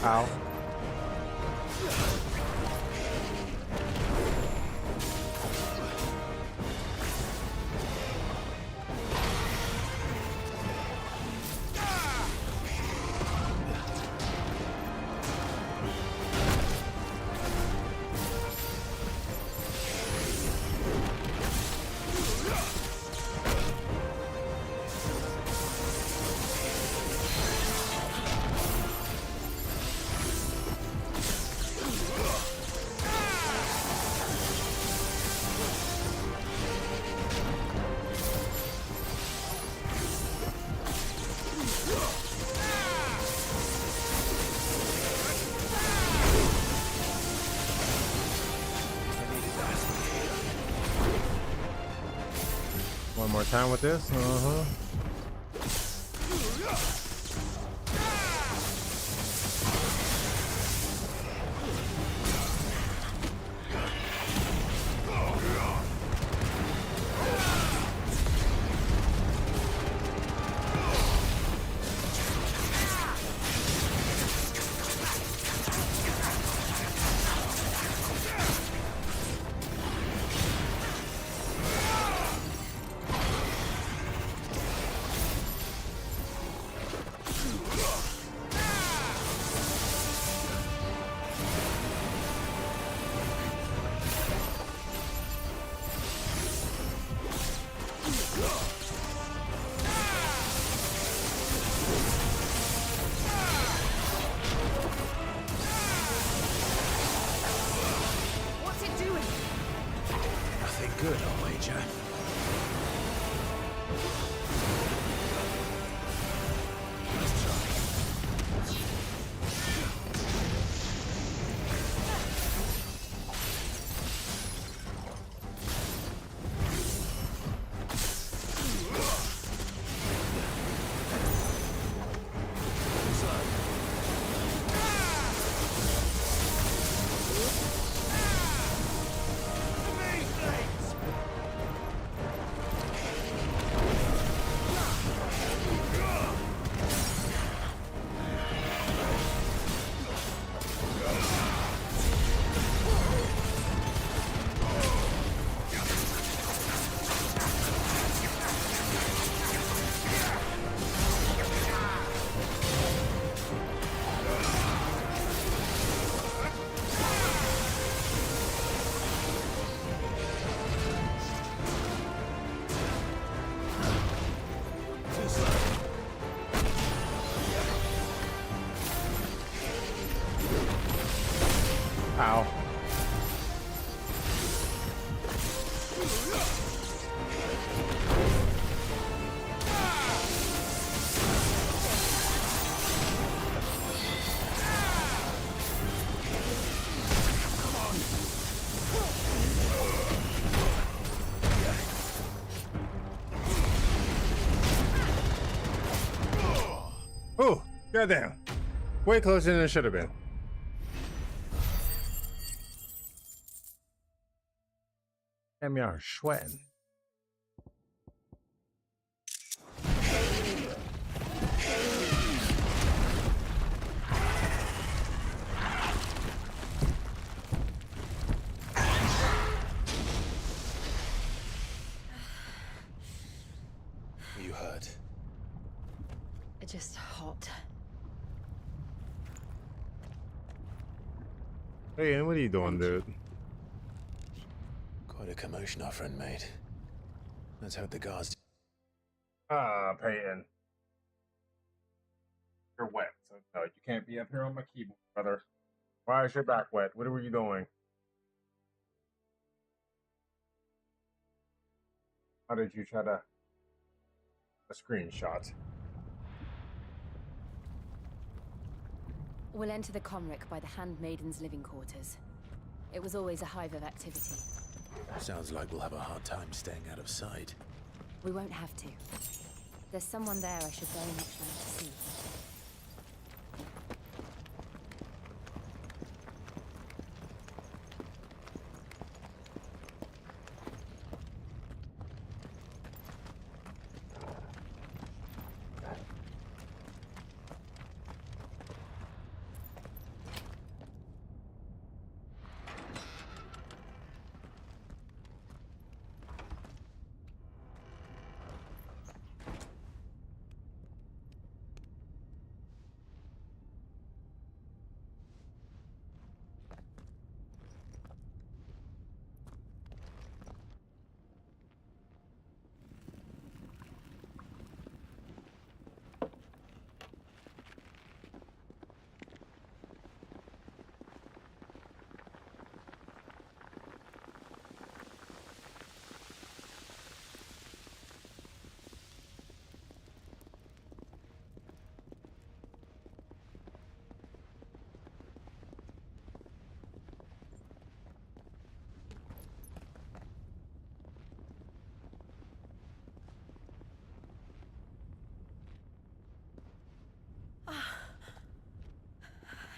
Ow. One more time with this. What's it doing? Nothing good, I'll wager. Let's try. Ow. Oh, goddamn. Way closer than it should have been. Damn, y'all are sweating. You hurt. Just hot. Hey, and what are you doing, dude? Quite a commotion our friend made. Let's hope the guards. Ah, Peyton. You're wet, so no, you can't be up here on my keyboard, brother. Why is your back wet? What were you doing? How did you try to a screenshot? We'll enter the Comric by the Handmaiden's living quarters. It was always a hive of activity. Sounds like we'll have a hard time staying out of sight. We won't have to. There's someone there I should very much like to see.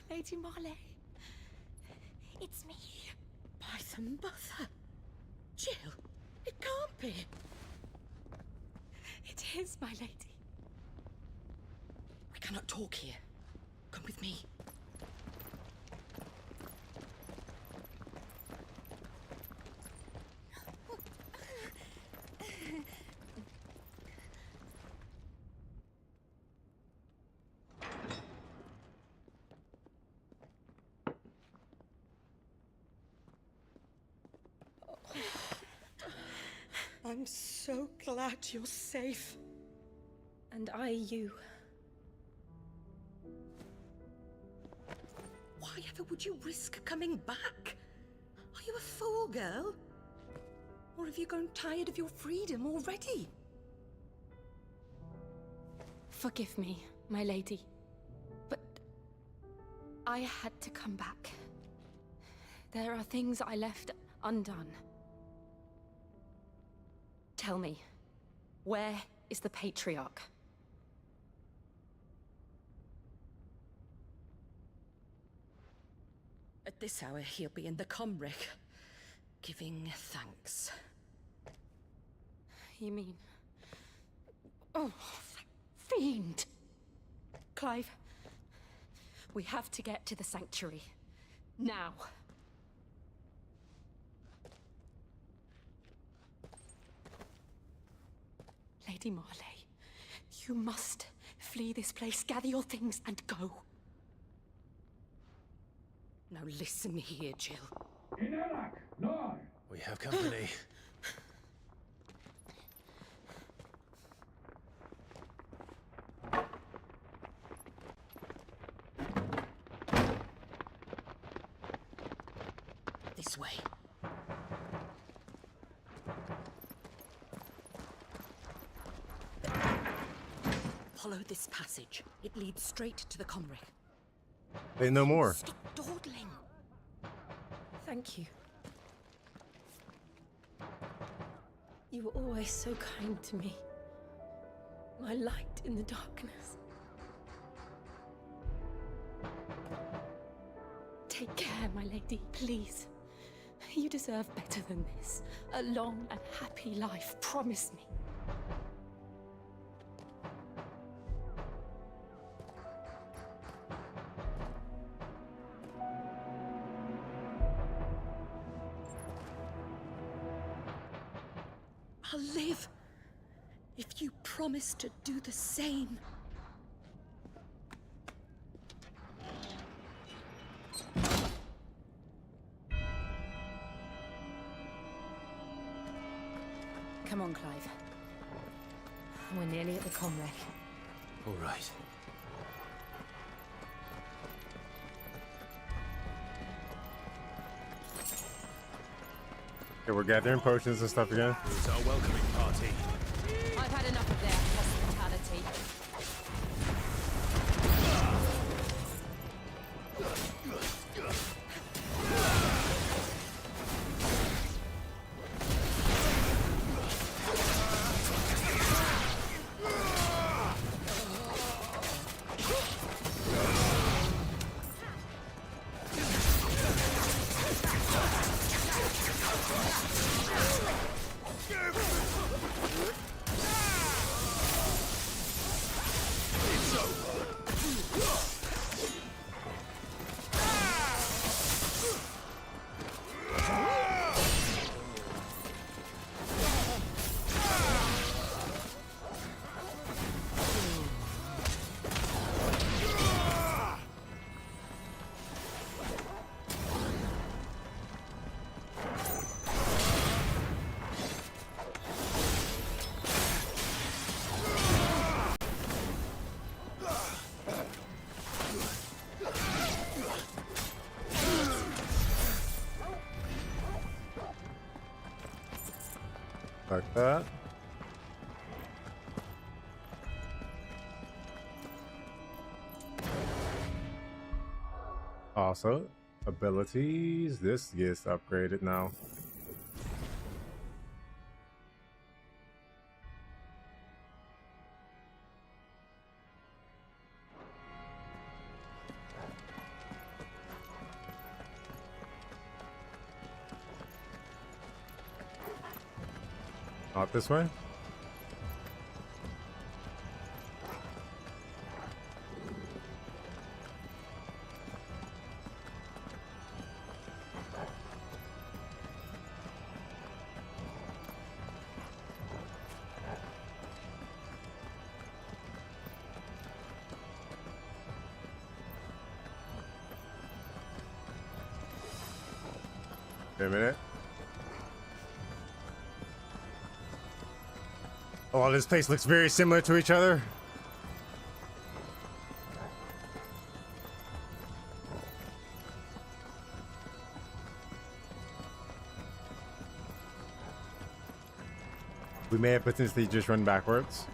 Lady Marley. It's me. By the mother. Jill, it can't be. It is, my lady. We cannot talk here. Come with me. I'm so glad you're safe. And I you. Why ever would you risk coming back? Are you a fool, girl? Or have you grown tired of your freedom already? Forgive me, my lady. But I had to come back. There are things I left undone. Tell me, where is the Patriarch? At this hour, he'll be in the Comric, giving thanks. You mean... Oh, fiend! Clive, we have to get to the Sanctuary. Now. Lady Marley, you must flee this place, gather your things, and go. Now listen here, Jill. We have company. This way. Follow this passage. It leads straight to the Comric. Say no more. Stop dawdling. Thank you. You were always so kind to me. My light in the darkness. Take care, my lady, please. You deserve better than this. A long and happy life, promise me. I'll live if you promise to do the same. Come on, Clive. We're nearly at the Comric. All right. Okay, we're gathering potions and stuff again. It's our welcoming party. I've had enough of their hospitality. Like that. Also, abilities. This gets upgraded now. Not this way. Wait a minute. Oh, this place looks very similar to each other. We may have potentially just run backwards.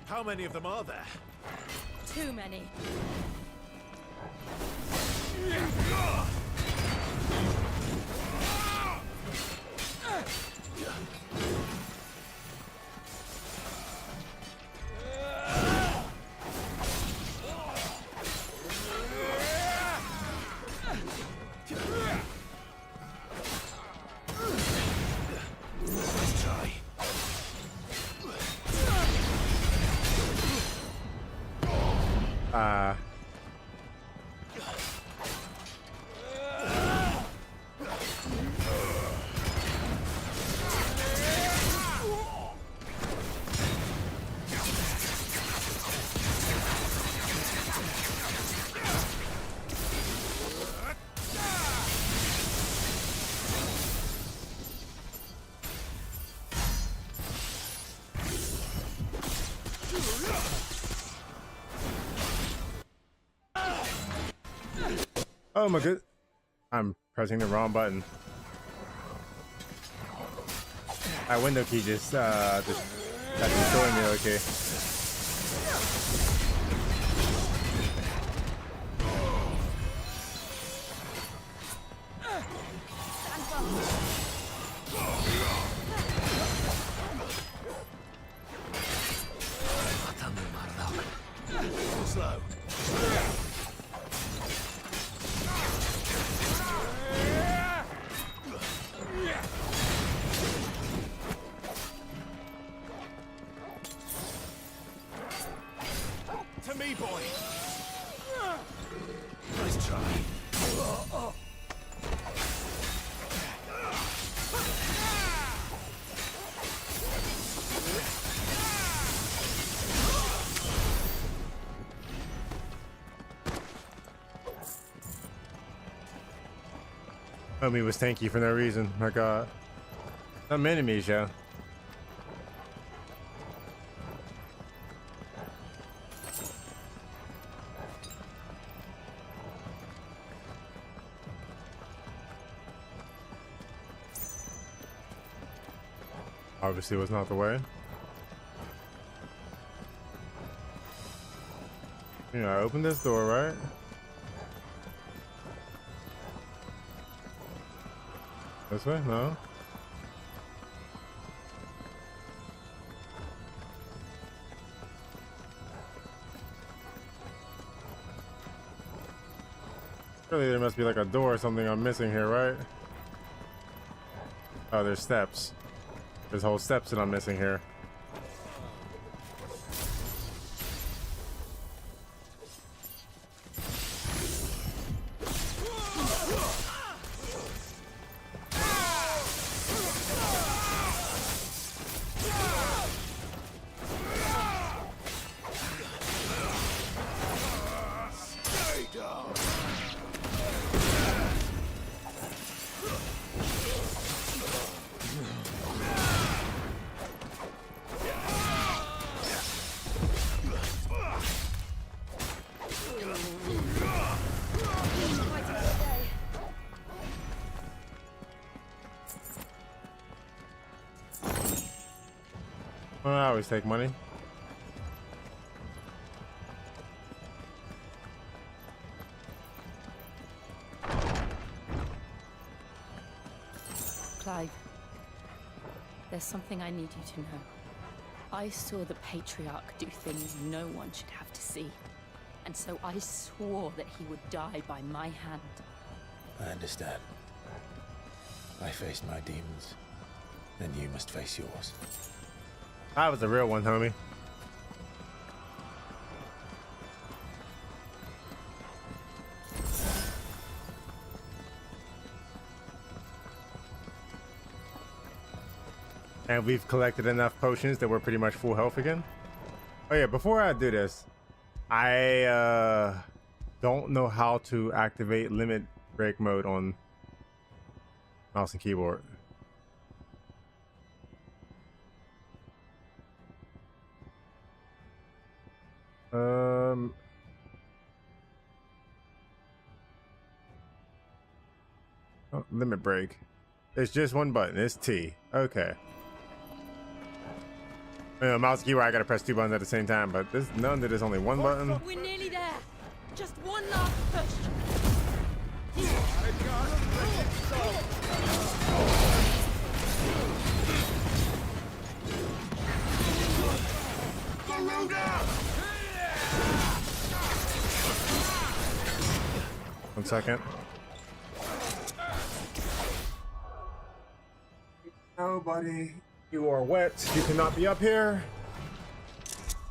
How many of them are there? Too many. Oh my god. I'm pressing the wrong button. That window key just got destroyed me, okay. Slow. To me, boy. Nice try. Homie was tanky for no reason. My god. Some enemies, yeah. Obviously was not the way. You know, I opened this door, right? This way? No. Surely there must be like a door or something I'm missing here, right? Oh, there's steps. There's whole steps that I'm missing here. Stay down. always take money. Clive, there's something I need you to know. I saw the Patriarch do things no one should have to see. And so I swore that he would die by my hand. I understand. I faced my demons, and you must face yours. That was the real one, homie. And we've collected enough potions that we're pretty much full health again. Oh yeah, before I do this, I don't know how to activate limit break mode on mouse and keyboard. Oh, limit break. It's just one button. It's T. Okay. Mouse and keyboard, I gotta press 2 buttons at the same time, but there's none that is only one button. We're nearly there. Just one last push. One second. No, buddy. You are wet. You cannot be up here.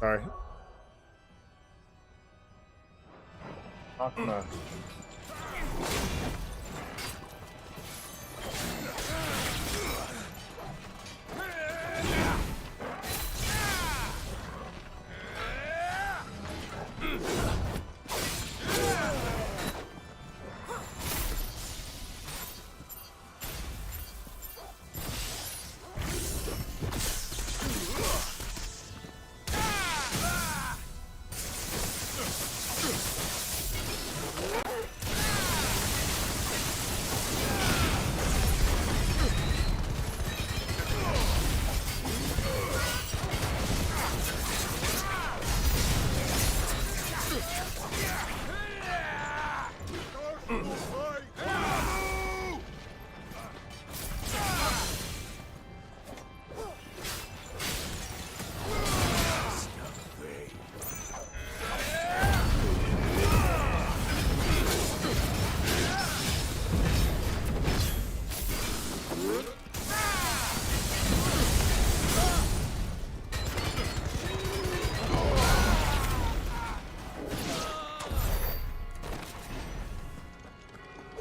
Sorry. Akuma.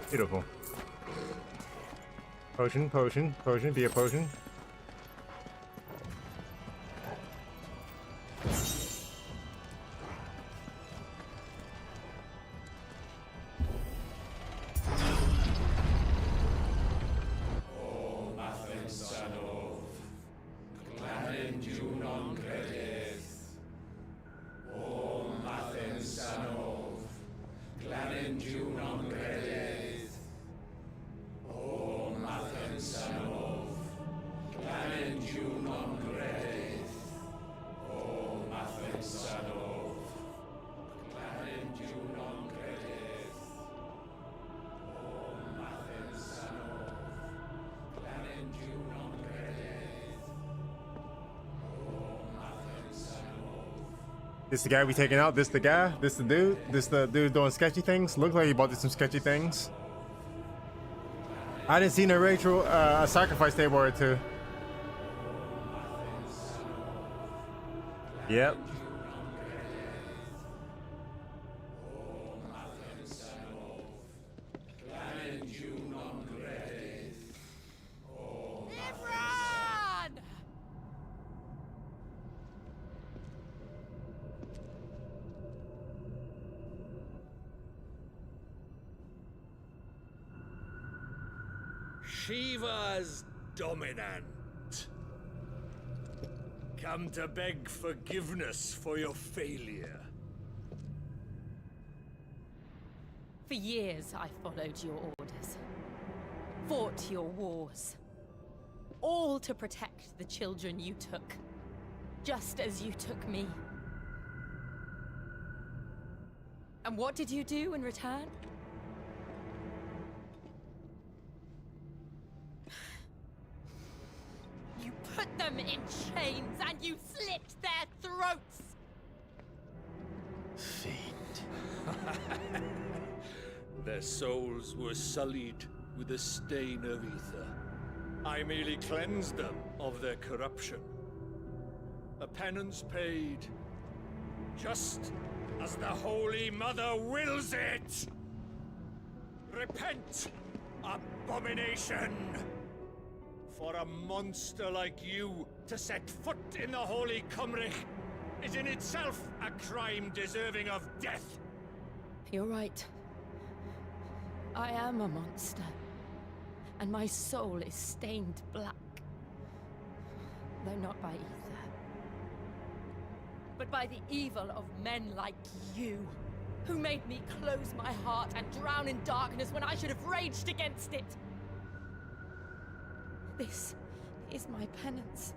Beautiful. Potion, potion, potion, be a potion. This the guy we taking out? This the guy? This the dude? This the dude doing sketchy things? Looks like he about to do some sketchy things. I didn't see no Rachel a sacrifice table or two. Yep. Shiva's dominant. Come to beg forgiveness for your failure. For years, I followed your orders, fought your wars, all to protect the children you took. just as you took me. And what did you do in return? You put them in chains and you slit their throats! Fiend. Their souls were sullied with the stain of ether. I merely cleansed them of their corruption. A penance paid, just as the Holy Mother wills it! Repent, abomination! For a monster like you to set foot in the Holy Cymric is in itself a crime deserving of death. You're right. I am a monster. And my soul is stained black. Though not by ether. But by the evil of men like you, who made me close my heart and drown in darkness when I should have raged against it. This is my penance.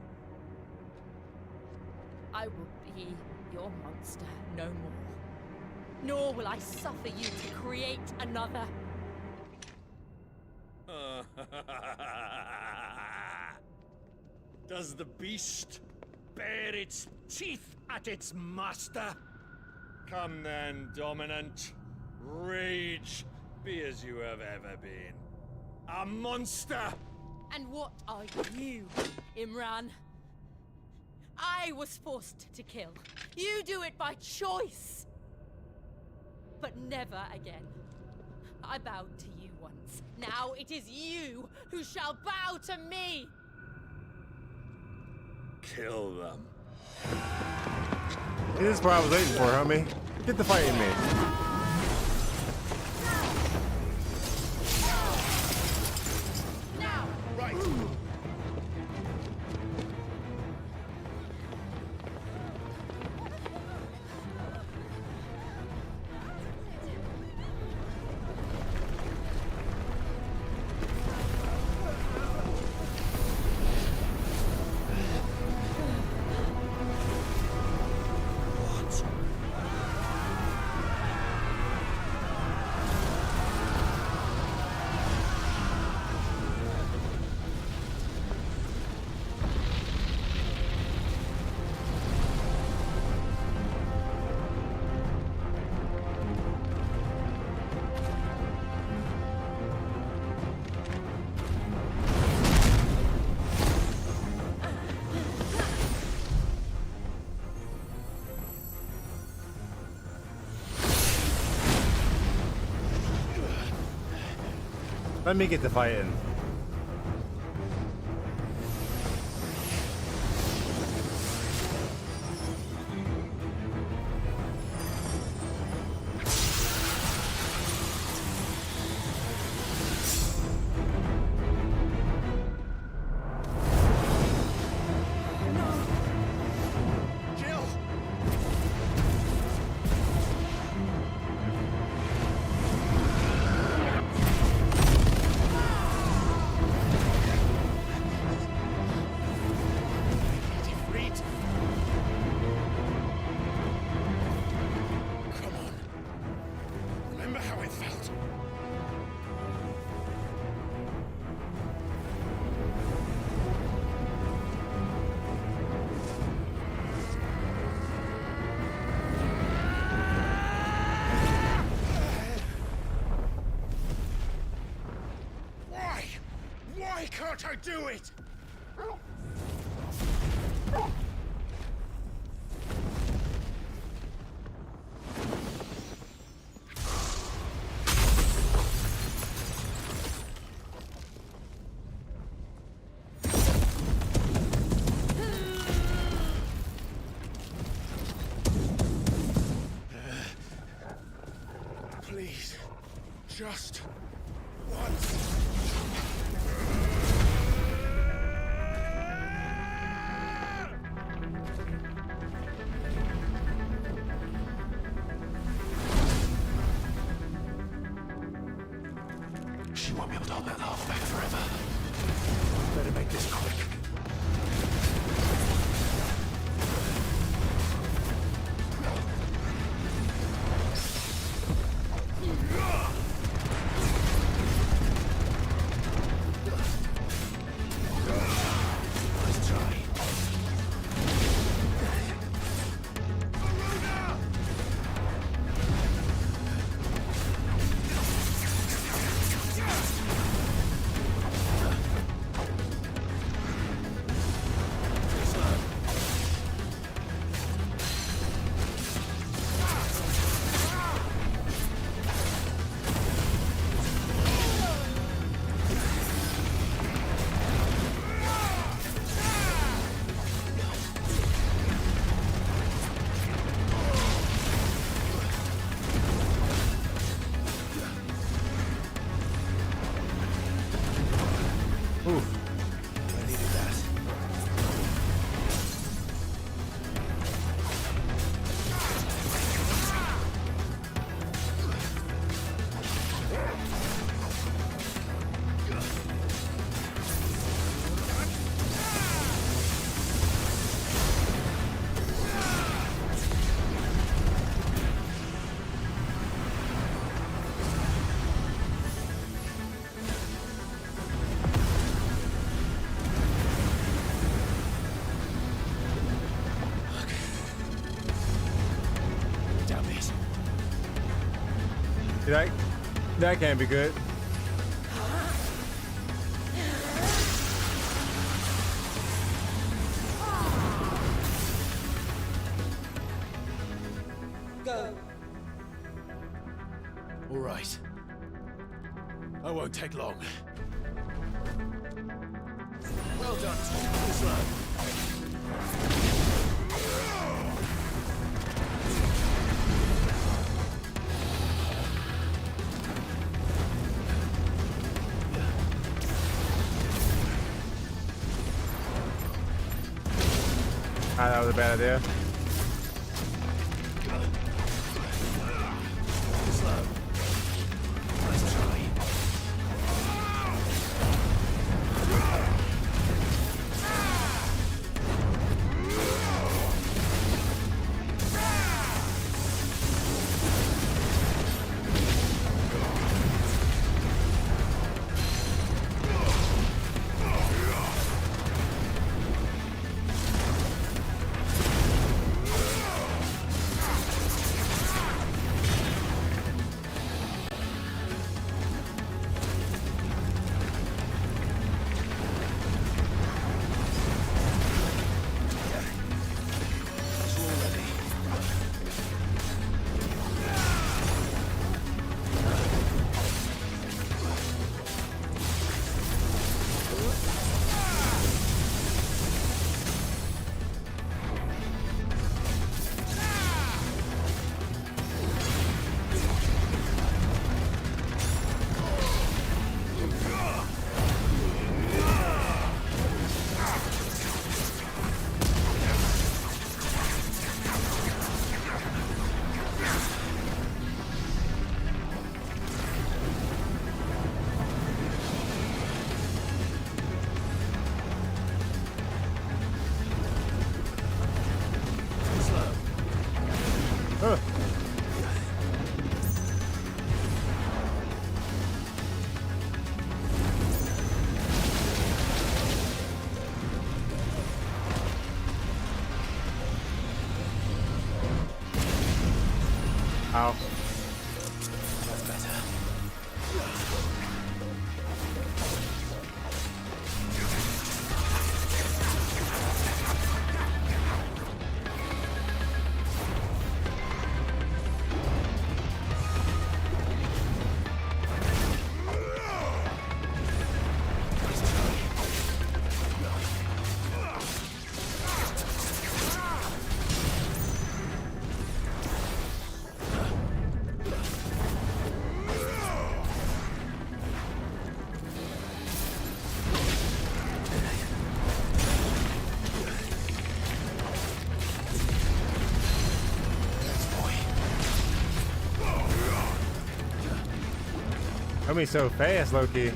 I will be your monster no more. Nor will I suffer you to create another. Does the beast bare its teeth at its master? Come then, dominant. Rage, be as you have ever been. A monster! And what are you, Imran? I was forced to kill. You do it by choice. But never again. I bowed to you once. Now it is you who shall bow to me! Kill them. This is what I was waiting for, homie. Get the fight in me. Now! Right. Let me get the fight in. Why can't I do it? Please, just once. She won't be able to hold that laugh back forever. Better make this quick. That can't be good. Go. All right. I won't take long. Well done, Tom. Slow. That was a bad idea. Slow. Let's try. Ow. That's better. I mean, so fast, Loki.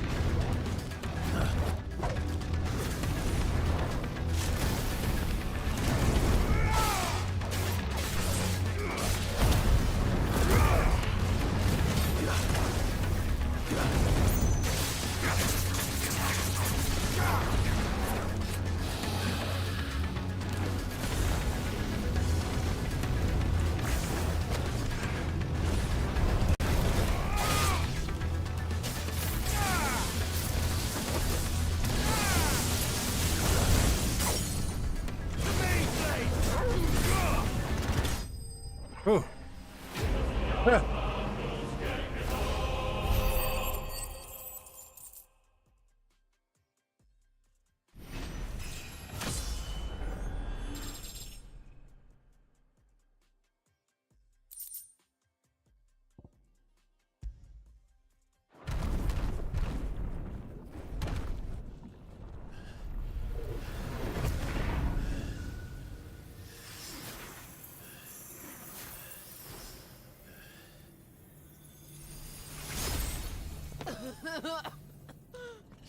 Ooh.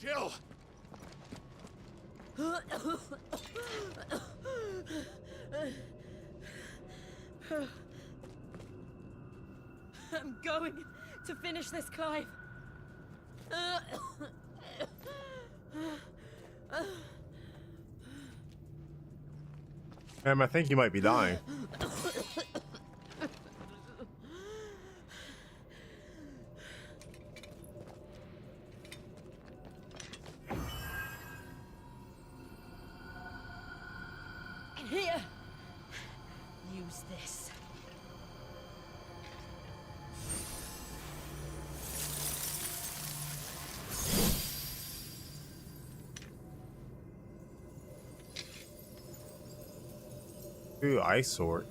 Jill! I'm going to finish this, Clive. I think you might be dying. Here! Use this. Ooh, ice sword.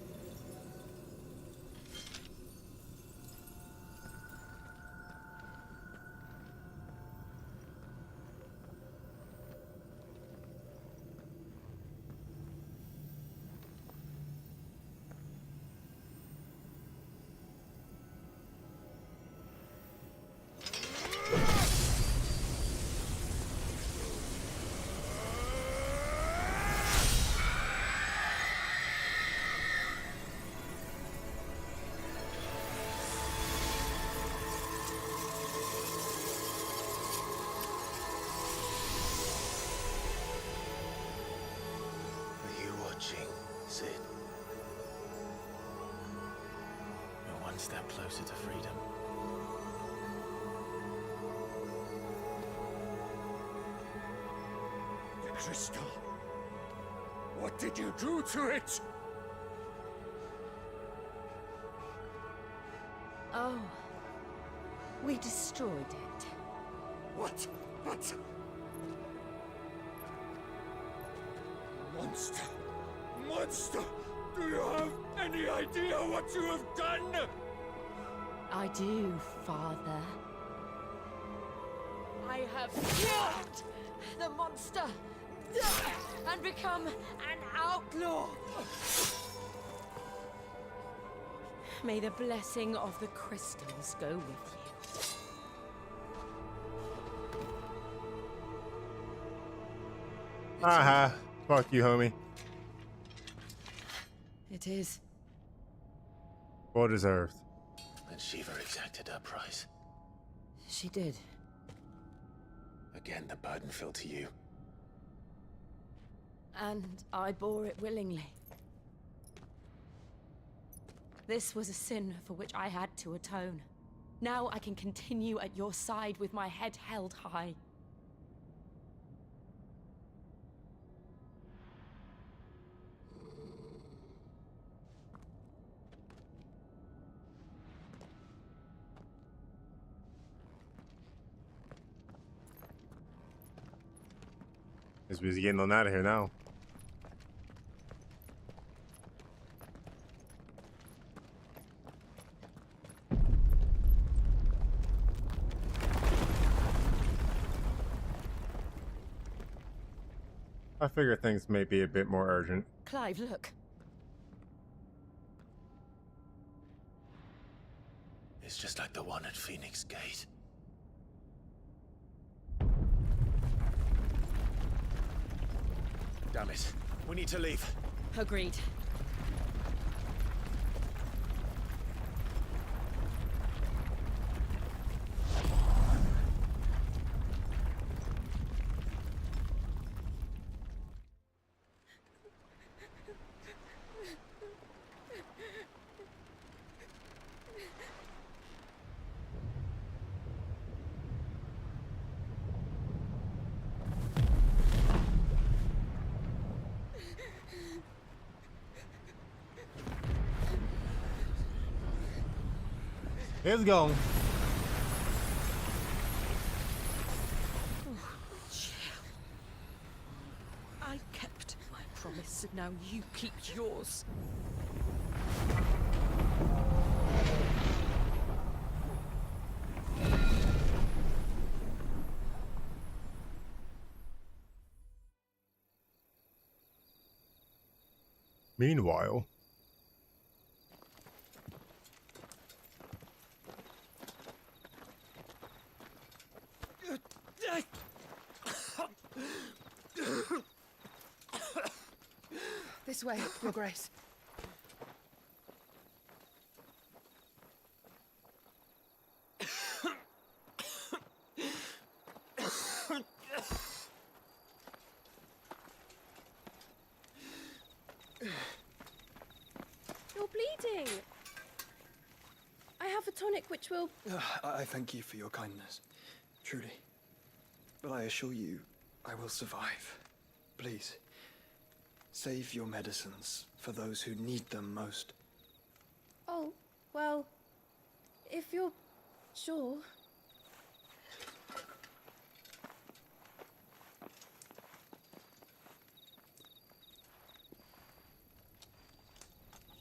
Sid. You're one step closer to freedom. The crystal. What did you do to it? Oh. We destroyed it. What? But... Monster! Monster! Do you have any idea what you have done? I do, Father. I have killed the monster and become an outlaw. May the blessing of the crystals go with you. Aha. Fuck you, homie. It is. Well deserved. And Shiva exacted her price. She did. Again, the burden fell to you. And I bore it willingly. This was a sin for which I had to atone. Now I can continue at your side with my head held high. Guess we're getting on out of here now. I figure things may be a bit more urgent. Clive, look. It's just like the one at Phoenix Gate. Damn it. We need to leave. Agreed. It's gone. I kept my promise, and now you keep yours. Meanwhile, This way, Your Grace. You're bleeding. I have a tonic which will... I thank you for your kindness, truly. But I assure you, I will survive. Please, Save your medicines for those who need them most. Oh, well, if you're sure.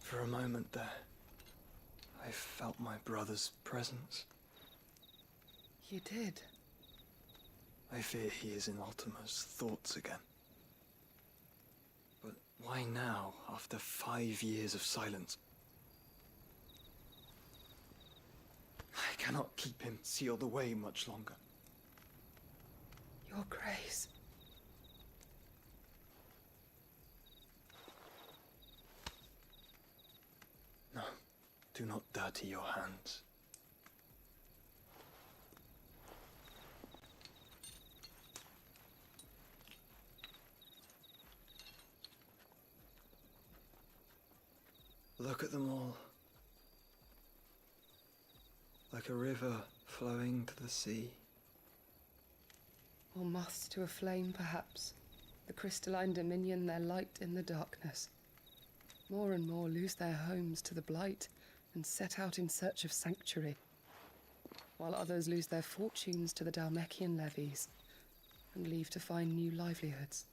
For a moment there, I felt my brother's presence. You did? I fear he is in Ultima's thoughts again. But why now, after 5 years of silence? I cannot keep him sealed away much longer. Your Grace. No, do not dirty your hands. Look at them all. Like a river flowing to the sea. Or moths to a flame, perhaps. The crystalline dominion their light in the darkness. More and more lose their homes to the blight and set out in search of sanctuary, while others lose their fortunes to the Dhalmekian levies and leave to find new livelihoods.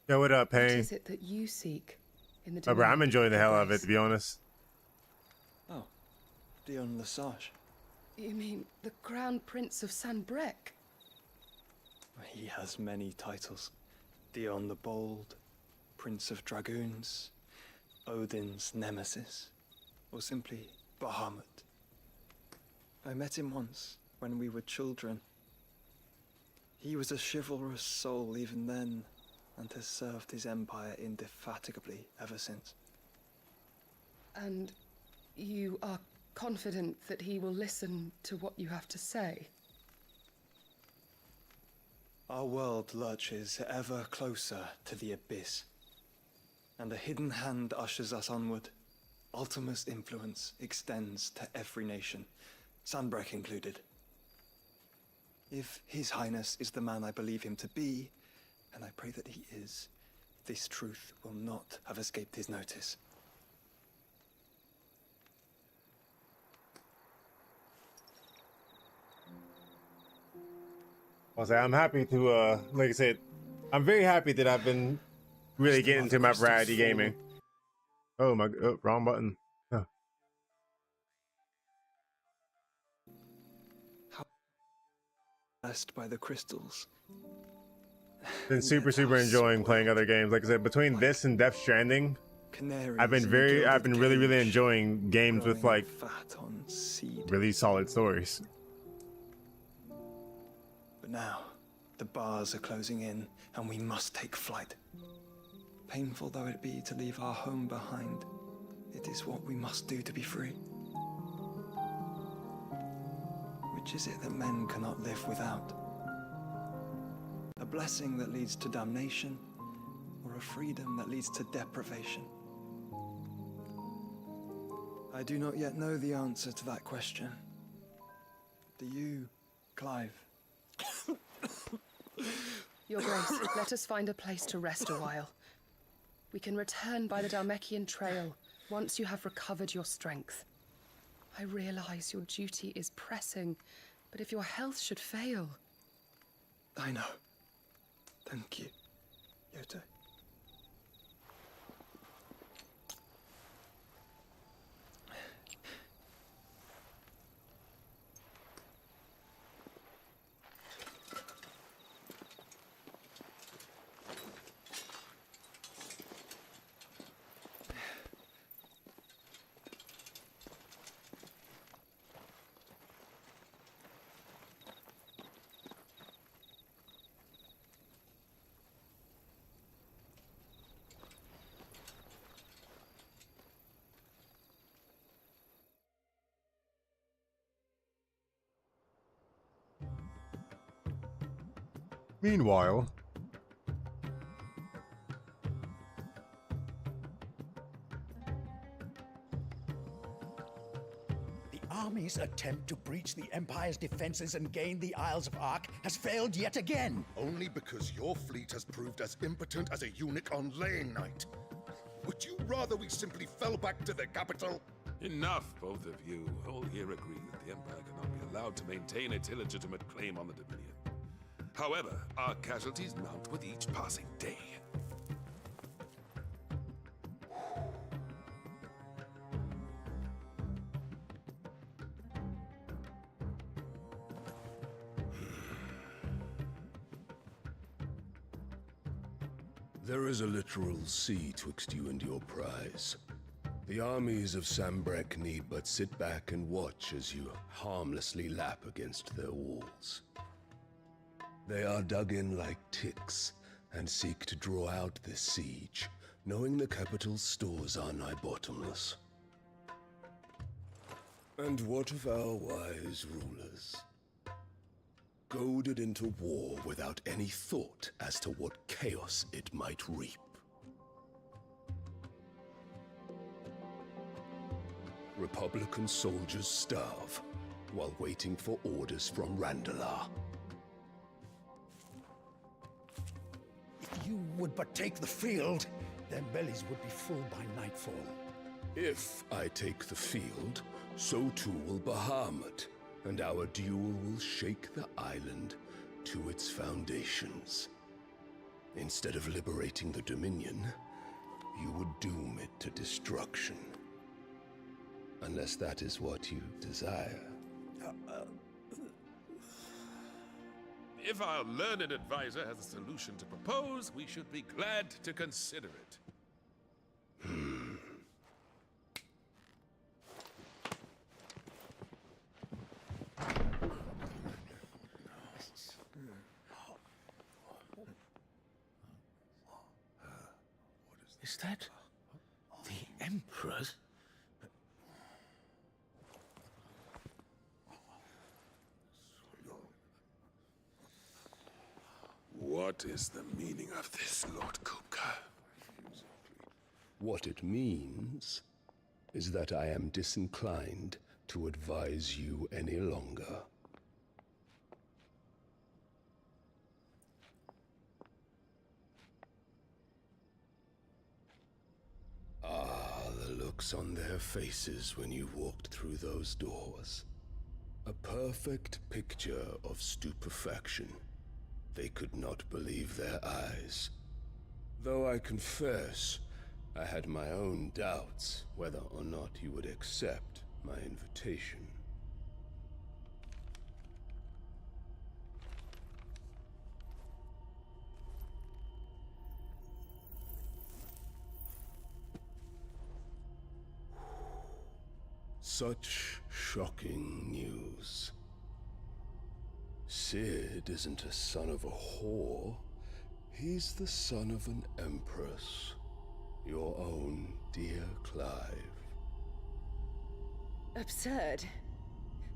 Yo, what up, What Payne? is it that you seek in the Oh, bro, I'm dominion enjoying the of hell your out of it, Grace? to be honest. Oh, Dion Lesage. You mean the Crown Prince of Sanbrek? He has many titles. Dion the Bold, Prince of Dragoons, Odin's Nemesis, or simply Bahamut. I met him once, when we were children. He was a chivalrous soul even then, and has served his empire indefatigably ever since. And you are confident that he will listen to what you have to say? Our world lurches ever closer to the abyss, and a hidden hand ushers us onward. Ultima's influence extends to every nation, Sanbrek included. If His Highness is the man I believe him to be, and I pray that he is, this truth will not have escaped his notice. I'll say I'm happy to, like I said, I'm very happy that I've been really getting into my variety gaming. Oh my, oh, wrong button. Huh. Blessed by the crystals. Been super enjoying playing other games. Like I said, between this and Death Stranding, I've been really enjoying games with like really solid stories. But now, the bars are closing in, and we must take flight. Painful though it be to leave our home behind, it is what we must do to be free. Which is it that men cannot live without? A blessing that leads to damnation, or a freedom that leads to deprivation? I do not yet know the answer to that question. Do you, Clive? Your Grace, let us find a place to rest a while. We can return by the Dhalmekian trail once you have recovered your strength. I realize your duty is pressing, but if your health should fail... I know. Thank you, Yote. Meanwhile, The army's attempt to breach the Empire's defenses and gain the Isles of Ark has failed yet again. Only because your fleet has proved as impotent as a eunuch on laying night. Would you rather we simply fell back to the capital? Enough, both of you. All here agree that the Empire cannot be allowed to maintain its illegitimate claim on the Dominion. However, our casualties mount with each passing day. There is a literal sea twixt you and your prize. The armies of Sambrek need but sit back and watch as you harmlessly lap against their walls. They are dug in like ticks and seek to draw out this siege, knowing the capital's stores are nigh bottomless. And what of our wise rulers? Goaded into war without any thought as to what chaos it might reap. Republican soldiers starve while waiting for orders from Randalar. If you would but take the field, their bellies would be full by nightfall. If I take the field, so too will Bahamut, and our duel will shake the island to its foundations. Instead of liberating the Dominion, you would doom it to destruction. Unless that is what you desire. If our learned advisor has a solution to propose, we should be glad to consider it. Is that the Emperor's? What is the meaning of this, Lord Kupka? What it means is that I am disinclined to advise you any longer. Ah, the looks on their faces when you walked through those doors. A perfect picture of stupefaction. They could not believe their eyes. Though I confess, I had my own doubts whether or not you would accept my invitation. Such shocking news. Sid isn't a son of a whore. He's the son of an empress. Your own dear Clive. Absurd.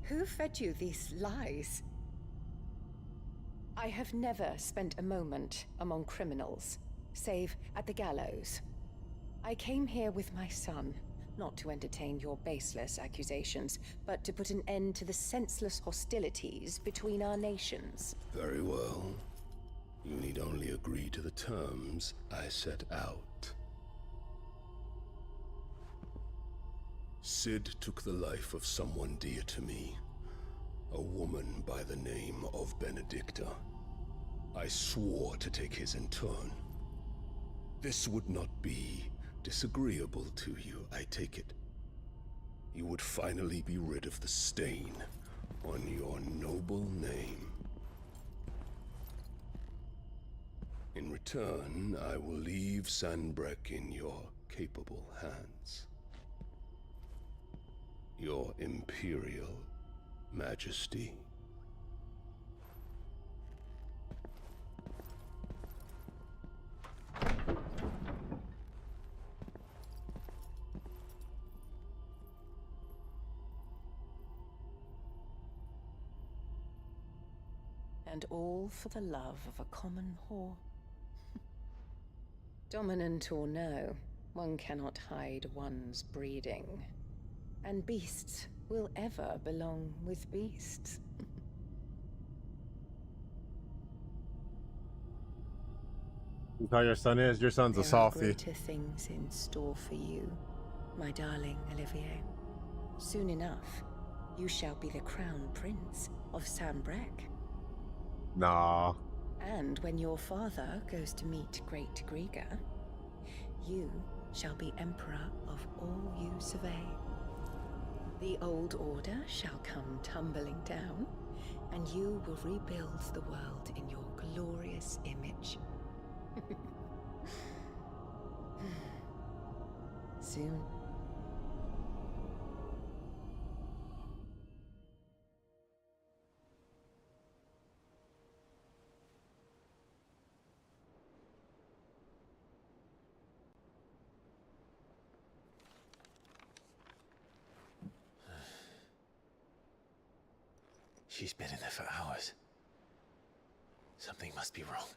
Who fed you these lies? I have never spent a moment among criminals, save at the gallows. I came here with my son, not to entertain your baseless accusations, but to put an end to the senseless hostilities between our nations. Very well. You need only agree to the terms I set out. Sid took the life of someone dear to me, a woman by the name of Benedicta. I swore to take his in turn. This would not be disagreeable to you, I take it. You would finally be rid of the stain on your noble name. In return, I will leave Sanbrek in your capable hands. Your Imperial Majesty. And all for the love of a common whore. Dominant or no, one cannot hide one's breeding. And beasts will ever belong with beasts. You know how your son is? Your son's a There are softie. greater things in store for you, my darling Olivier. Soon enough, you shall be the crown prince of Sambrec. Nah. And when your father goes to meet Great Grieger, you shall be emperor of all you survey. The old order shall come tumbling down, and you will rebuild the world in your glorious image. Soon. She's been in there for hours. Something must be wrong.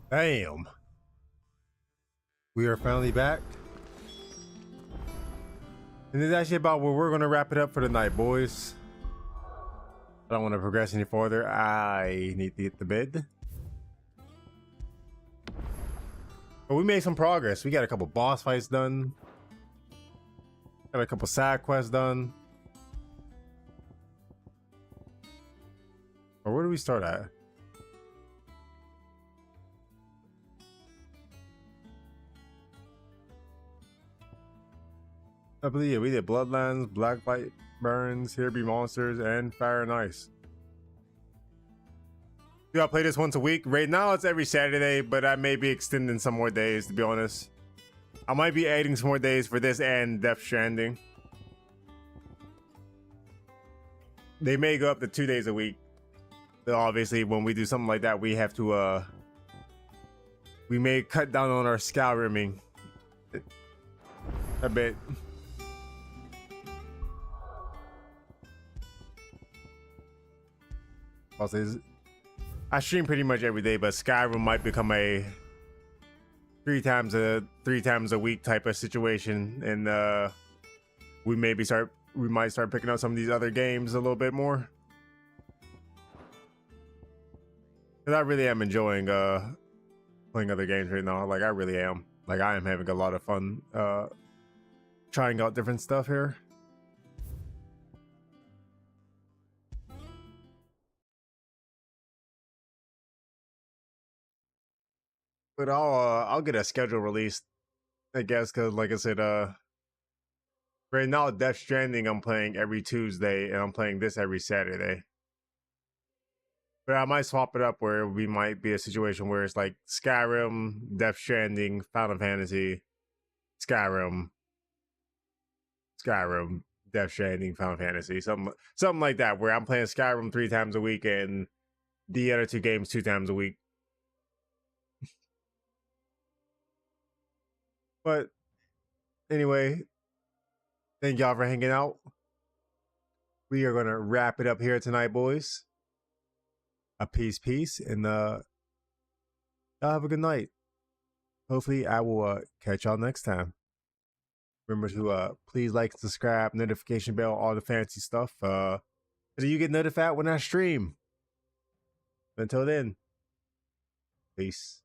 Damn. We are finally back. And it's actually about where we're going to wrap it up for the night, boys. I don't want to progress any further. I need to get to bed. But we made some progress. We got a couple boss fights done. Got a couple side quests done. Or where do we start at? I believe we did Bloodlands, Blacklight Burns, Here Be Monsters, and Fire and Ice. Do I play this once a week? Right now it's every Saturday, but I may be extending some more days, to be honest. I might be adding some more days for this and Death Stranding. They may go up to 2 days a week. So obviously, when we do something like that, we have to, we may cut down on our Skyrimming a bit. Also, I stream pretty much every day, but Skyrim might become a three times a week type of situation, and we might start picking up some of these other games a little bit more. Cause I really am enjoying playing other games right now. Like I really am. Like I am having a lot of fun trying out different stuff here. But I'll get a schedule released, I guess, because like I said, right now Death Stranding I'm playing every Tuesday, and I'm playing this every Saturday. But I might swap it up where we might be a situation where it's like Skyrim, Death Stranding, Final Fantasy, Skyrim, Death Stranding, Final Fantasy, something like that, where I'm playing Skyrim 3 times a week and the other 2 games 2 times a week. But anyway, thank y'all for hanging out. We are gonna wrap it up here tonight, boys. A peace, and y'all have a good night. Hopefully, I will catch y'all next time. Remember to please like, subscribe, notification bell, all the fancy stuff. So you get notified when I stream. Until then, peace.